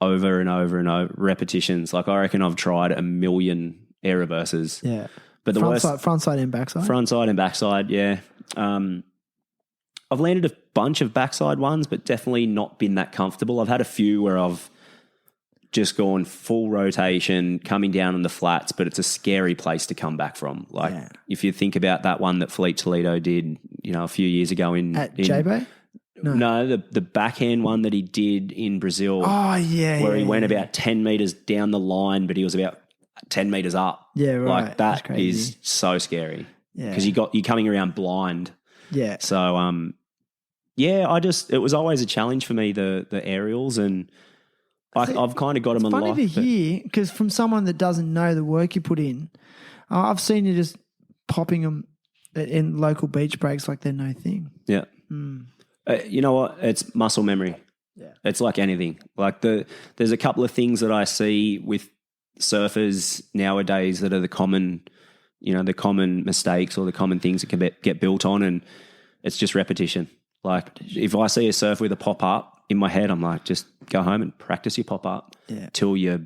C: over and over and over, repetitions. Like I reckon I've tried 1 million air reverses.
A: Yeah.
C: But the
A: front side and backside?
C: Front side and backside, yeah. I've landed a bunch of backside ones, but definitely not been that comfortable. I've had a few where I've just gone full rotation, coming down on the flats, but it's a scary place to come back from. Like if you think about that one that Felipe Toledo did, a few years ago
A: at J-Bay?
C: No, the backhand one that he did in Brazil.
A: Oh, yeah.
C: Where he went about 10 meters down the line, but he was about 10 meters up.
A: Yeah, right.
C: Like that is so scary.
A: Yeah.
C: Because you're coming around blind.
A: Yeah.
C: So, it was always a challenge for me, the aerials, and I've kind of got them unlocked.
A: Funny to hear, because from someone that doesn't know the work you put in, I've seen you just popping them in local beach breaks like they're no thing.
C: Yeah. You know what? It's muscle memory.
A: Yeah.
C: It's like anything. Like there's a couple of things that I see with surfers nowadays that are the common mistakes or the common things that can get built on, and it's just repetition. Like if I see a surfer with a pop up in my head, I'm like, just go home and practice your pop up till your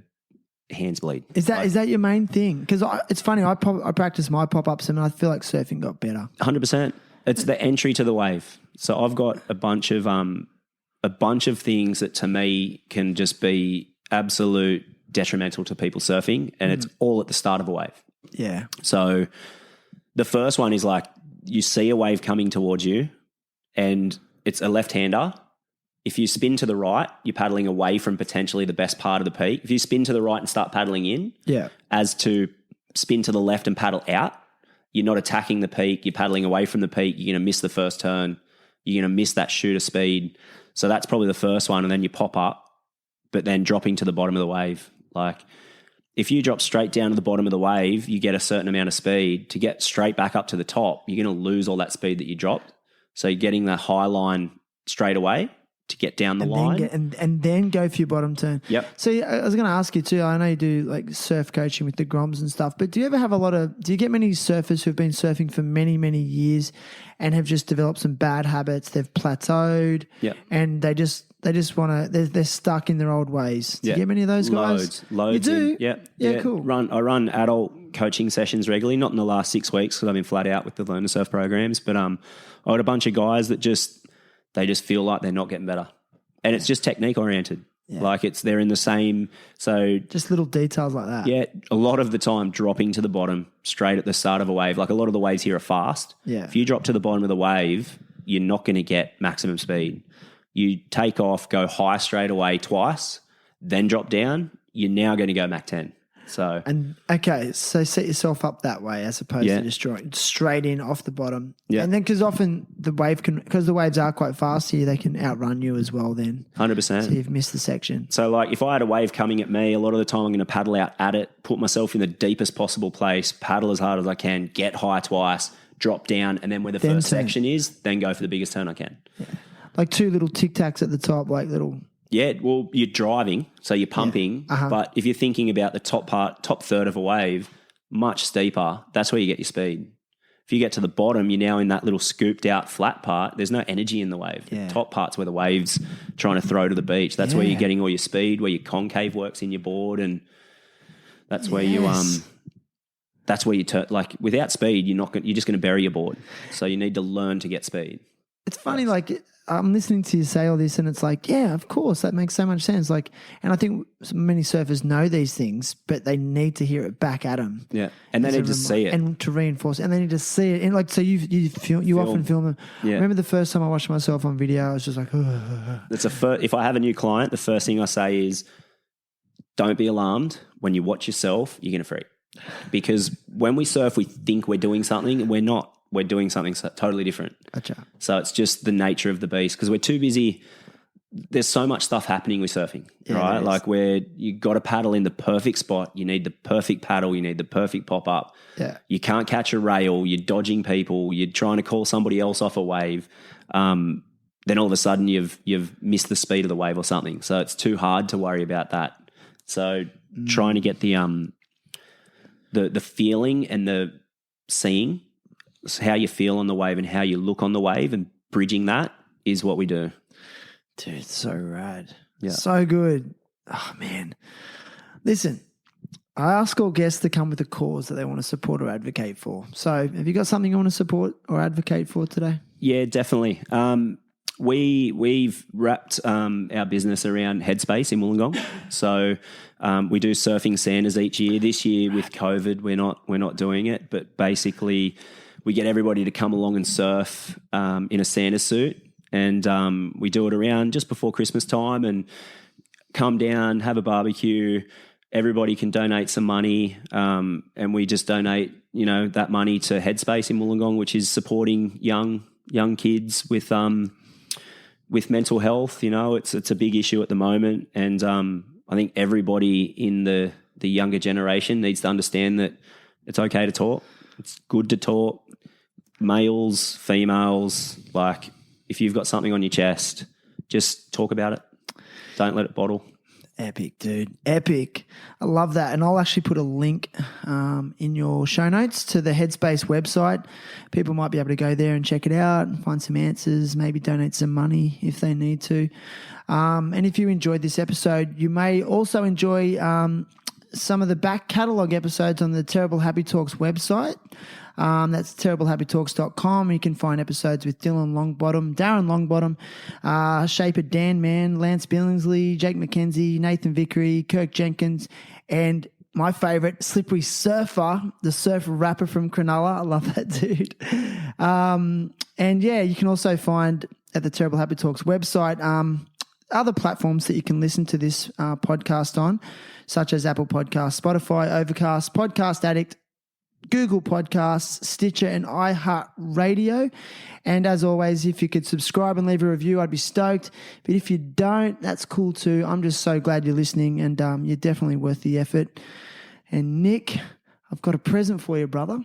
C: hands bleed.
A: Is that your main thing? Because it's funny, I practice my pop ups and I feel like surfing got better.
C: 100%. It's the entry to the wave. So I've got a bunch of things that to me can just be absolute detrimental to people surfing, and it's all at the start of a wave.
A: Yeah.
C: So the first one is like you see a wave coming towards you and it's a left-hander. If you spin to the right, you're paddling away from potentially the best part of the peak. If you spin to the right and start paddling in, as to spin to the left and paddle out, you're not attacking the peak. You're paddling away from the peak. You're going to miss the first turn. You're going to miss that shooter speed. So that's probably the first one. And then you pop up. but then dropping to the bottom of the wave. Like if you drop straight down to the bottom of the wave, you get a certain amount of speed. To get straight back up to the top, you're going to lose all that speed that you dropped. So you're getting that high line straight away to get down the line.
A: And then go for your bottom turn.
C: Yep.
A: So I was going to ask you too, I know you do like surf coaching with the Groms and stuff, but do you ever have do you get many surfers who've been surfing for many, many years and have just developed some bad habits? They've plateaued and they just want to, they're stuck in their old ways. Do you get many of those guys?
C: Loads.
A: You do?
C: Yeah,
A: cool.
C: I run adult coaching sessions regularly, not in the last 6 weeks because I've been flat out with the Learn to Surf programs, but I got a bunch of guys that they just feel like they're not getting better. And it's just technique oriented. Yeah. Like they're in the same, so.
A: Just little details like that.
C: Yeah. A lot of the time dropping to the bottom straight at the start of a wave. Like a lot of the waves here are fast.
A: Yeah.
C: If you drop to the bottom of the wave, you're not going to get maximum speed. You take off, go high straight away twice, then drop down, you're now going to go Mach 10. So
A: so set yourself up that way as opposed to just drawing straight in off the bottom. Yeah. And then because often because the waves are quite fast here, they can outrun you as well then.
C: 100%.
A: So you've missed the section.
C: So like if I had a wave coming at me, a lot of the time I'm going to paddle out at it, put myself in the deepest possible place, paddle as hard as I can, get high twice, drop down, and then where the first section is, then go for the biggest turn I can.
A: Yeah. Like 2 little tic tacs at the top, like little...
C: Yeah, well, you're driving, so you're pumping, but if you're thinking about the top third of a wave, much steeper, that's where you get your speed. If you get to the bottom, you're now in that little scooped out flat part. There's no energy in the wave. Yeah. The top part's where the wave's trying to throw to the beach. That's where you're getting all your speed, where your concave works in your board, and that's where you turn. Like without speed, you're just going to bury your board. So you need to learn to get speed.
A: It's funny, like I'm listening to you say all this and it's like, yeah, of course, that makes so much sense. Like, and I think many surfers know these things, but they need to hear it back at them.
C: Yeah. And they need to see it.
A: And to reinforce it. And they need to see it. And like, so you often film them. Yeah. I remember the first time I watched myself on video, I was just like,
C: if I have a new client, the first thing I say is, don't be alarmed. When you watch yourself, you're going to freak. Because when we surf, we think we're doing something and we're not. We're doing something totally different.
A: Gotcha.
C: So it's just the nature of the beast because we're too busy. There's so much stuff happening with surfing, right? Like you got to paddle in the perfect spot. You need the perfect paddle. You need the perfect pop up.
A: Yeah.
C: You can't catch a rail. You're dodging people. You're trying to call somebody else off a wave. Then all of a sudden you've missed the speed of the wave or something. So it's too hard to worry about that. So trying to get the feeling and the seeing, how you feel on the wave and how you look on the wave and bridging that is what we do.
A: Dude, it's so rad.
C: Yeah.
A: So good. Oh, man. Listen, I ask all guests to come with a cause that they want to support or advocate for. So have you got something you want to support or advocate for today?
C: Yeah, definitely. We've wrapped our business around Headspace in Wollongong. So we do surfing Santas each year. This year with COVID, we're not doing it, but basically we get everybody to come along and surf in a Santa suit, and we do it around just before Christmas time and come down, have a barbecue. Everybody can donate some money, and we just donate, that money to Headspace in Wollongong, which is supporting young kids with mental health. It's a big issue at the moment, and I think everybody in the younger generation needs to understand that it's okay to talk. It's good to talk. Males, females, like if you've got something on your chest, just talk about it. Don't let it bottle.
A: Epic, dude. Epic. I love that. And I'll actually put a link in your show notes to the Headspace website. People might be able to go there and check it out and find some answers, maybe donate some money if they need to. And if you enjoyed this episode, you may also enjoy some of the back catalogue episodes on the Terrible Happy Talks website. That's terriblehappytalks.com. You can find episodes with Dylan Longbottom, Darren Longbottom, Shaper Dan Mann, Lance Billingsley, Jake McKenzie, Nathan Vickery, Kirk Jenkins, and my favourite, Slippery Surfer, the surf rapper from Cronulla. I love that dude. And yeah, you can also find at the Terrible Happy Talks website other platforms that you can listen to this podcast on, such as Apple Podcasts, Spotify, Overcast, Podcast Addict, Google Podcasts, Stitcher, and iHeartRadio. And as always, if you could subscribe and leave a review, I'd be stoked. But if you don't, that's cool too. I'm just so glad you're listening, and you're definitely worth the effort. And Nick, I've got a present for you, brother.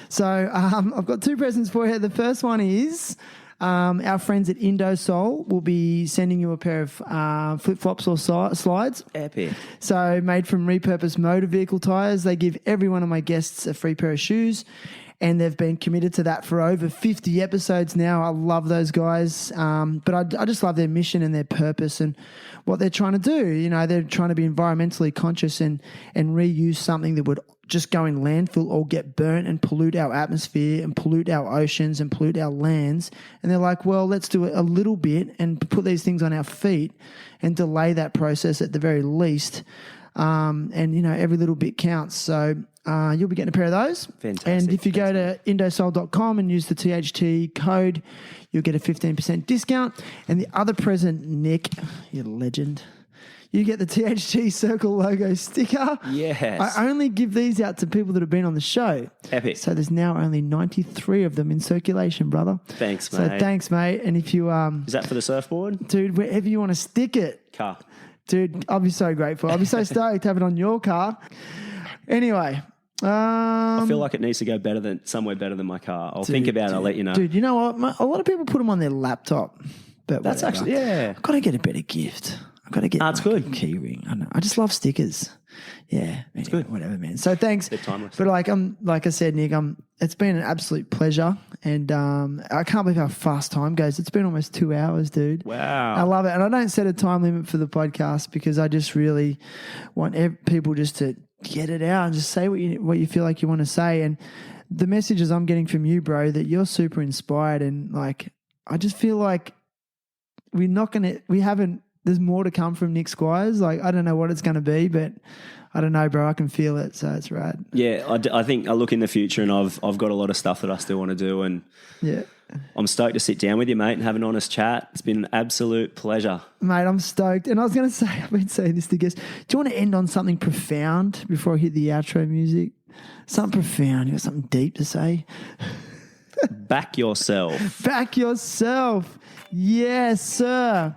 A: So I've got 2 presents for you. The first one is our friends at Indosol will be sending you a pair of flip-flops or slides.
C: Epic.
A: So made from repurposed motor vehicle tyres. They give every one of my guests a free pair of shoes, and they've been committed to that for over 50 episodes now. I love those guys. But I just love their mission and their purpose and what they're trying to do. You know, they're trying to be environmentally conscious and reuse something that would just go in landfill or get burnt and pollute our atmosphere and pollute our oceans and pollute our lands. And they're like, well, let's do it a little bit and put these things on our feet and delay that process at the very least. And, you know, every little bit counts. So you'll be getting a pair of those.
C: Fantastic.
A: And if you go to indosol.com and use the THT code, you'll get a 15% discount. And the other present, Nick, you legend, you get the THT Circle logo sticker.
C: Yes.
A: I only give these out to people that have been on the show.
C: Epic.
A: So there's now only 93 of them in circulation, brother.
C: Thanks,
A: So
C: mate.
A: thanks, mate. And if you,
C: Is that for the surfboard?
A: dude, wherever you want to stick it,
C: Car.
A: dude, I'll be so grateful. I'll be so stoked to have it on your car. Anyway.
C: I feel like it needs to go somewhere better than my car. I'll think about it. I'll let you know.
A: Dude, you know what? A lot of people put them on their laptop. But
C: That's
A: whatever.
C: actually, yeah.
A: I've got to get a better gift. I've got to get
C: That's
A: like
C: good.
A: a key ring. I don't know. I just love stickers. Yeah. Anyway,
C: good.
A: Whatever, man. So thanks.
C: They're timeless.
A: But like I said, Nick, it's been an absolute pleasure. And I can't believe how fast time goes. It's been almost 2 hours, dude.
C: Wow.
A: I love it. And I don't set a time limit for the podcast because I just really want people just to get it out and just say what you feel like you want to say. And the messages I'm getting from you, bro, that you're super inspired, and like I just feel like there's more to come from Nick Squires. Like I don't know what it's going to be, but I don't know, bro. I can feel it, so it's rad.
C: Yeah, I think I look in the future and I've got a lot of stuff that I still want to do, and
A: Yeah.
C: I'm stoked to sit down with you, mate, and have an honest chat. It's been an absolute pleasure.
A: Mate, I'm stoked. And I was going to say, I've been saying this to guests. Do you want to end on something profound before I hit the outro music? Something profound. You got something deep to say?
C: Back yourself.
A: Back yourself. Yes, sir.